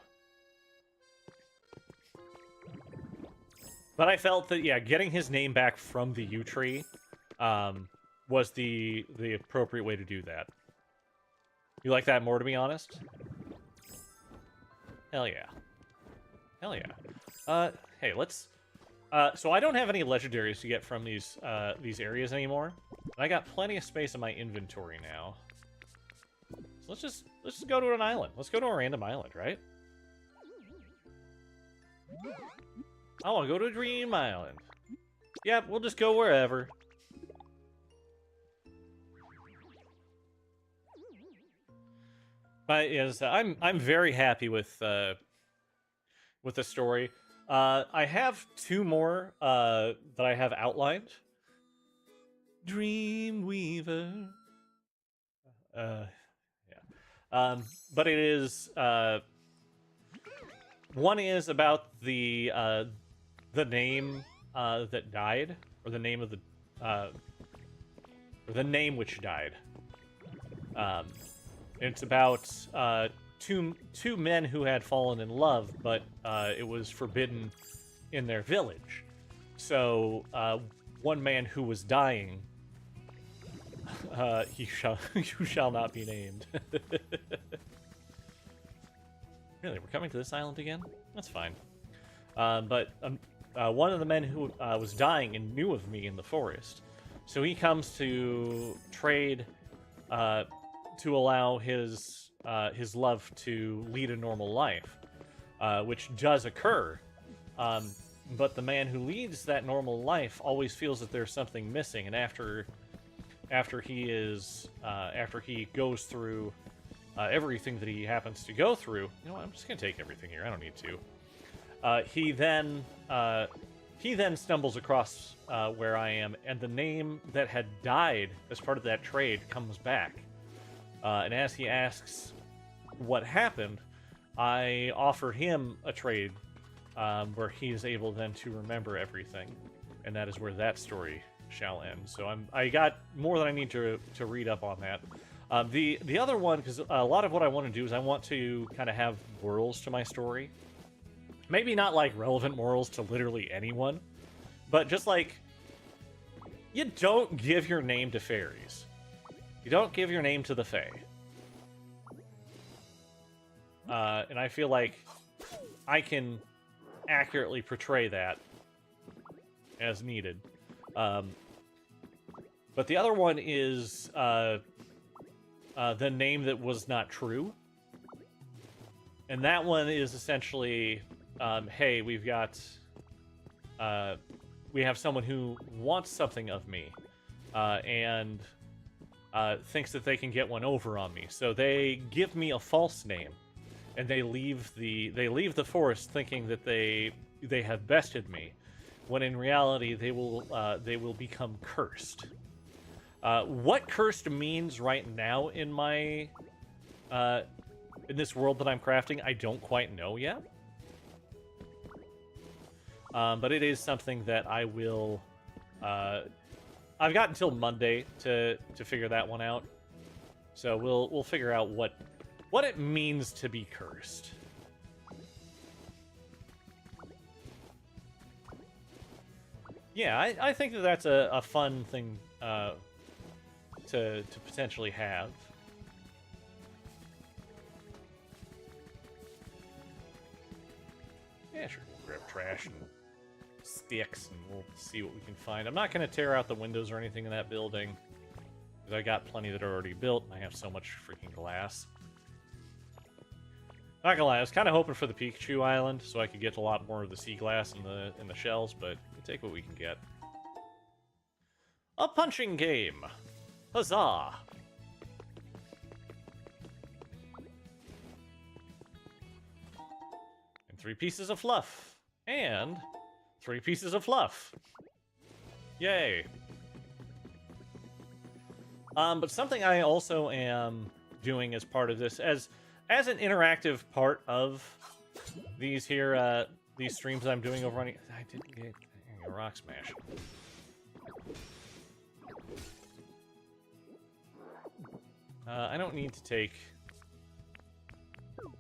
But I felt that getting his name back from the yew tree, was the appropriate way to do that. You like that more, to be honest? Hell yeah. Hell yeah. Hey, let's. So I don't have any legendaries to get from these areas anymore. I got plenty of space in my inventory now. So let's just go to an island. Let's go to a random island, right? I want to go to Dream Island. Yep, we'll just go wherever. But yes, I'm very happy with the story. I have two more that I have outlined. Dreamweaver. But it is one is about the name that died, or the name of the or the name which died. It's about two men who had fallen in love, but it was forbidden in their village. So one man who was dying, you shall not be named. Really, we're coming to this island again? That's fine. But one of the men who was dying and knew of me in the forest, so he comes to trade to allow his love to lead a normal life, which does occur. But the man who leads that normal life always feels that there's something missing, and after he goes through everything that he happens to go through, you know what, I'm just gonna take everything here. I don't need to. He then stumbles across where I am, and the name that had died as part of that trade comes back. And as he asks what happened, I offer him a trade where he is able then to remember everything, and that is where that story shall end. So I got more than I need to read up on that. The other one, because a lot of what I want to do is I want to kind of have morals to my story. Maybe not like relevant morals to literally anyone, but just like, you don't give your name to fairies. You don't give your name to the Fae. And I feel like I can accurately portray that as needed. But the other one is the name that was not true. And that one is essentially, hey, we have someone who wants something of me, and thinks that they can get one over on me. So they give me a false name, and they leave the forest thinking that they have bested me, when in reality they will become cursed. What cursed means right now in my in this world that I'm crafting, I don't quite know yet. But it is something that I will. I've got until Monday to figure that one out, so we'll figure out what what it means to be cursed. Yeah, I think that that's a fun thing to potentially have. Yeah, sure. Grab trash and sticks, and we'll see what we can find. I'm not going to tear out the windows or anything in that building, because I got plenty that are already built, and I have so much freaking glass. Not gonna lie, I was kind of hoping for the Pikachu Island, so I could get a lot more of the sea glass in the shells, but we take what we can get. A punching game! Huzzah! And 3 pieces of fluff. And 3 pieces of fluff. Yay! But something I also am doing as part of this, as an interactive part of these here, these streams that I'm doing over on... I didn't get a rock smash. I don't need to take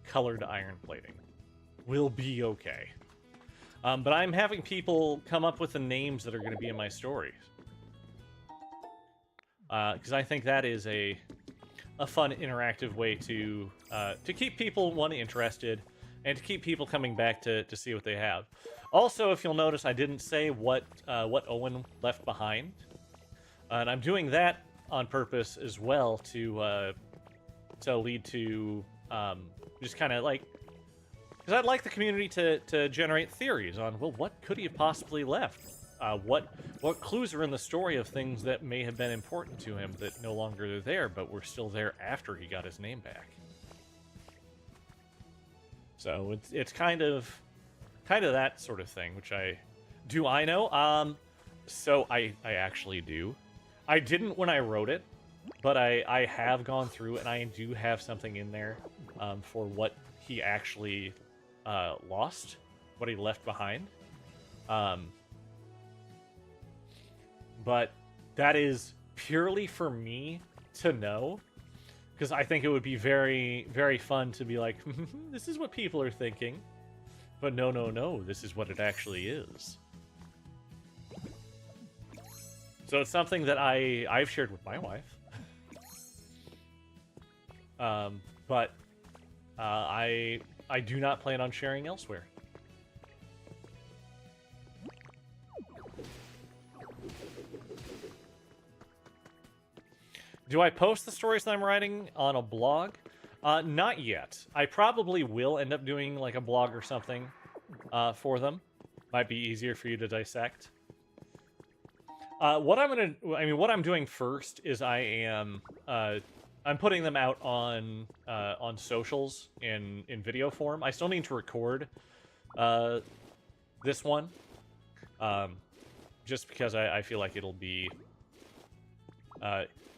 colored iron plating. We'll be okay. But I'm having people come up with the names that are going to be in my stories. Because I think that is a fun, interactive way to keep people, one, interested, and to keep people coming back to see what they have. Also, if you'll notice, I didn't say what Owen left behind. And I'm doing that on purpose as well to lead to just kind of like, because I'd like the community to generate theories on, well, what could he have possibly left? What clues are in the story of things that may have been important to him that no longer are there, but were still there after he got his name back? So it's kind of that sort of thing, which I know. So I actually do. I didn't when I wrote it, but I have gone through and I do have something in there for what he actually lost, what he left behind. But that is purely for me to know, because I think it would be very, very fun to be like, this is what people are thinking. But no, this is what it actually is. So it's something that I've shared with my wife. But I do not plan on sharing elsewhere. Do I post the stories that I'm writing on a blog? Not yet. I probably will end up doing like a blog or something for them. Might be easier for you to dissect. What I'm doing first is I'm putting them out on socials in video form. I still need to record this one, just because I feel like it'll be.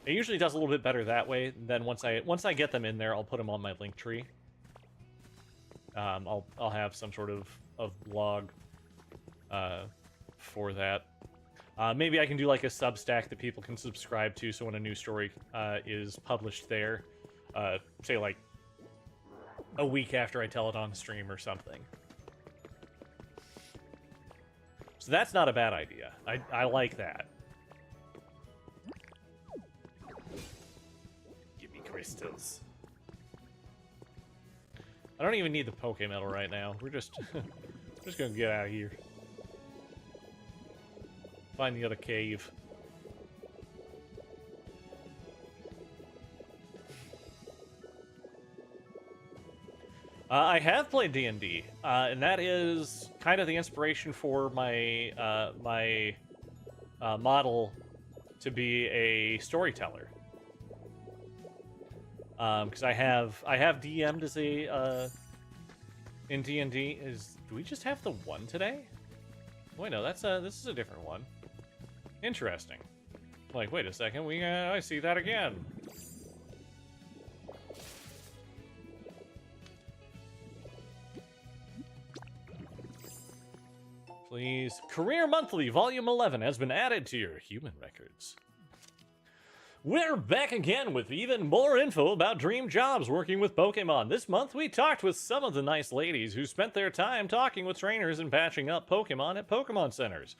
It usually does a little bit better that way. Then once I get them in there, I'll put them on my link tree. I'll have some sort of blog for that. Maybe I can do like a Substack that people can subscribe to, so when a new story is published there, say like a week after I tell it on stream or something. So that's not a bad idea. I like that. Give me crystals. I don't even need the Poke Metal right now. We're just gonna get out of here. Find the other cave. I have played D&D, and that is kind of the inspiration for my my model to be a storyteller. Because I have DM'd as a in D&D. Do we just have the one today? Wait, no, this is a different one. Interesting. Like, wait a second, I see that again. Please. Career Monthly, Volume 11 has been added to your human records. We're back again with even more info about dream jobs working with Pokemon. This month we talked with some of the nice ladies who spent their time talking with trainers and patching up Pokemon at Pokemon centers.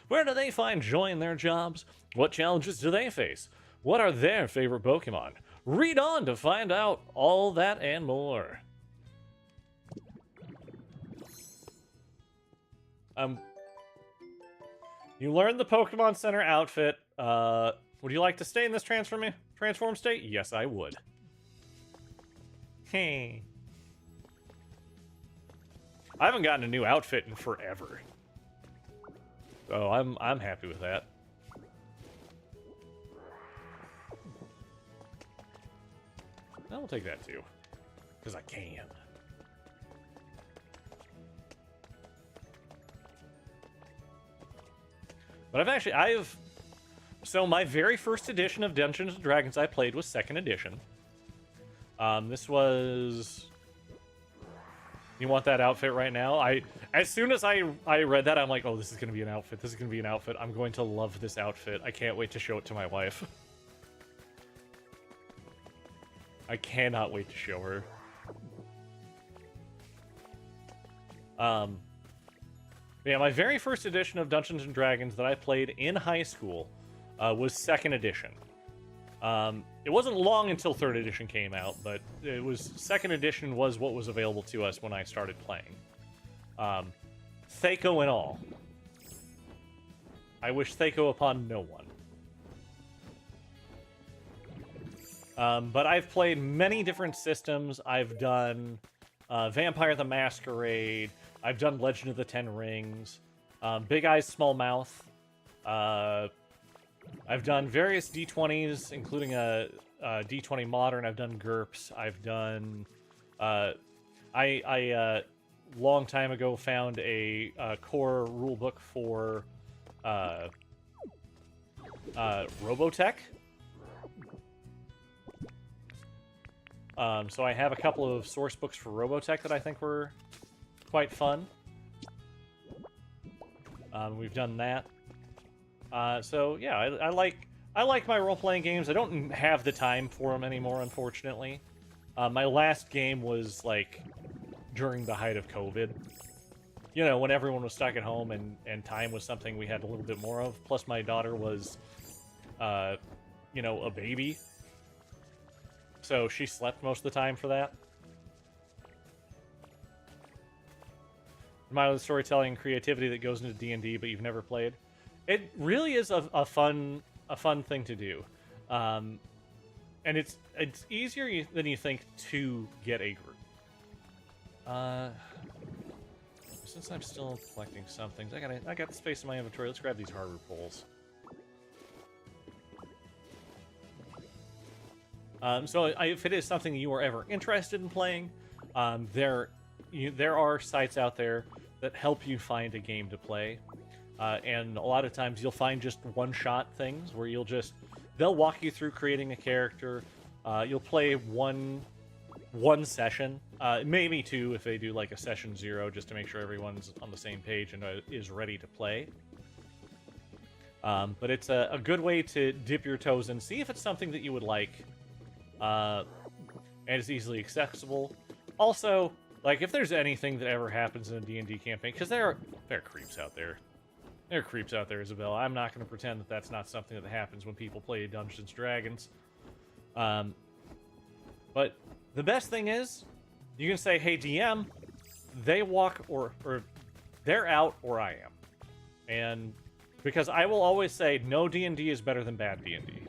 Where do they find joy in their jobs? What challenges do they face? What are their favorite Pokemon? Read on to find out all that and more. You learned the Pokemon Center outfit. Would you like to stay in this transform state? Yes, I would. Hey. I haven't gotten a new outfit in forever. So I'm happy with that. I will take that too. Because I can. But so my very first edition of Dungeons & Dragons I played was 2nd edition. This was... You want that outfit right now? As soon as I read that, I'm like, oh, this is going to be an outfit. This is going to be an outfit. I'm going to love this outfit. I can't wait to show it to my wife. I cannot wait to show her. Yeah, my very first edition of Dungeons & Dragons that I played in high school was 2nd edition. It wasn't long until 3rd edition came out, but it was 2nd edition was what was available to us when I started playing. Thaco and all. I wish Thaco upon no one. But I've played many different systems. I've done Vampire the Masquerade. I've done Legend of the Ten Rings. Big Eyes, Small Mouth. I've done various D20s, including a D20 Modern. I've done GURPS. I've done... I long time ago found a core rulebook for Robotech. So I have a couple of source books for Robotech that I think were quite fun. We've done that. So yeah, I like my role-playing games. I don't have the time for them anymore, unfortunately. My last game was like during the height of COVID. You know, when everyone was stuck at home and time was something we had a little bit more of. Plus my daughter was, you know, a baby. So she slept most of the time for that. Admire the storytelling and creativity that goes into D&D, but you've never played. It really is a fun thing to do, and it's easier than you think to get a group. Since I'm still collecting some things, I got the space in my inventory. Let's grab these hardware poles. So if it is something you are ever interested in playing, there are sites out there that help you find a game to play. And a lot of times you'll find just one-shot things where they'll walk you through creating a character. You'll play one session, maybe two if they do like a session 0, just to make sure everyone's on the same page and is ready to play. But it's a good way to dip your toes in, see if it's something that you would like, and it's easily accessible. Also, like, if there's anything that ever happens in a D&D campaign, because there are creeps out there. There are creeps out there, Isabella. I'm not going to pretend that that's not something that happens when people play Dungeons & Dragons. But the best thing is, you can say, hey, DM, they walk, or they're out, or I am. And because I will always say, no D&D is better than bad D&D.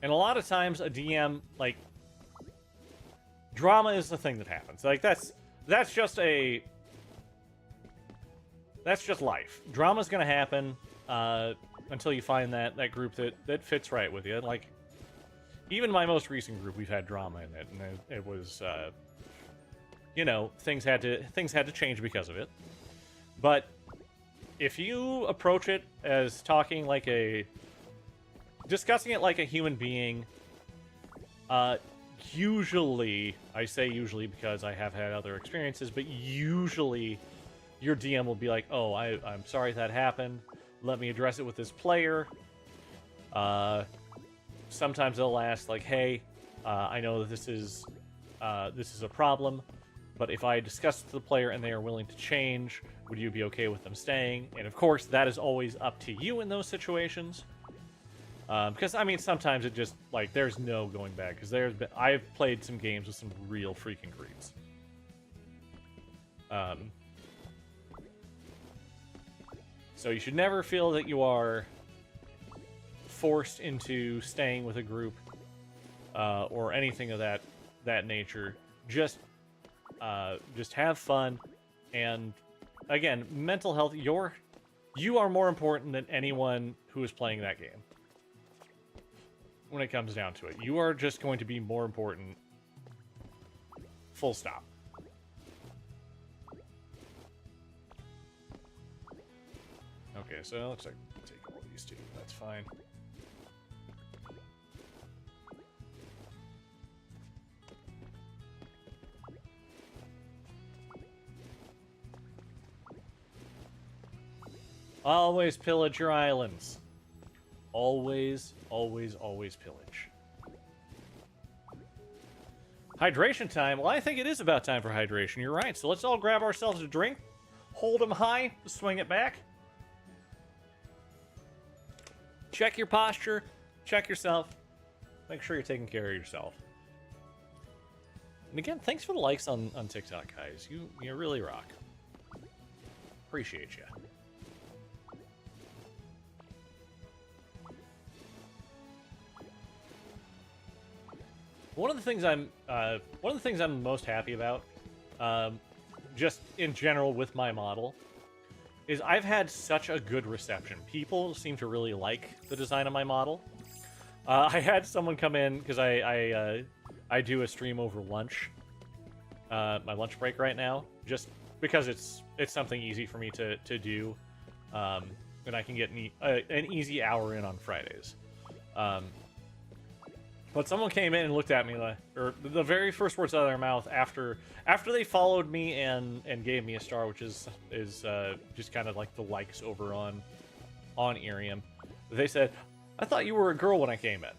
And a lot of times a DM, like, drama is the thing that happens. Like, that's just life. Drama's gonna happen until you find that group that fits right with you. Like, even my most recent group, we've had drama in it, and it was, you know, things had to change because of it. But if you approach it as discussing it like a human being, Usually, I say usually because I have had other experiences, but usually your DM will be like, oh, I'm sorry that happened. Let me address it with this player. Sometimes they'll ask, like, hey, I know that this is a problem, but if I discuss it with the player and they are willing to change, would you be okay with them staying? And of course, that is always up to you in those situations. Because, I mean, sometimes it just, like, there's no going back. Because I've played some games with some real freaking creeps. So you should never feel that you are forced into staying with a group or anything of that nature. Just have fun, and again, mental health. You are more important than anyone who is playing that game. When it comes down to it, you are just going to be more important. Full stop. Okay, so it looks like we'll take all of these two. That's fine. Always pillage your islands. Always, always, always pillage. Hydration time. Well, I think it is about time for hydration. You're right. So let's all grab ourselves a drink. Hold them high. Swing it back. Check your posture. Check yourself. Make sure you're taking care of yourself. And again, thanks for the likes on TikTok, guys. You really rock. Appreciate you. One of the things I'm most happy about, just in general with my model, is I've had such a good reception. People seem to really like the design of my model. I had someone come in because I do a stream over lunch, my lunch break right now, just because it's something easy for me to do, and I can get an easy hour in on Fridays. But someone came in and looked at me, or the very first words out of their mouth after they followed me and gave me a star, which is just kind of like the likes over on Irium. They said, "I thought you were a girl when I came in."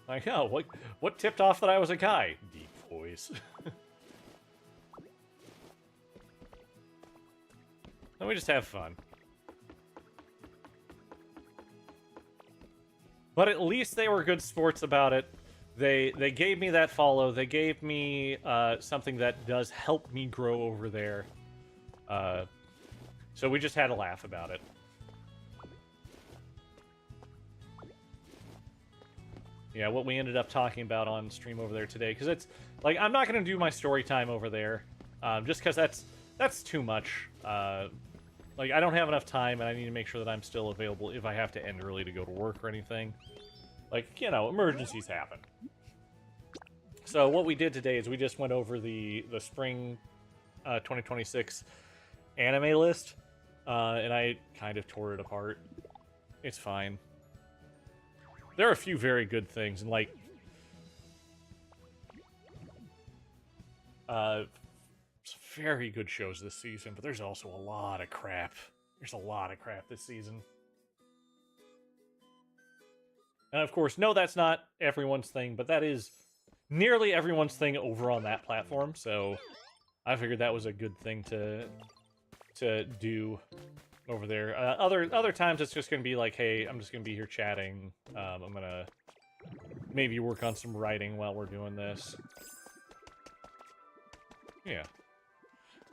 Like, oh, what tipped off that I was a guy? Deep voice. Let me just have fun. But at least they were good sports about it. They gave me that follow. They gave me something that does help me grow over there. So we just had a laugh about it. Yeah, what we ended up talking about on stream over there today, because it's like I'm not gonna do my story time over there, just because that's too much. Like, I don't have enough time, and I need to make sure that I'm still available if I have to end early to go to work or anything. Like, you know, emergencies happen. So what we did today is we just went over the spring 2026 anime list, and I kind of tore it apart. It's fine. There are a few very good things, and, like, very good shows this season, but there's also a lot of crap. There's a lot of crap this season. And of course, no, that's not everyone's thing, but that is nearly everyone's thing over on that platform, so I figured that was a good thing to do over there. Other times it's just going to be like, hey, I'm just going to be here chatting. I'm going to maybe work on some writing while we're doing this. Yeah.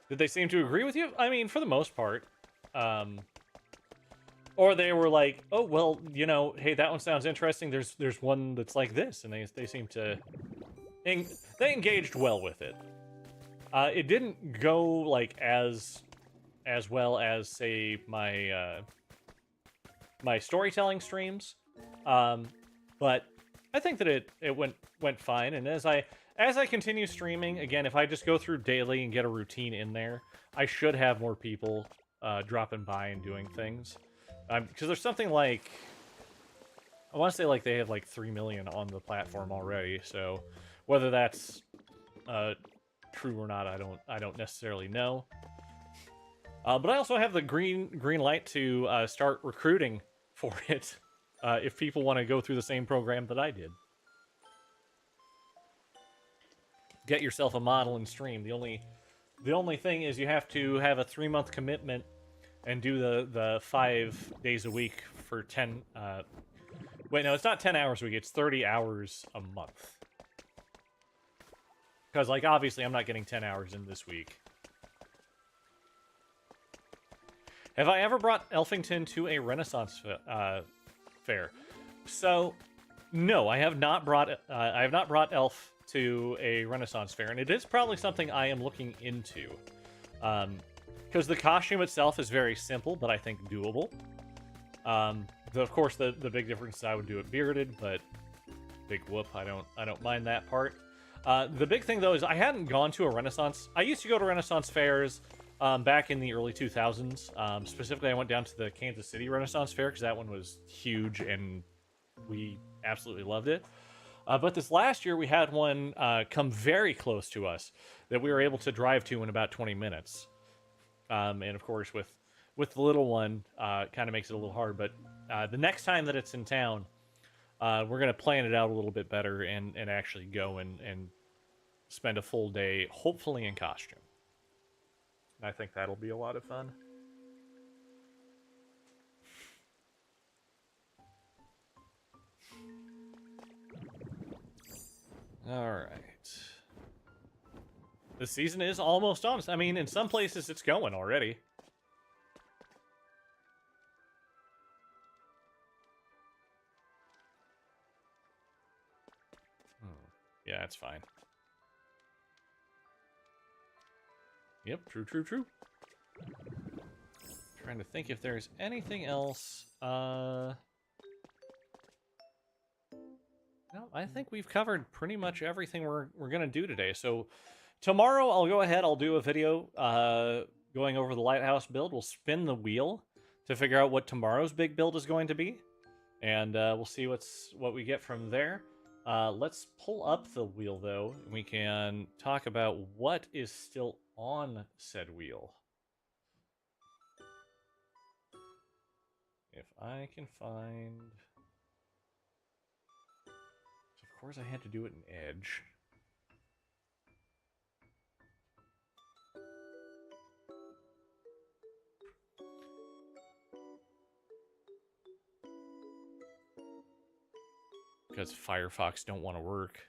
Did they seem to agree with you? I mean, for the most part. Or they were like, oh, well, you know, hey, that one sounds interesting. There's one that's like this. And they seem to... They engaged well with it. It didn't go, like, as well as, say, my my storytelling streams. But I think that it went fine. And as I continue streaming, again, if I just go through daily and get a routine in there, I should have more people dropping by and doing things. Because there's something like I want to say like they have like 3 million on the platform already. So whether that's true or not, I don't necessarily know. But I also have the green light to start recruiting for it if people want to go through the same program that I did. Get yourself a model and stream. The only thing is you have to have a 3-month commitment and do the 5 days a week for 10. Wait, no, it's not 10 hours a week. It's 30 hours a month. Because, like, obviously I'm not getting 10 hours in this week. Have I ever brought Elfington to a Renaissance fair? So, no, I have not brought Elf to a Renaissance fair, and it is probably something I am looking into. Because the costume itself is very simple, but I think doable. Of course, the big difference is I would do it bearded, but big whoop, I don't mind that part. The big thing though is I hadn't gone to a Renaissance. I used to go to Renaissance fairs back in the early 2000s. Specifically, I went down to the Kansas City Renaissance Fair because that one was huge and we absolutely loved it. But this last year, we had one come very close to us that we were able to drive to in about 20 minutes. And of course, with the little one, kind of makes it a little hard. But the next time that it's in town, we're going to plan it out a little bit better and actually go and spend a full day, hopefully in costume. I think that'll be a lot of fun. All right. The season is almost on. I mean, in some places it's going already. Yeah, that's fine. Yep, true. Trying to think if there's anything else. No, I think we've covered pretty much everything we're gonna do today. So tomorrow I'll go ahead, I'll do a video going over the lighthouse build. We'll spin the wheel to figure out what tomorrow's big build is going to be. And we'll see what we get from there. Let's pull up the wheel though, and we can talk about what is still on said wheel. If I can find... So of course I had to do it in Edge. Because Firefox don't want to work.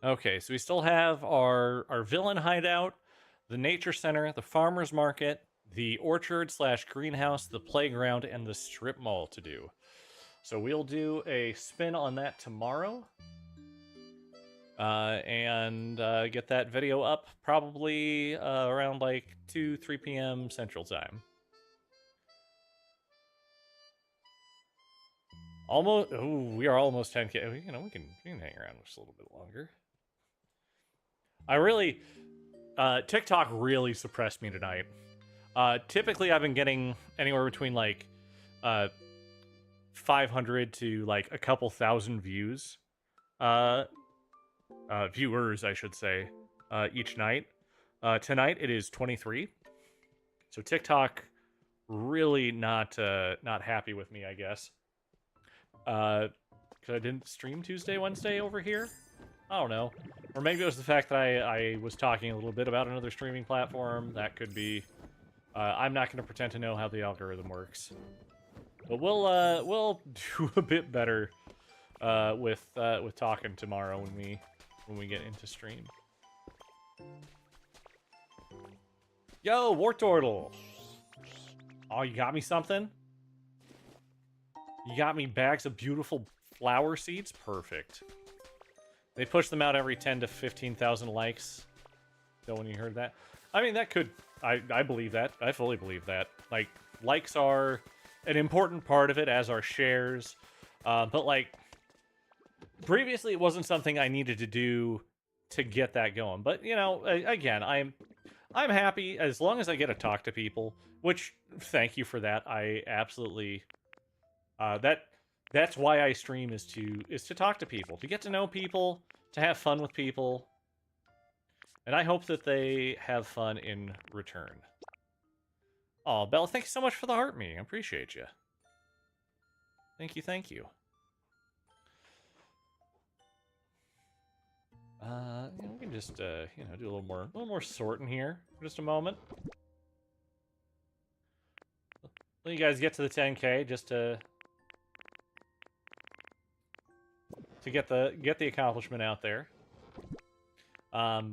Okay, so we still have our villain hideout, the nature center, the farmer's market, the orchard / greenhouse, the playground, and the strip mall to do. So we'll do a spin on that tomorrow. And get that video up probably around like 2-3 p.m. Central Time. Almost. Oh, we are almost 10K. You know, we can hang around just a little bit longer. I really, TikTok really suppressed me tonight. Typically, I've been getting anywhere between like 500 to like a couple thousand views. Viewers, I should say, each night. Tonight it is 23. So TikTok really not happy with me, I guess. Because I didn't stream Tuesday, Wednesday over here. I don't know. Or maybe it was the fact that I was talking a little bit about another streaming platform. That could be. I'm not going to pretend to know how the algorithm works. But we'll do a bit better with talking tomorrow when we get into stream. Yo, Wartortle! Oh, you got me something? You got me bags of beautiful flower seeds? Perfect. They push them out every 10 to 15,000 likes. So when you heard that? I mean, that could... I believe that. I fully believe that. Like, likes are an important part of it, as are shares. But, like... Previously, it wasn't something I needed to do to get that going. But you know, again, I'm happy as long as I get to talk to people. Which thank you for that. I absolutely that's why I stream is to talk to people, to get to know people, to have fun with people, and I hope that they have fun in return. Oh, Belle, thank you so much for the heart me. I appreciate you. Thank you, thank you. You know, we can just you know, do a little more sorting here for just a moment. Let you guys get to the 10K just to get the accomplishment out there. But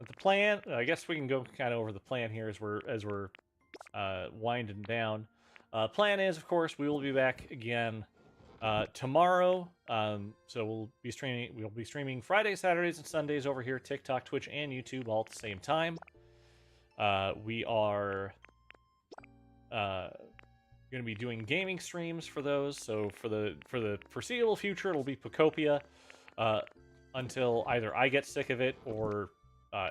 the plan, I guess we can go kind of over the plan here as we're winding down. Plan is, of course, we will be back again tomorrow. So we'll be streaming Fridays, Saturdays, and Sundays over here, TikTok, Twitch, and YouTube all at the same time. We are going to be doing gaming streams for those. So for the foreseeable future, it'll be Pokopia until either I get sick of it or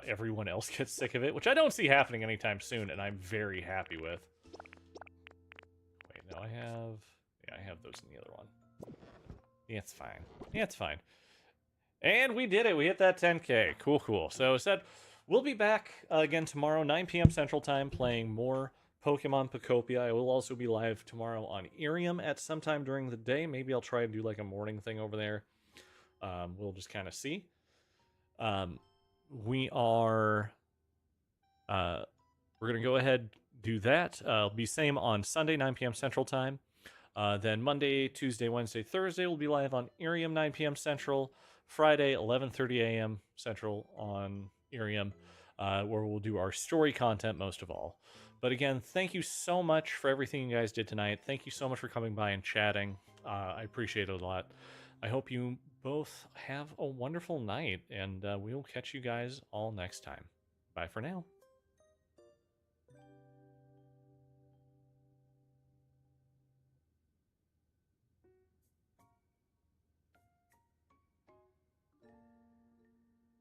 everyone else gets sick of it, which I don't see happening anytime soon, and I'm very happy with. Wait, no, I have those in the other one. Yeah, it's fine. Yeah, it's fine. And we did it. We hit that 10K. Cool, cool. So said we'll be back again tomorrow, 9 p.m. Central Time, playing more Pokemon Pokopia. I will also be live tomorrow on Irium at some time during the day. Maybe I'll try and do like a morning thing over there. We'll just kind of see. We are we're gonna go ahead do that. It'll be same on Sunday, 9 p.m. Central Time. Then Monday, Tuesday, Wednesday, Thursday will be live on Irium, 9 p.m. Central. Friday, 11:30 a.m. Central on Irium, where we'll do our story content most of all. But again, thank you so much for everything you guys did tonight. Thank you so much for coming by and chatting. I appreciate it a lot. I hope you both have a wonderful night, and we will catch you guys all next time. Bye for now.